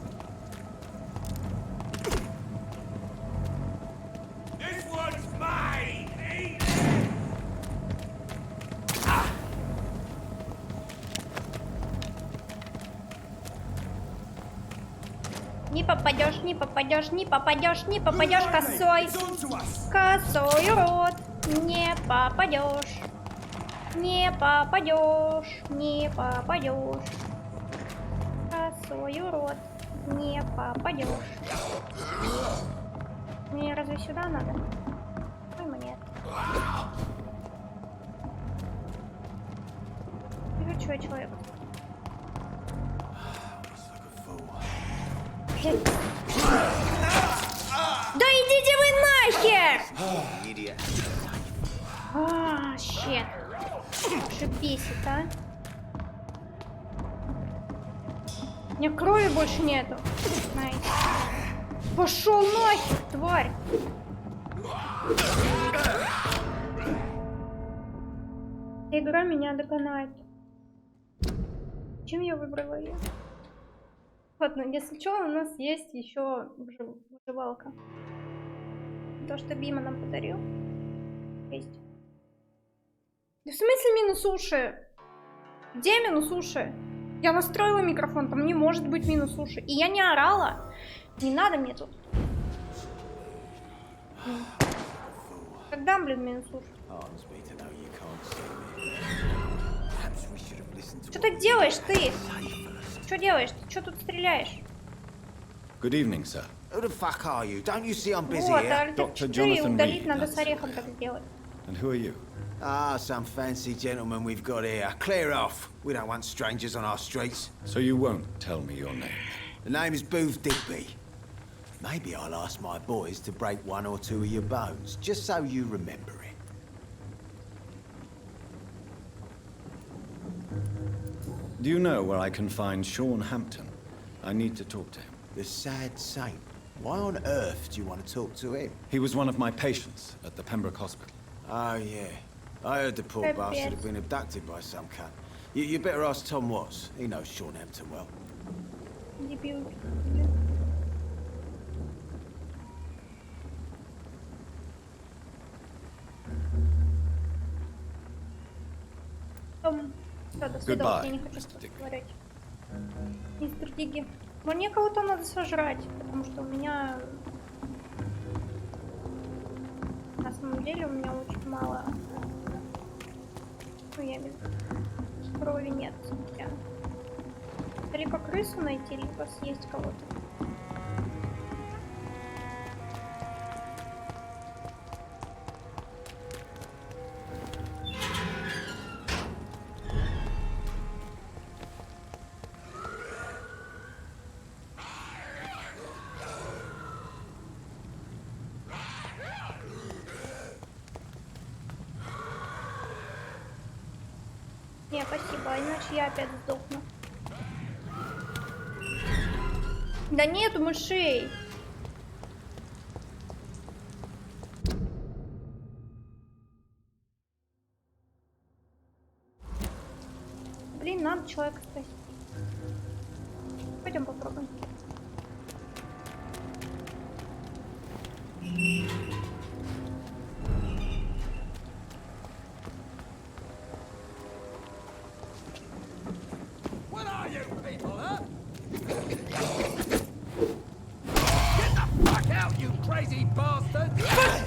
This one's mine! Eat it! Не попадешь, не попадешь, не попадешь, не попадешь, косой. Косой урод. Не попадешь. Не попадешь, не попадешь. Косой урод. Не попадешь. Мне разве сюда надо? Ой, нет. Ты человек? Да идите вы нахер! Щет. Что бесит, а? У меня крови больше нету. Найс. Пошел нахер, тварь! Игра меня догоняет. Чем я выбрала ее? Ладно, если что, у нас есть еще выживалка. То, что Бима нам подарил. Есть. Да в смысле минус уши? Где минус уши? Я настроила микрофон, там не может быть минус уши. И я не орала. Не надо мне тут. Когда, блин, минус уши? Что ты делаешь, ты? Что делаешь? Ты что тут стреляешь? Good evening, sir. Who the fuck are you? Don't you see I'm busy Вот, here? Dr. Jonathan удалить Reed, надо that's с орехом так сделать. And who are you? Ah, some fancy gentleman we've got here. Clear off. We don't want strangers on our streets. So you won't tell me your name? The name is Booth Digby. Maybe I'll ask my boys to break one or two of your bones, just so you remember it. Do you know where I can find Sean Hampton? I need to talk to him. The sad saint. Why on earth do you want to talk to him? He was one of my patients at the Pembroke Hospital. Oh, yeah. I heard the poor bastard had been abducted by some cunt. You better ask Tom Watts. He knows Sean Hampton well. Дебил. Том, всё, до свидания, я не хочу говорить. Мистер Дигги. Мне кого-то надо сожрать, потому что у меня... На самом деле у меня очень мало... Ну, я имею в виду, крови нет. Либо крысу найти, либо съесть кого-то. Не, спасибо, иначе я опять сдохну. Да нету мышей. Блин, надо человека спасти. Пойдем попробуем.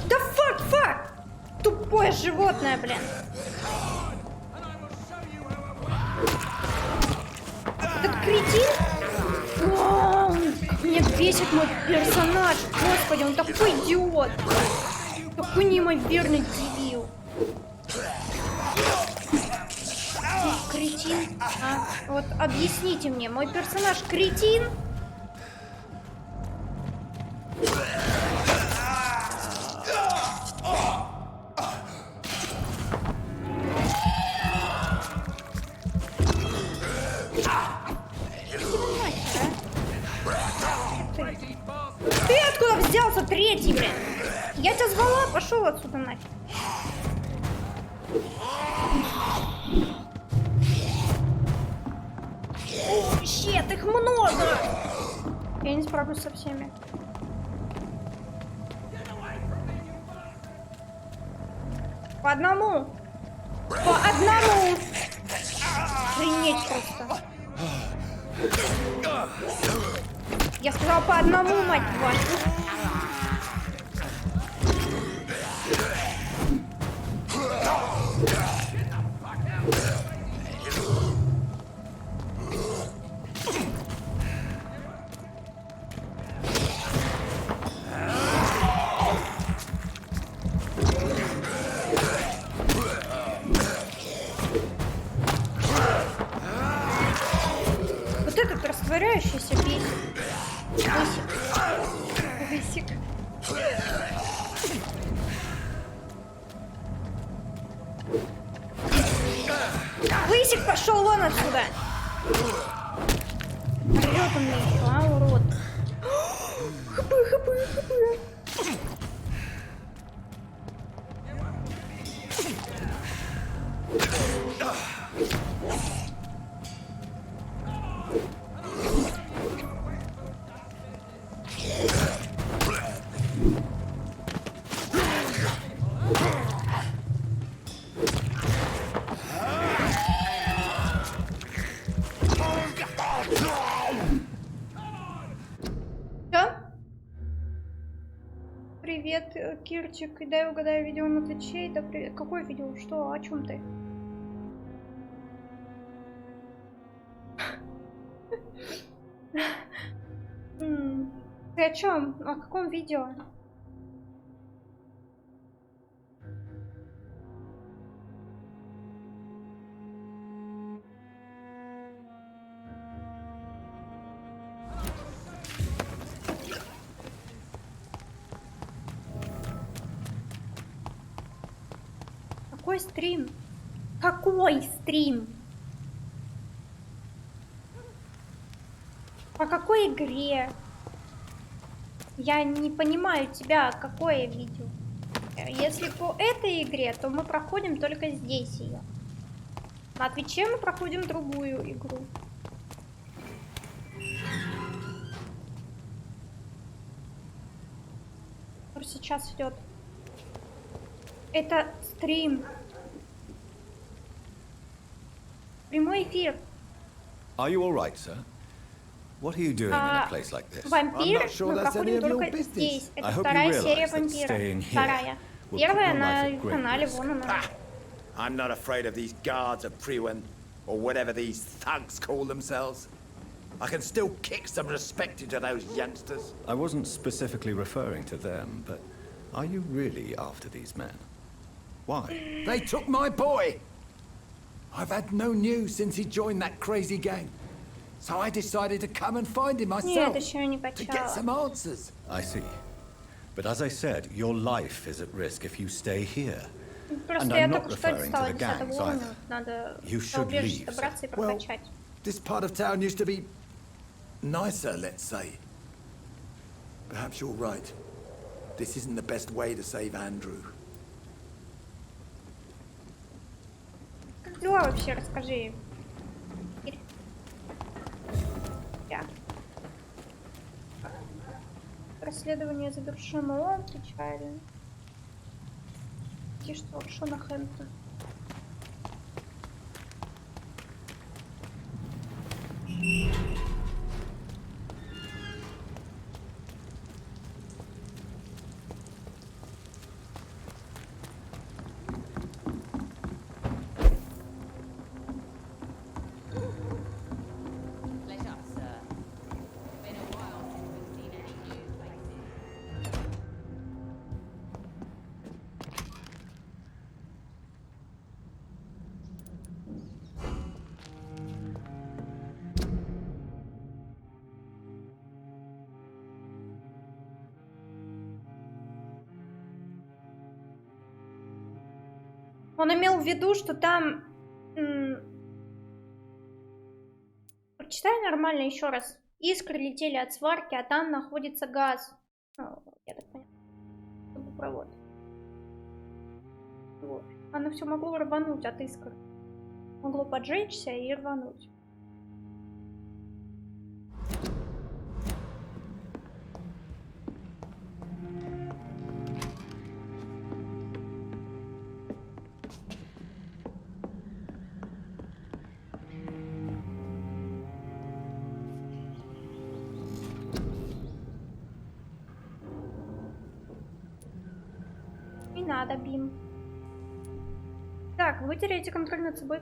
Да фак! Тупое животное, блин. Этот кретин? О, мне бесит мой персонаж. Господи, он такой идиот. Такой неимоверный дебил. Кретин? А? Вот объясните мне, мой персонаж кретин? Ты откуда взялся, третий, блин? Я тебя звала, пошел отсюда нафиг. О, щет, их много! Я не справлюсь со всеми. По одному! По одному! Охренеть просто! Я сказала по одному, мать вашу! Вот этот растворяющийся бесит. Высик. Высик, пошел вон отсюда. Орёт он мне еще, а, урод. Хп. Привет, Кирчик. Дай угадаю видео на Твиче. Да привет. Какое видео? Что? О чем ты? Ты о чем? О каком видео? Какой стрим? Какой стрим? По какой игре? Я не понимаю тебя, какое видео. Если по этой игре, то мы проходим только здесь ее. На Твиче мы проходим другую игру. Который сейчас идет. Это стрим. Прямой эфир. Are you all right, sir? What are you doing in a place like this? Вампир мы проходим только здесь. Это вторая серия Вампира. Вторая. Первая на канале, вон она. I'm not afraid of these guards of Priwen, or whatever these thugs call themselves. I can still kick some respect into those youngsters. I wasn't specifically referring to them, but are you really after these men? Why? They took my boy! I've had no news since he joined that crazy gang. So I decided to come and find him myself, to get some answers. I see. But as I said, your life is at risk if you stay here. And I'm not referring to the gangs either. You should leave. Well, this part of town used to be nicer, let's say. Perhaps you're right. This isn't the best way to save Andrew. Как дела вообще, расскажи. Расследование завершено, печально. И что, Шона Хэмптон? Он имел в виду, что там... Прочитай нормально еще раз. Искры летели от сварки, а там находится газ. Я так поняла. Трубопровод. Вот. Оно все могло рвануть от искр. Могло поджечься и рвануть. Надо, Бим. Так, вы теряете контроль над собой.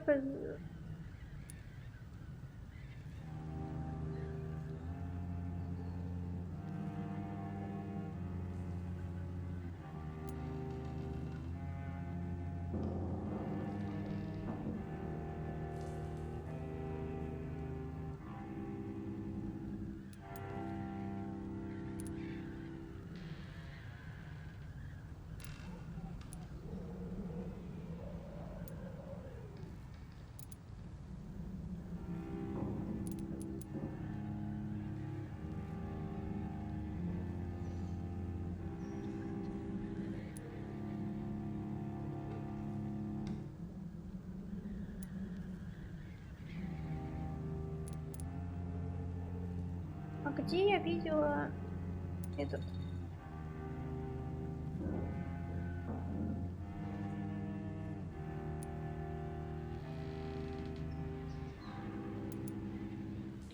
А где я видела этот?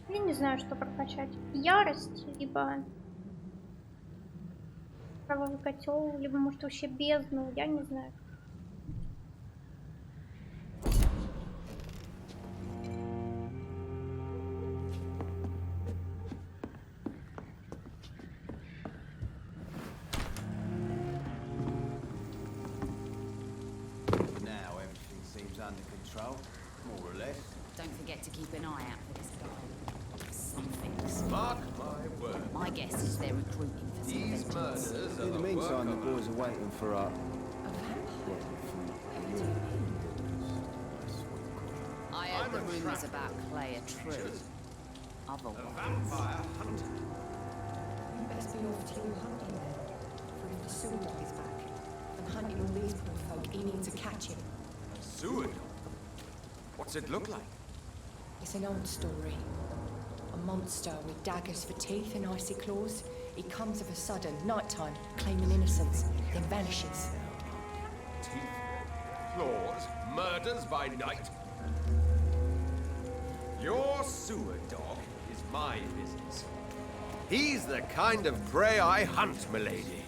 Я не знаю, что прокачать. Ярость, либо кровавый котел, либо может вообще бездну, я не знаю. More or less. Don't forget to keep an eye out for this guy. Something's... Mark my word. My guess is they're recruiting for some These vengeance. murders In the meantime, the boys are waiting for our... I heard the rumours about Clay are true. Otherwise... Vampire hunter. You best best be off to you hunting then. For if the sewer dog is back, and hunting all these poor folk, he needs to catch him. Sewer dog? What's it look like? It's an old story. A monster with daggers for teeth and icy claws. He comes of a sudden, nighttime, claiming innocence, then vanishes. Teeth, claws, murders by night. Your sewer dog is my business. He's the kind of prey I hunt, milady.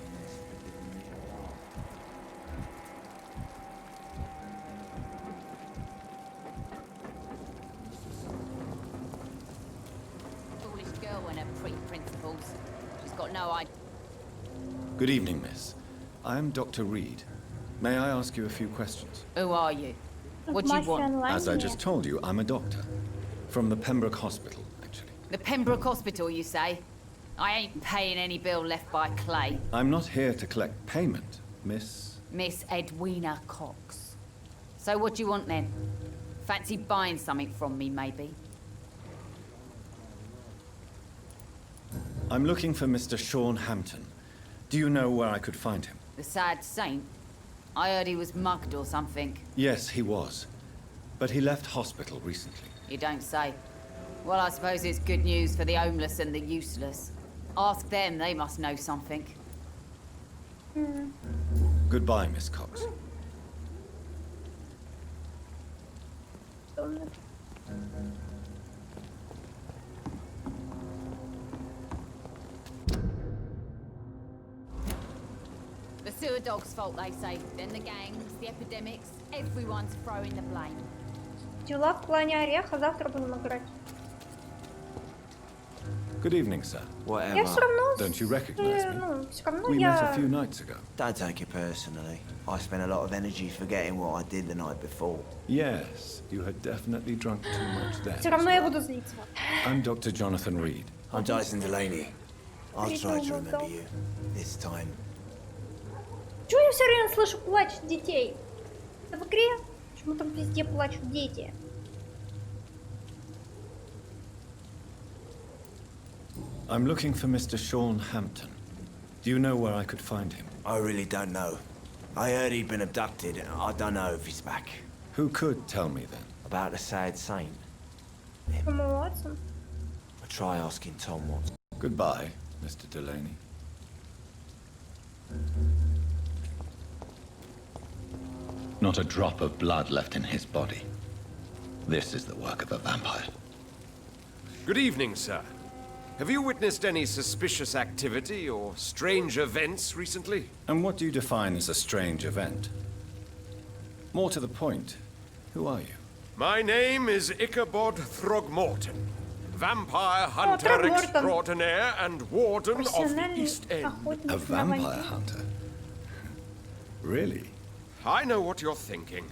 Foolish girl and her pretty principles. She's got no idea. Good evening, miss. I am Dr. Reed. May I ask you a few questions? Who are you? What do you want? As I just told you, I'm a doctor. From the Pembroke Hospital, actually. The Pembroke Hospital, you say? I ain't paying any bill left by Clay. I'm not here to collect payment, Miss... Miss Edwina Cox. So what do you want then? Fancy buying something from me, maybe? I'm looking for Mr. Sean Hampton. Do you know where I could find him? The sad saint? I heard he was mugged or something. Yes, he was. But he left hospital recently. You don't say. Well, I suppose it's good news for the homeless and the useless. Ask them, they must know something. Goodbye, Miss Cox. The sewer dog's fault, they say. Then the gangs, the epidemics, everyone's throwing the blame. Дела в плане ореха, завтра будем играть. Good evening, sir. Я все равно... Don't you recognize me? Ну, все равно We met a few я... nights ago. Don't take it personally. I spent a lot of energy forgetting what I did the night before. Yes, you had definitely drunk too much then. Все равно я буду злиться. I'm Dr. Jonathan Reed. I'm Dyson Delaney. I'll try to remember you. This time. Чего я все время слышу плач детей? Это в игре? Почему там везде плачут дети? I'm looking for Mr. Sean Hampton. Do you know where I could find him? I really don't know. I heard he'd been abducted. I don't know if he's back. Who could tell me then? About the sad saint. Tom Watson. I'll try asking Tom Watson. Goodbye, Mr. Delaney. Not a drop of blood left in his body. This is the work of a vampire. Good evening, sir. Have you witnessed any suspicious activity or strange events recently? And what do you define as a strange event? More to the point, who are you? My name is Ichabod Throgmorton, vampire hunter extraordinaire and warden of the East End. A vampire hunter? Really? I know what you're thinking.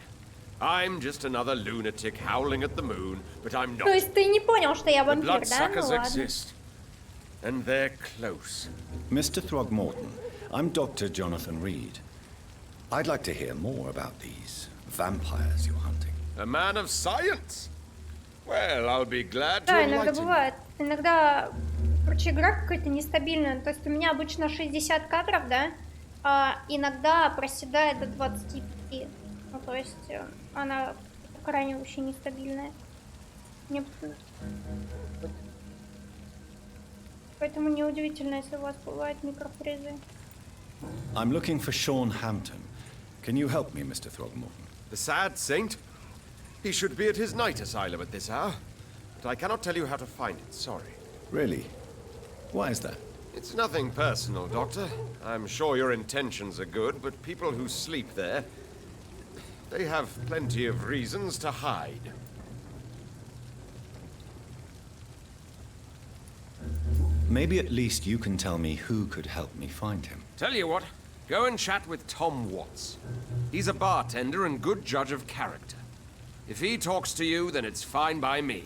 I'm just another lunatic howling at the moon, but I'm not. То есть ты не понял, что я The вампир, да? Ну bloodsuckers ладно. exist, and they're close. Mr. Throgmorton, I'm Dr. Jonathan Reed. I'd like to hear more about these vampires you're hunting. A man of science? Well, I'll be glad to Да, иногда enlighten you. бывает. Иногда, короче, игра какая-то нестабильная. То есть у меня обычно 60 кадров, да? А иногда проседает до 25. Ну, то есть она крайне вообще нестабильная. Поэтому неудивительно, если у вас бывают микрофрезы. I'm looking for Sean Hampton. Can you help me, Mr. Throgmorton? The sad saint? He should be at his night asylum at this hour. But I cannot tell you how to find it, sorry. Really? Why is that? It's nothing personal, Doctor. I'm sure your intentions are good, but people who sleep there, they have plenty of reasons to hide. Maybe at least you can tell me who could help me find him. Tell you what, go and chat with Tom Watts. He's a bartender and good judge of character. If he talks to you, then it's fine by me.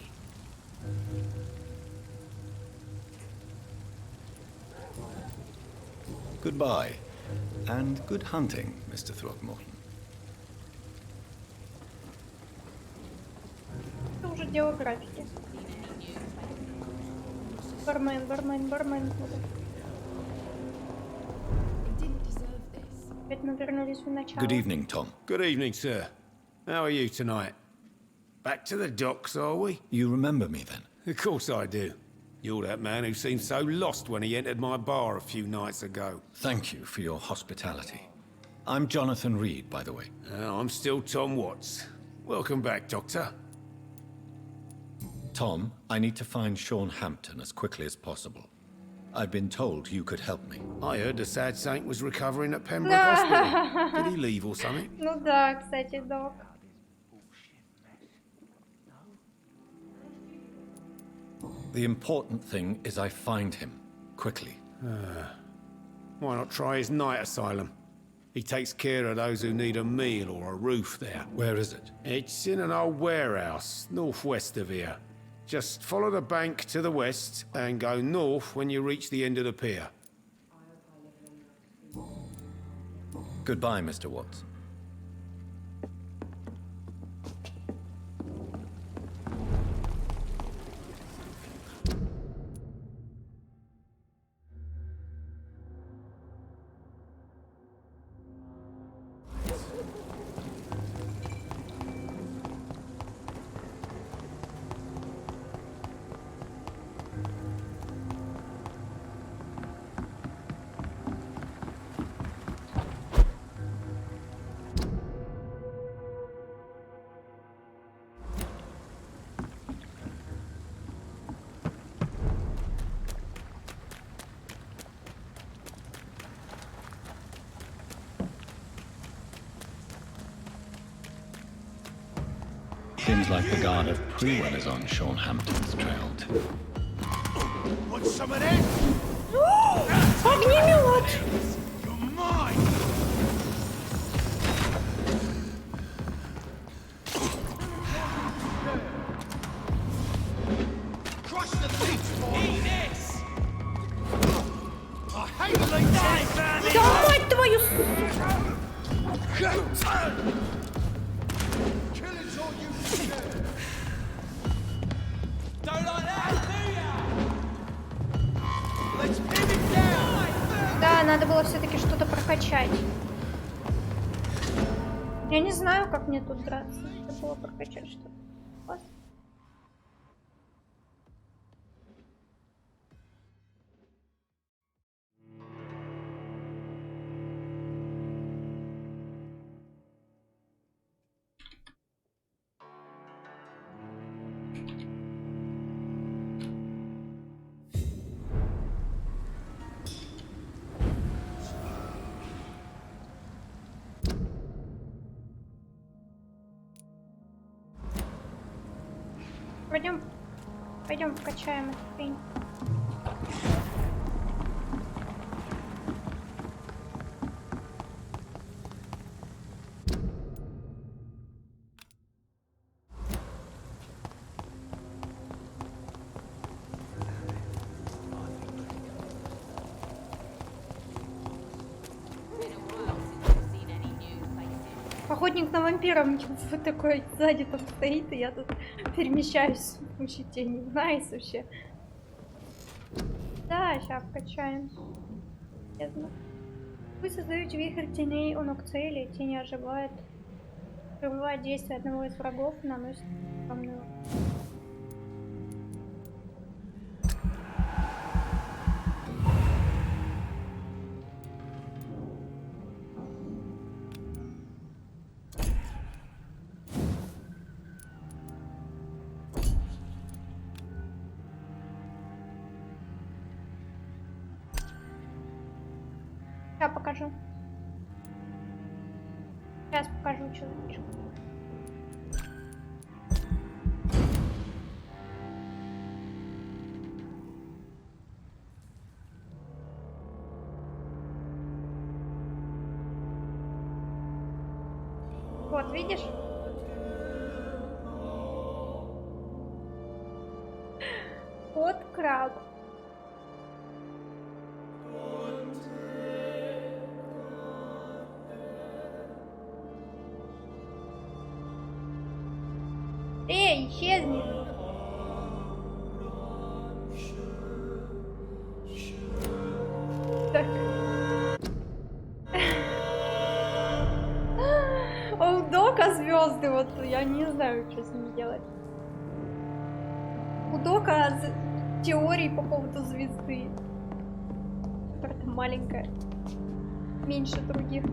Goodbye, and good hunting, Mr. Throgmorton. Это уже дело графики. Бармен. Опять мы вернулись в начало. Good evening, Tom. Good evening, sir. How are you tonight? Back to the docks, are we? You remember me then? Of course I do. You're that man who seemed so lost when he entered my bar a few nights ago. Thank you for your hospitality. I'm Jonathan Reed, by the way. I'm still Tom Watts. Welcome back, Doctor. Tom, I need to find Sean Hampton as quickly as possible. I've been told you could help me. I heard the sad saint was recovering at Pembroke Hospital. Did he leave or something? Ну да, кстати, док. The important thing is I find him, quickly. Why not try his night asylum? He takes care of those who need a meal or a roof there. Where is it? It's in an old warehouse, northwest of here. Just follow the bank to the west and go north when you reach the end of the pier. Goodbye, Mr. Watts. Seems like the guard of Prewen is on Sean Hampton's trail too. Want some of this? Огнемет! You're mine! Crush the beach, boy! Eat this! I hate the Да мать твою! Да, надо было все-таки что-то прокачать. Я не знаю, как мне тут драться. Надо было прокачать что-то. Пойдем вкачаем эту хрень. Охотник на вампиров вот такой сзади там стоит, и я тут перемещаюсь. Я не знаю вообще. Да, сейчас вкачаем. Вы создаете вихрь теней у ног цели, тени оживают. Прибывает действие одного из врагов, наносит огромную. Сейчас покажу. Сейчас покажу, что фишка. Вот, видишь? Вот краб. Эй, исчезни! Так. Дока звезды, вот я не знаю, что с ним делать. У Дока теории по поводу звезды. Которая маленькая. Меньше других.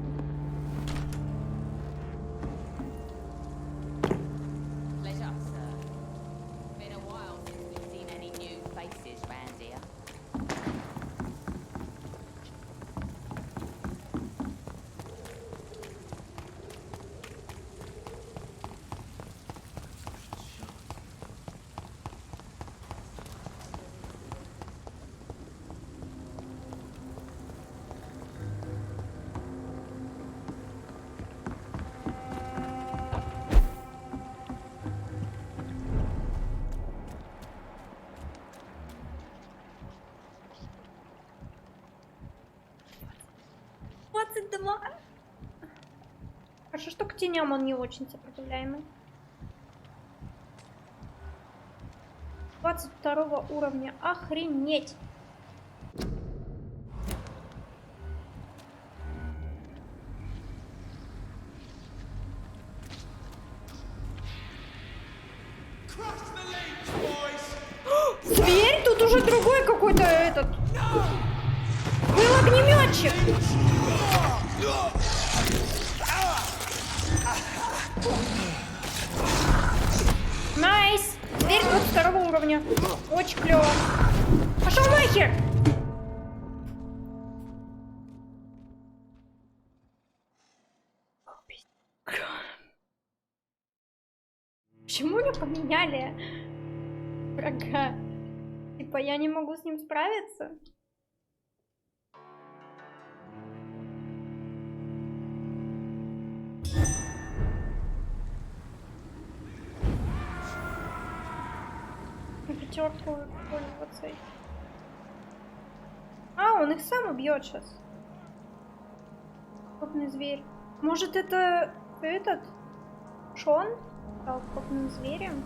Хорошо, что к теням он не очень сопротивляемый. 22 уровня. Охренеть! Зверь? Тут уже другой какой-то этот. Был огнеметчик. Найс! Дверь 22 уровня. Очень клево. Пошел нахер! Почему не поменяли врага? Типа я не могу с ним справиться? Пятерку пользоваться. А, он их сам убьет сейчас. Крупный зверь. Может это этот Шон стал крупным зверем?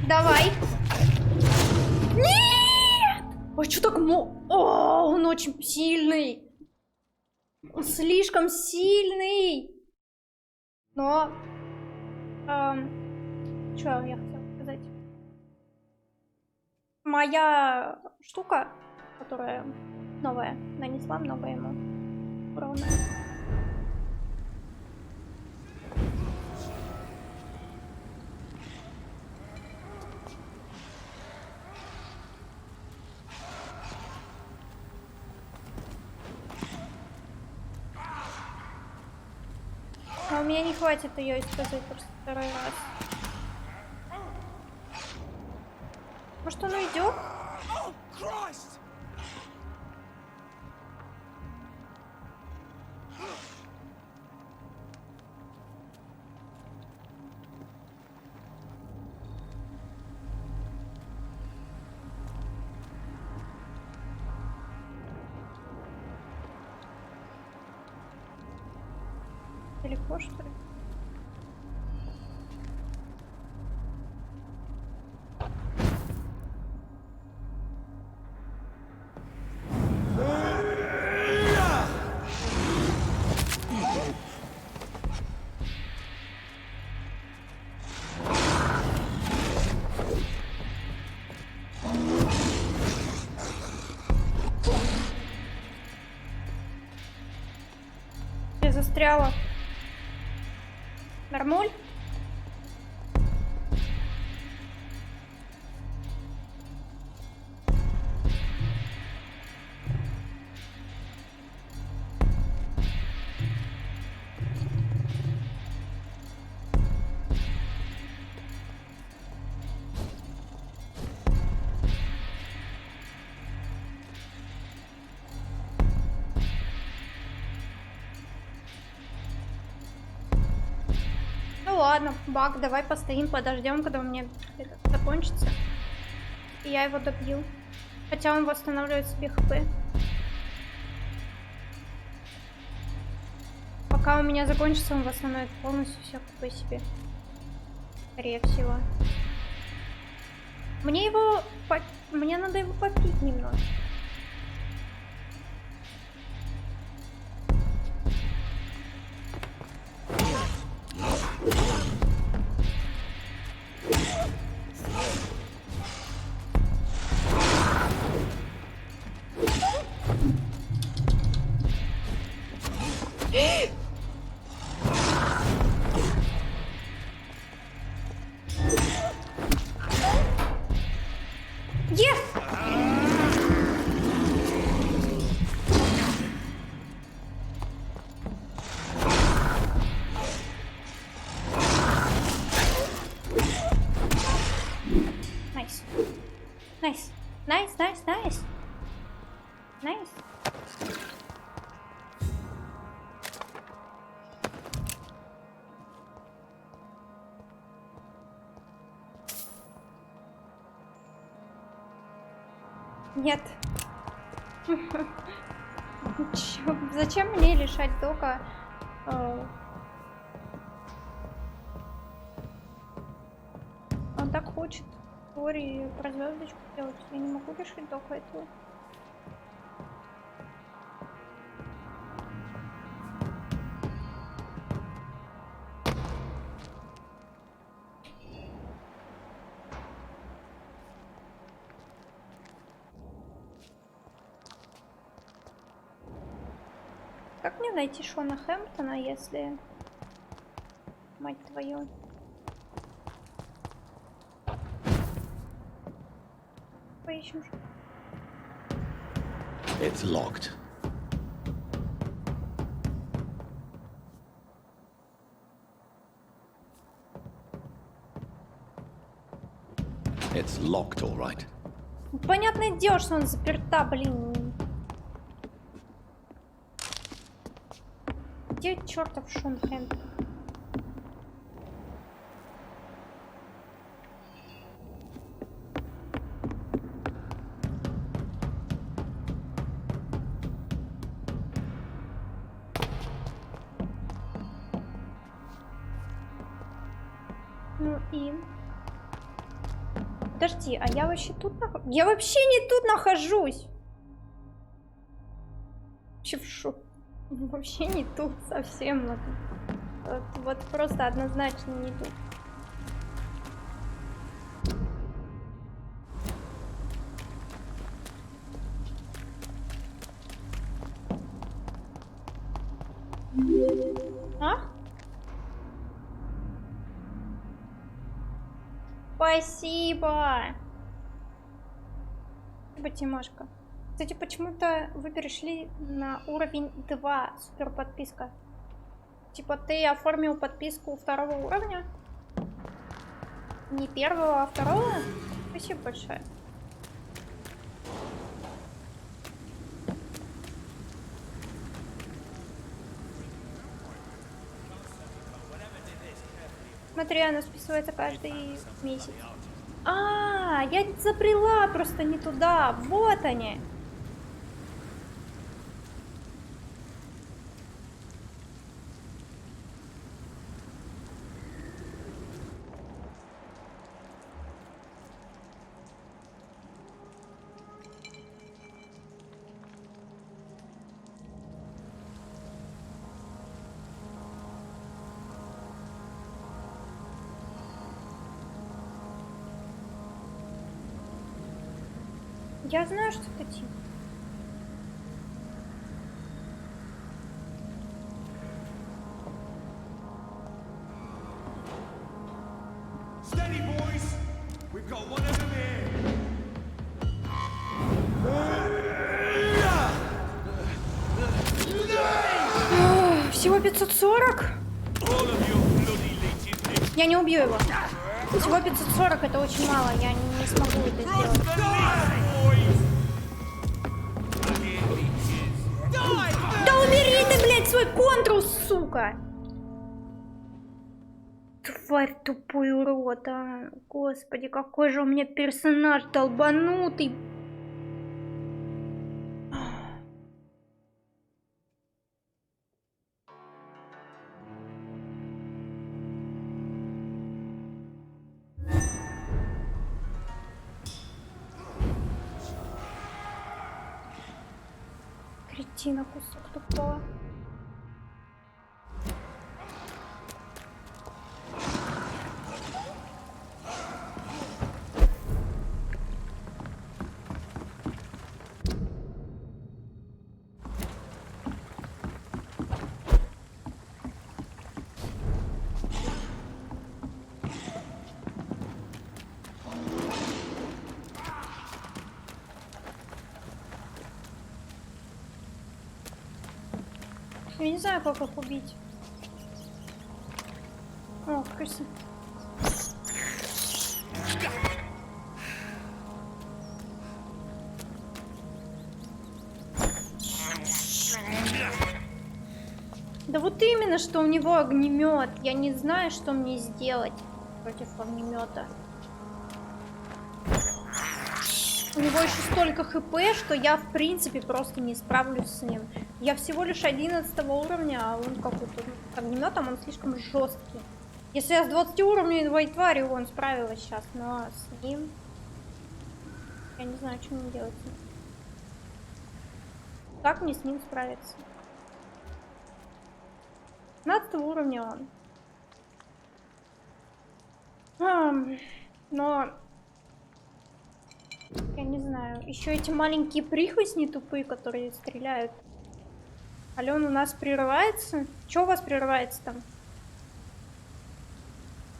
Давай. Нет! Ой, что так О, он очень сильный. Он слишком сильный. Но... что я хотела сказать? Моя штука, которая новая, нанесла много ему урона. А у меня не хватит ее использовать просто второй раз. Может, он уйдет? Далеко, что ли? Я застряла. Нормуль? Ну ладно, баг, давай постоим, подождем, когда у меня это закончится. И я его добью. Хотя он восстанавливает себе хп. Пока у меня закончится, он восстановит полностью все хп себе. Скорее всего. Мне надо его попить немного. Nice. Нет. Зачем мне лишать дока? Он так хочет теории про звездочку делать. Я не могу лишить дока этого. Как мне найти Шона Хэмптона, если... Мать твою. Поищем. It's locked. It's locked, all right. Понятное дело, что он заперта, блин. Где чертов Шон Хэмптон? Ну и... Подожди, а я вообще тут нахожусь? Я вообще не тут нахожусь! Вообще в шоке. Вообще не тут совсем. Вот просто однозначно не тут. А? Спасибо! Спасибо, Тимошка. Кстати, почему-то вы перешли на уровень 2, супер подписка. Типа ты оформил подписку 2-го уровня? Не 1-го, а 2-го? Спасибо большое. Смотри, она списывается каждый месяц. А, я забрела просто не туда. Вот они. Я знаю, что это тип. Всего 540? Я не убью его. Всего 540 это очень мало, я не смогу это сделать. Да убери ты, блядь, свой контрол, сука! тварь, тупой урод, а. Господи, какой же у меня персонаж долбанутый. Кретина, кусок тупого. Я не знаю, как их убить. О, красиво. Да вот именно, что у него огнемет. Я не знаю, что мне сделать против огнемета. У него еще столько хп, что я в принципе просто не справлюсь с ним. Я всего лишь 11 уровня, а он какой-то огнеметом, он слишком жесткий. Если я с 20 уровневой тварью он справилась сейчас, но с ним я не знаю, что мне делать. Как мне с ним справиться? 15 уровня он. Но я не знаю. Еще эти маленькие прихвостни тупые, которые стреляют. Алёна, у нас прерывается? Че у вас прерывается там?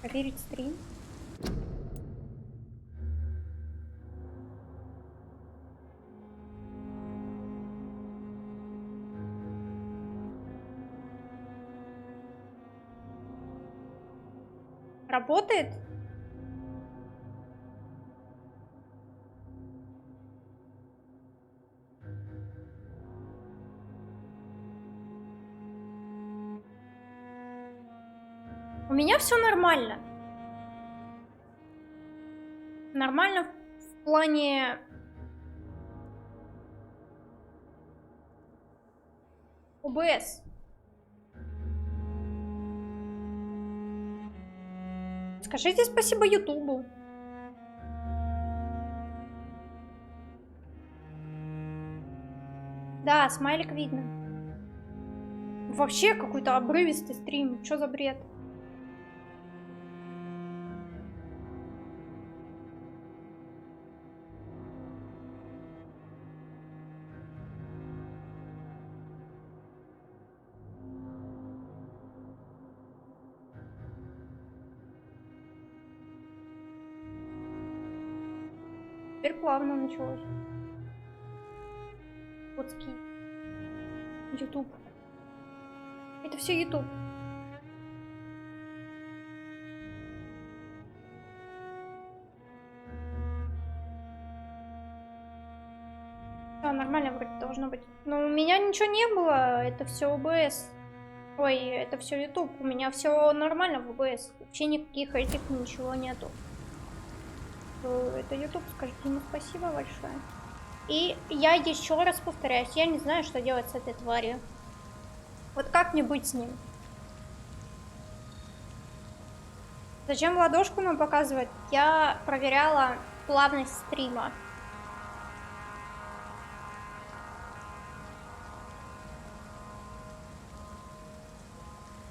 Проверить стрим. Работает? У меня все нормально. Нормально в плане ОБС. Скажите спасибо Ютубу. Да, смайлик видно. Вообще какой-то обрывистый стрим. Что за бред? Теперь плавно началось. Котский. YouTube. Это все YouTube. Да, нормально вроде должно быть. Но у меня ничего не было. Это все ОБС. Ой, это все YouTube. У меня все нормально в ОБС. Вообще никаких этих ничего нету. Это YouTube, скажите ему спасибо большое. И я еще раз повторяюсь, я не знаю, что делать с этой тварью. Вот как мне быть с ним? Зачем ладошку нам показывать? Я проверяла плавность стрима.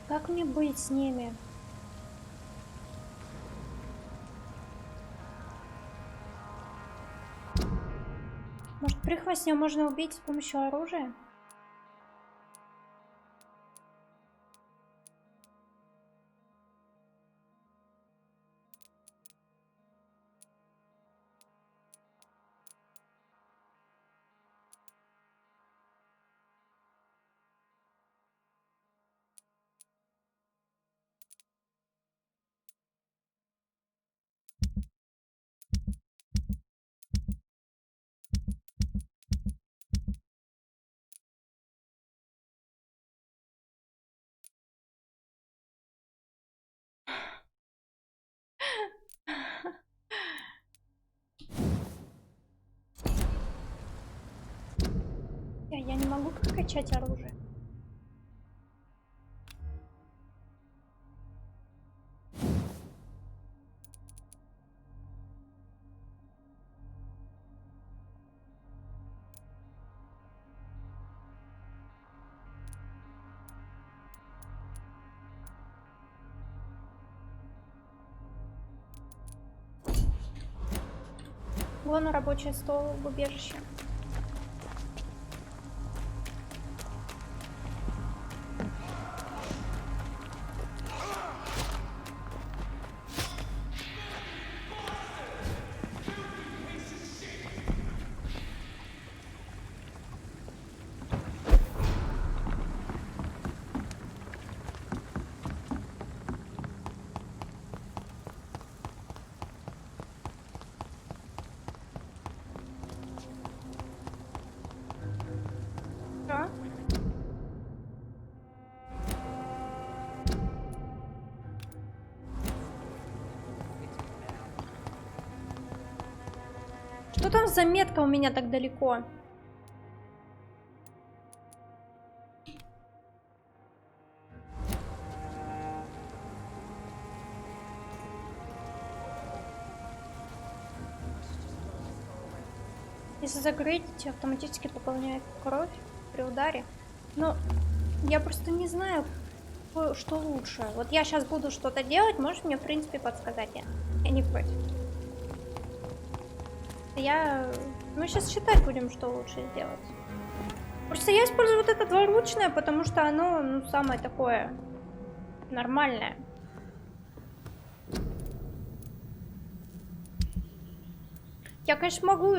Как мне быть с ними? Может, прихвостня можно убить с помощью оружия? Я не могу прокачать оружие. Вон рабочий стол в убежище. Что там за метка у меня так далеко? Если закрыть, автоматически пополняет кровь при ударе. Но я просто не знаю, что лучше. Вот я сейчас буду что-то делать, можешь мне в принципе подсказать? Я не против. Мы сейчас считать будем, что лучше сделать. Просто я использую вот это двуручное, потому что оно, самое такое нормальное. Я, конечно, могу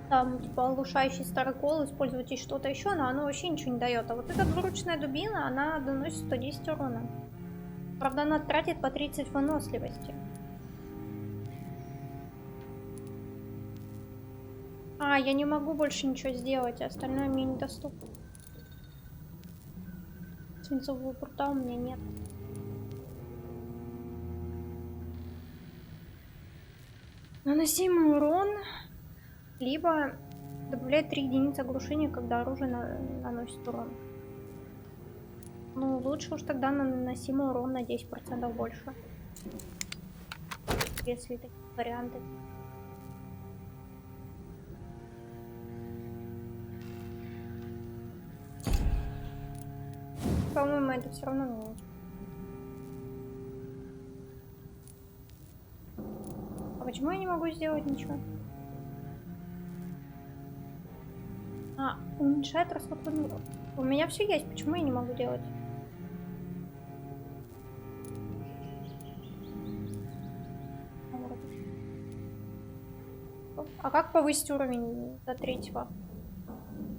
там, типа, оглушающий старый кол использовать и что-то еще, но оно вообще ничего не дает. А вот эта двуручная дубина, она доносит 110 урона. Правда, она тратит по 30 выносливости. Я не могу больше ничего сделать, а остальное мне недоступно. Свинцового прута у меня нет. Наносимый урон, либо добавляет 3 единицы оглушения, когда оружие наносит урон. Ну, лучше уж тогда наносимый урон на 10% больше. Если такие варианты. По-моему, это все равно не нужно. А почему я не могу сделать ничего? Уменьшает расход урона. У меня все есть, почему я не могу делать? А как повысить уровень до 3-го?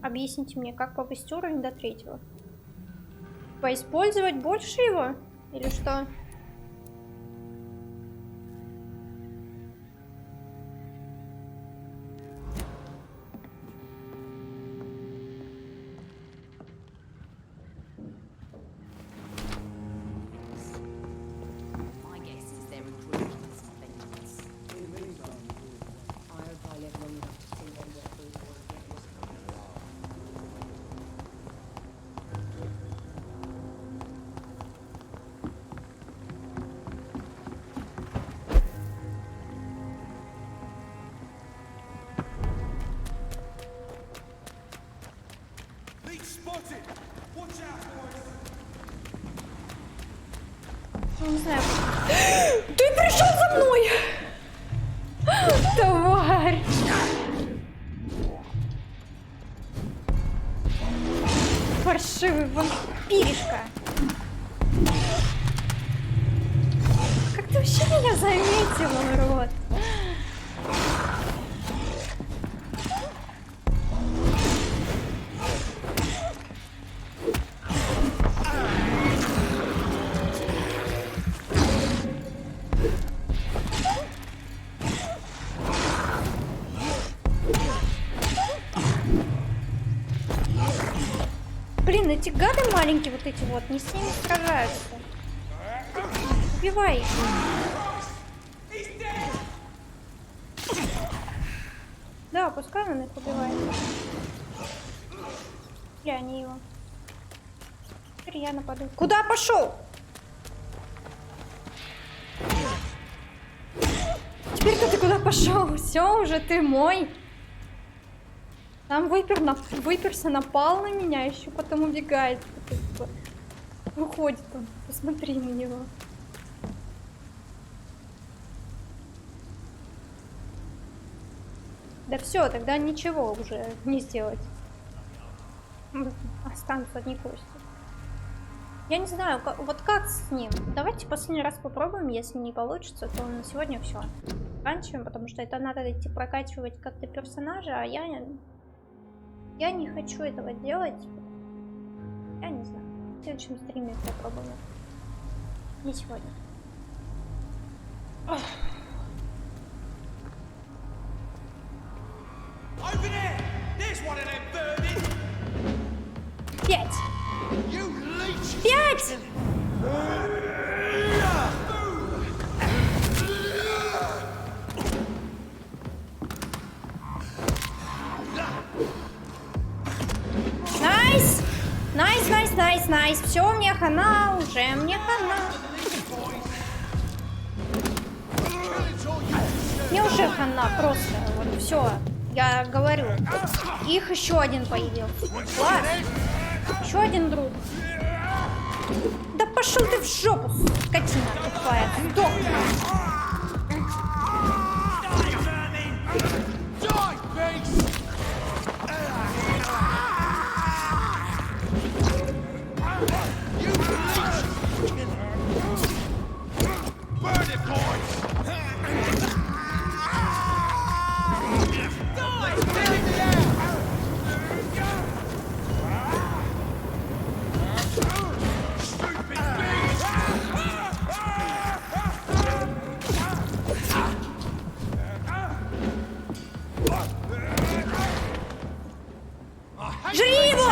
Объясните мне, как повысить уровень до 3-го? Поиспользовать больше его? Или что? Не знаю. Ты пришел за мной! Тварь! Паршивый вампиришка! Как ты вообще меня заметил, урод? Блин, эти гады маленькие вот эти вот, не с ними сражаются. Убивай их. Да, пускай он их убивает. Я не его. Теперь я нападу. Куда пошел? Теперь-то ты куда пошел? Все, уже ты мой. Там выперся, напал на меня, еще потом убегает. Выходит он. Посмотри на него. Да все, тогда ничего уже не сделать. Останутся одни кости. Я не знаю, вот как с ним. Давайте последний раз попробуем. Если не получится, то на сегодня все. Заканчиваем, потому что это надо идти прокачивать как-то персонажа, а я не хочу этого делать. Я не знаю. В следующем стриме попробуем. Не сегодня. Пять! 5! Найс! Найс, найс, найс, найс. Все, мне хана, уже мне хана. Мне уже хана, просто. Вот все. Я говорю. Их еще один появился. Класс. Еще один друг. Да пошел ты в жопу, скотина тупая. Сдохни. Жри его!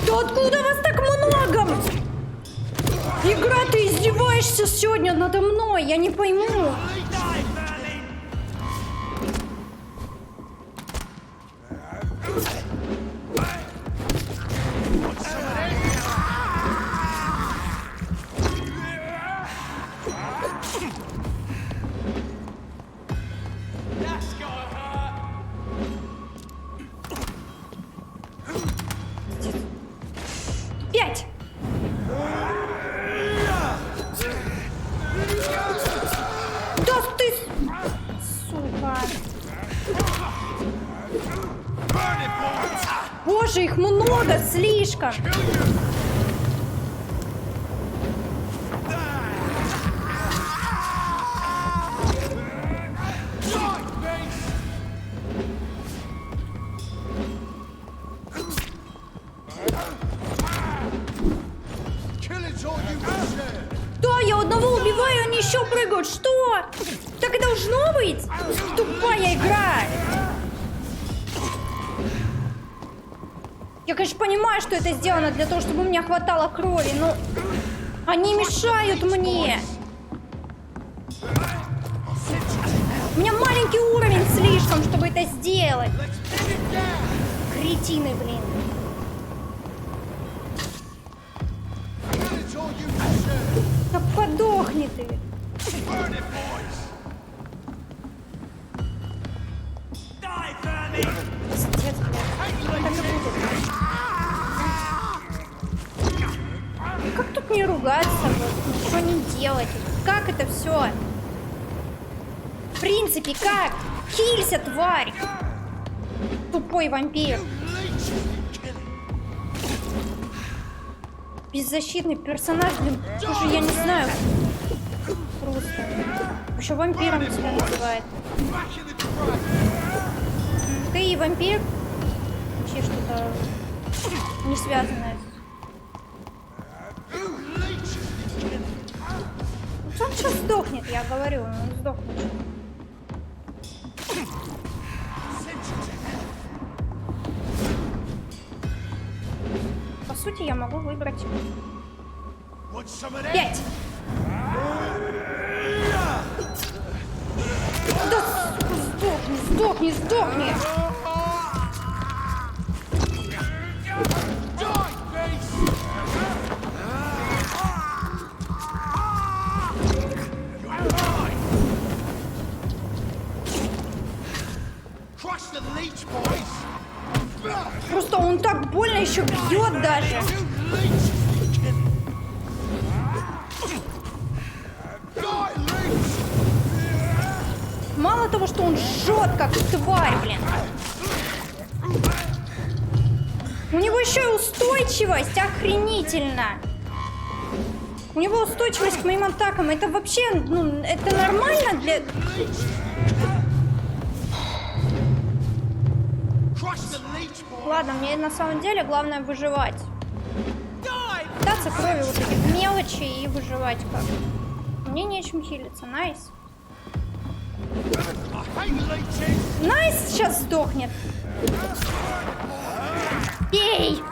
Да откуда вас так много? Игра, ты издеваешься сегодня надо мной, я не пойму. Боже, их много, слишком. Да, я одного убиваю, они еще прыгают. Что? Так и должно быть? Тупая игра. Я, конечно, понимаю, что это сделано для того, чтобы у меня хватало крови, но они мешают мне. У меня маленький уровень слишком, чтобы это сделать. Кретины, блин. Да подохни ты. Пиздец, блядь. Так и будет. Как тут не ругаться, вот, ничего не делать? Как это все? В принципе, как? Хилься, тварь! Тупой вампир. Беззащитный персонаж, блин, уже я не знаю. Просто. Еще вампиром себя называет. Ты и вампир? Вообще что-то не связанное. Он сейчас сдохнет, я говорю, он сдохнет. сути, я могу выбрать 5. Да, сдохни, сдохни, сдохни! Просто он так больно еще бьет даже. Мало того, что он жжет, как тварь, блин. У него еще и устойчивость охренительно. У него устойчивость к моим атакам. Это вообще, ну, это нормально для... Ладно, мне на самом деле главное выживать. Питаться кровью вот этих мелочи и выживать как. Мне нечем хилиться. Найс. Найс сейчас сдохнет. Бей!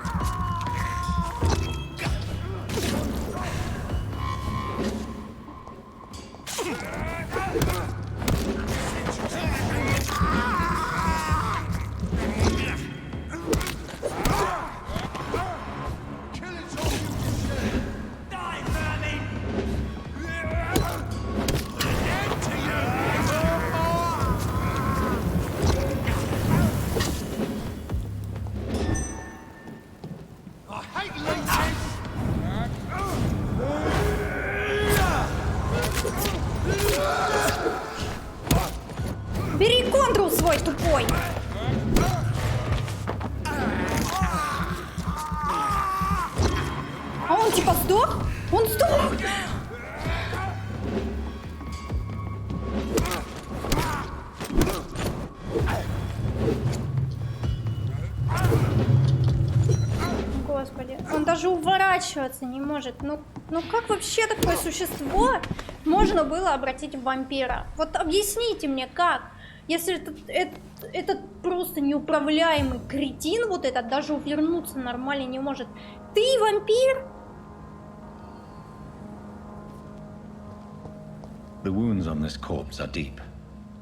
Бери контрол свой тупой. А он типа сдох? Он сдох! Господи, он даже уворачиваться не может. Ну как вообще такое существо можно было обратить в вампира? Вот объясните мне, как? Если этот просто неуправляемый кретин, вот этот, даже увернуться нормально не может. Ты вампир? The wounds on this corpse are deep,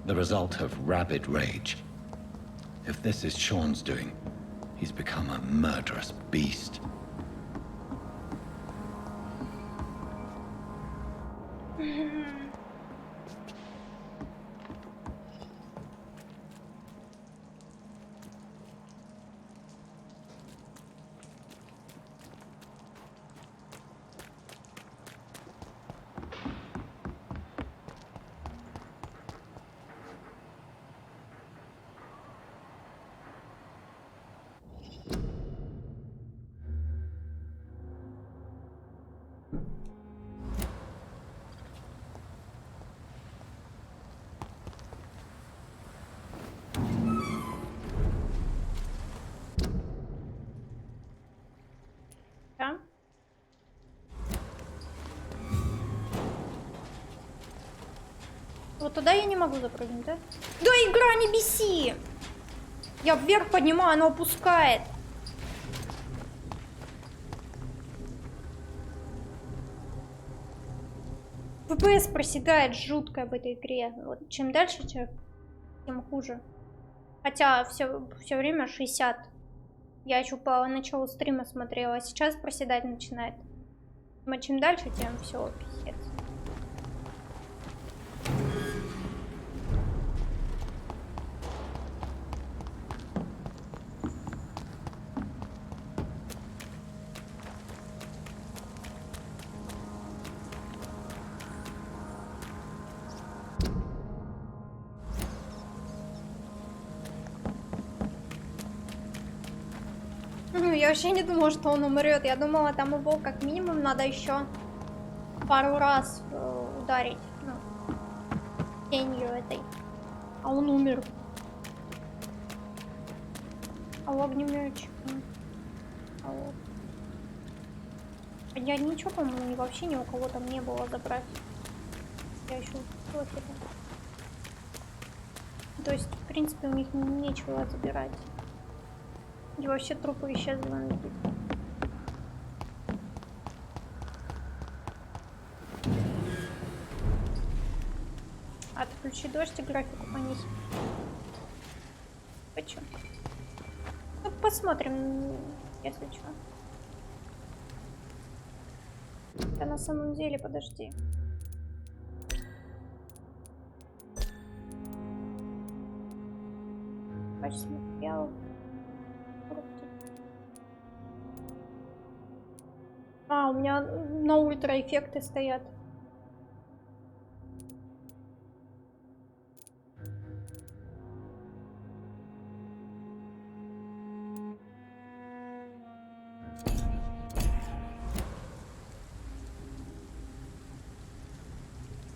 the result of rabid rage. If this is Sean's doing, he's become a murderous beast. Вот туда я не могу запрыгнуть, да? Да, игра, не беси! Я вверх поднимаю, она опускает. ФПС проседает жутко в этой игре. Вот чем дальше, тем хуже. Хотя все время 60. Я еще по началу стрима смотрела, а сейчас проседать начинает. Но чем дальше, тем все пиздец. Я вообще не думала, что он умрет. Я думала, там его как минимум надо еще пару раз ударить. Ну, тенью этой. А он умер. А огнеметчик. Я ничего, по-моему, вообще ни у кого там не было забрать. Я еще в профиле. То есть, в принципе, у них нечего забирать. И вообще трупы исчезли. Отключи дождь и графику понизь. Почему? Ну, посмотрим, если что. Да на самом деле, подожди. Качество материалов. А, у меня на ультра эффекты стоят.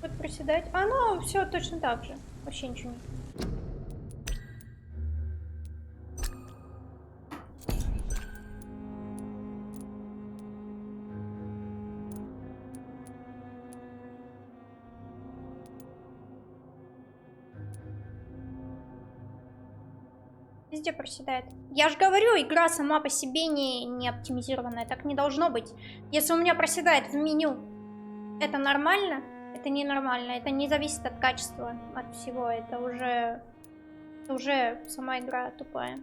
Вот приседать. А, ну, все точно так же. Вообще ничего не. Везде проседает. Я же говорю, игра сама по себе не оптимизированная. Так не должно быть. Если у меня проседает в меню, это нормально? Это ненормально. Это не зависит от качества, от всего. Это уже сама игра тупая.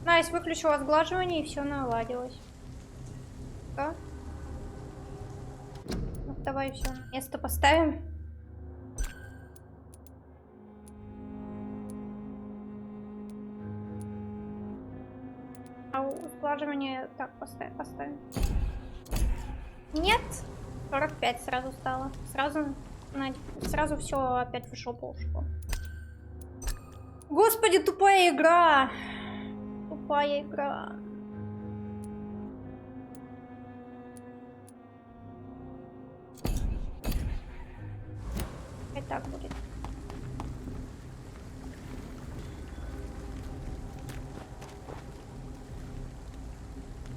Найс, выключила сглаживание, и все наладилось. Да? Ну, давай все на место поставим. А сглаживание так поставим. Нет, 45 сразу стало. Сразу все опять в жопу ушло. Господи, тупая игра. Тупая игра. И так будет.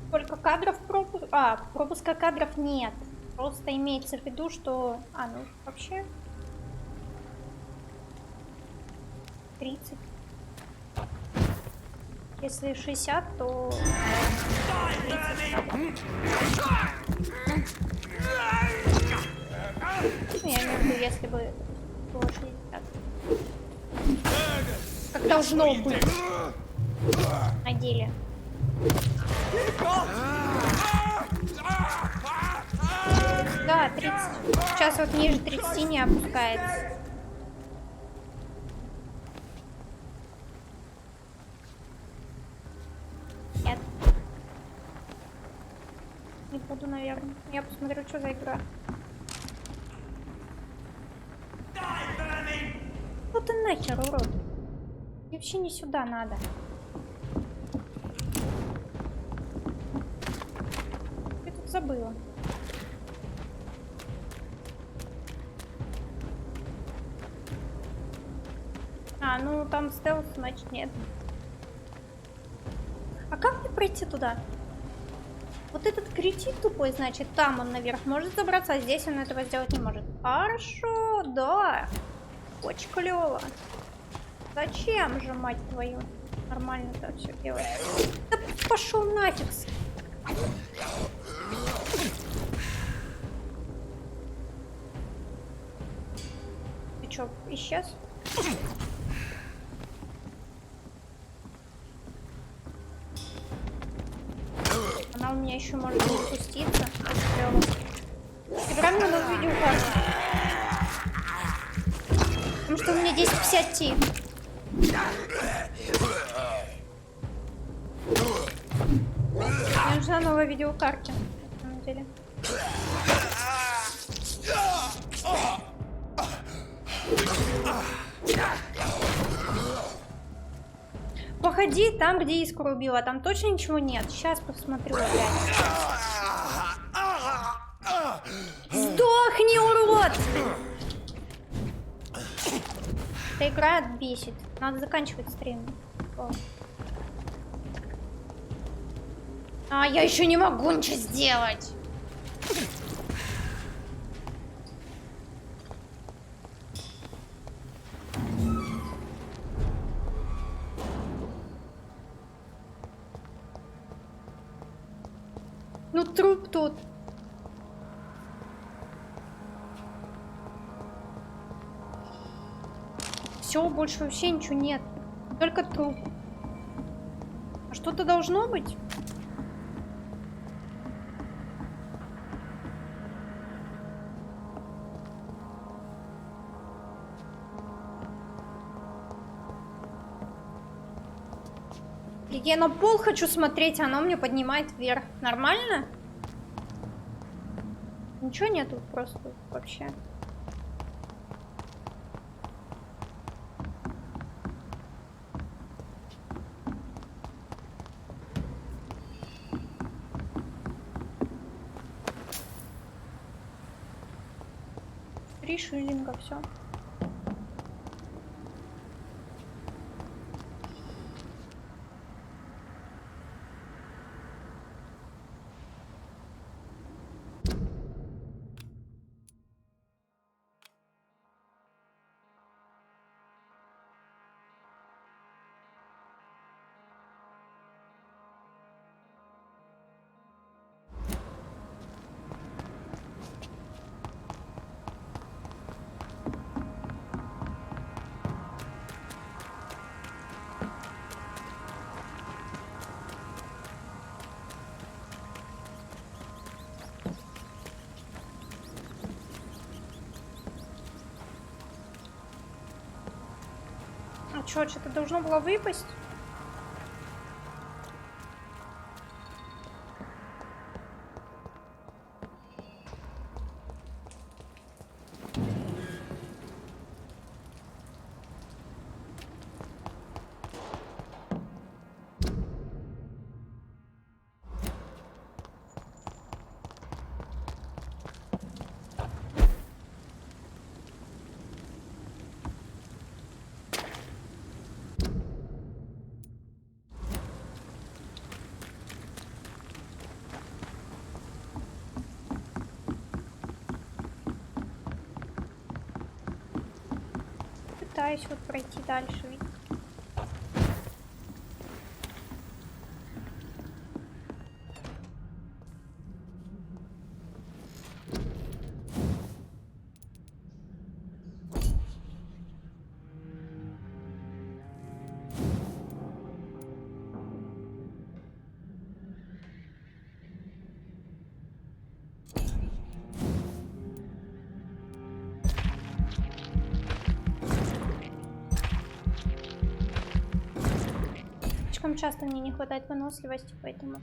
Сколько кадров пропуск? А, пропуска кадров нет. Просто имеется в виду, что... А, ну вообще... 30. Если 60, то... 30. Ну, я имею в виду, если бы было 60. Как должно быть. На деле. Да, 30. Сейчас вот ниже 30 не опускается. Нет. Не буду, наверное. Я посмотрю, что за игра. Ну ты нахер, урод. Мне вообще не сюда надо. Я тут забыла. А, ну там стелс, значит нет. А как мне пройти туда? Вот этот кретин тупой, значит, там он наверх может забраться, а здесь он этого сделать не может. Хорошо, да. Очень клево. Зачем же, мать твою? Нормально так все делать. Да пошел нафиг. Ты чё, исчез? Она у меня еще может не спуститься. Играем на новую видеокарту. Потому что у меня 1050 Ti. Мне нужна новая видеокарта, на самом деле. Походи там, где искру убила. Там точно ничего нет. Сейчас посмотрю опять. Сдохни, урод! Эта игра бесит. Надо заканчивать стрим. А, я еще не могу ничего сделать. Ну, труп тут. Все, больше вообще ничего нет. Только труп. А что-то должно быть? Я на пол хочу смотреть, а оно мне поднимает вверх. Нормально? Ничего нету просто вообще. Три шиллинга, все. А чё, что-то должно было выпасть? Пытаюсь вот пройти дальше. Слишком часто мне не хватает выносливости, поэтому...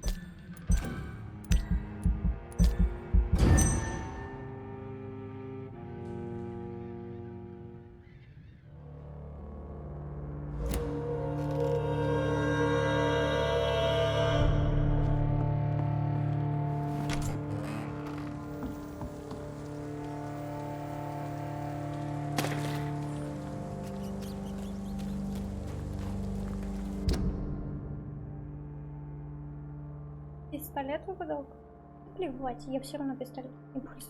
Пистолет выпадал? Плевать, я все равно пистолет не пользуюсь.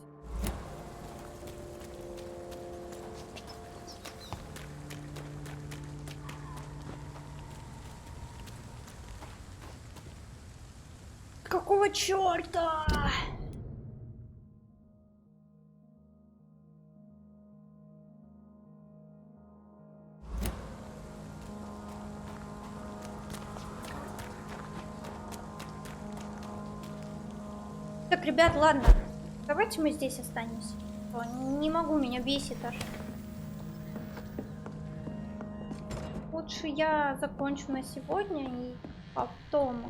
Какого черта? Так, ребят, ладно. Давайте мы здесь останемся. Не могу, меня бесит аж. Лучше я закончу на сегодня и потом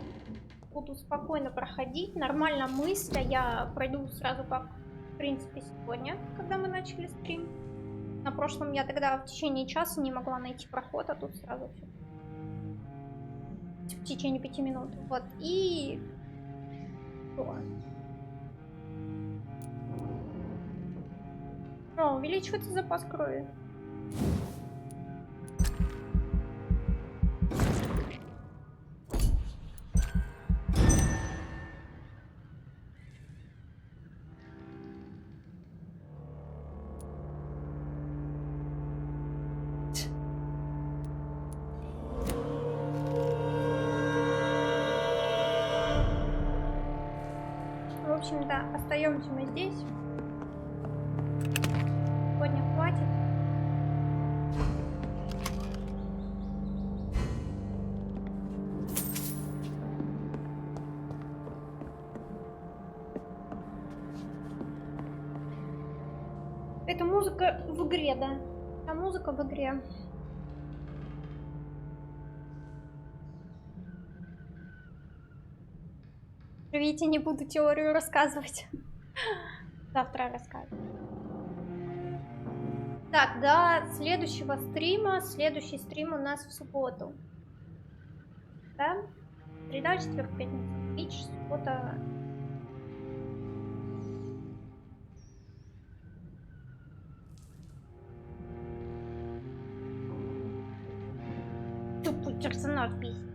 буду спокойно проходить. Нормально мысля. Я пройду сразу как, в принципе, сегодня, когда мы начали стрим. На прошлом я тогда в течение часа не могла найти проход, а тут сразу все. В течение 5 минут. Вот. И... О, увеличивается запас крови. общем-то, остаемся мы здесь. Сегодня хватит. Это музыка в игре, да? А музыка в игре. Видите, не буду теорию рассказывать. Завтра расскажу. Так, до следующего стрима. Следующий стрим у нас в субботу. Да? Среда, четверг, пятница, Twitch, суббота. Тупой персонаж бесит.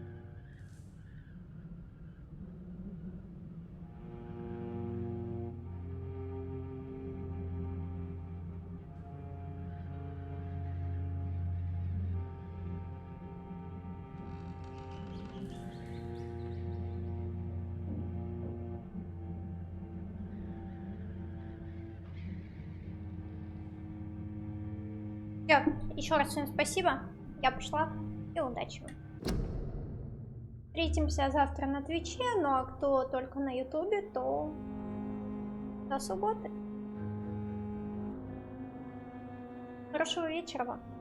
Еще раз всем спасибо. Я пошла. И удачи вам. Встретимся завтра на Твиче. Ну а кто только на Ютубе, то до субботы. Хорошего вечера вам.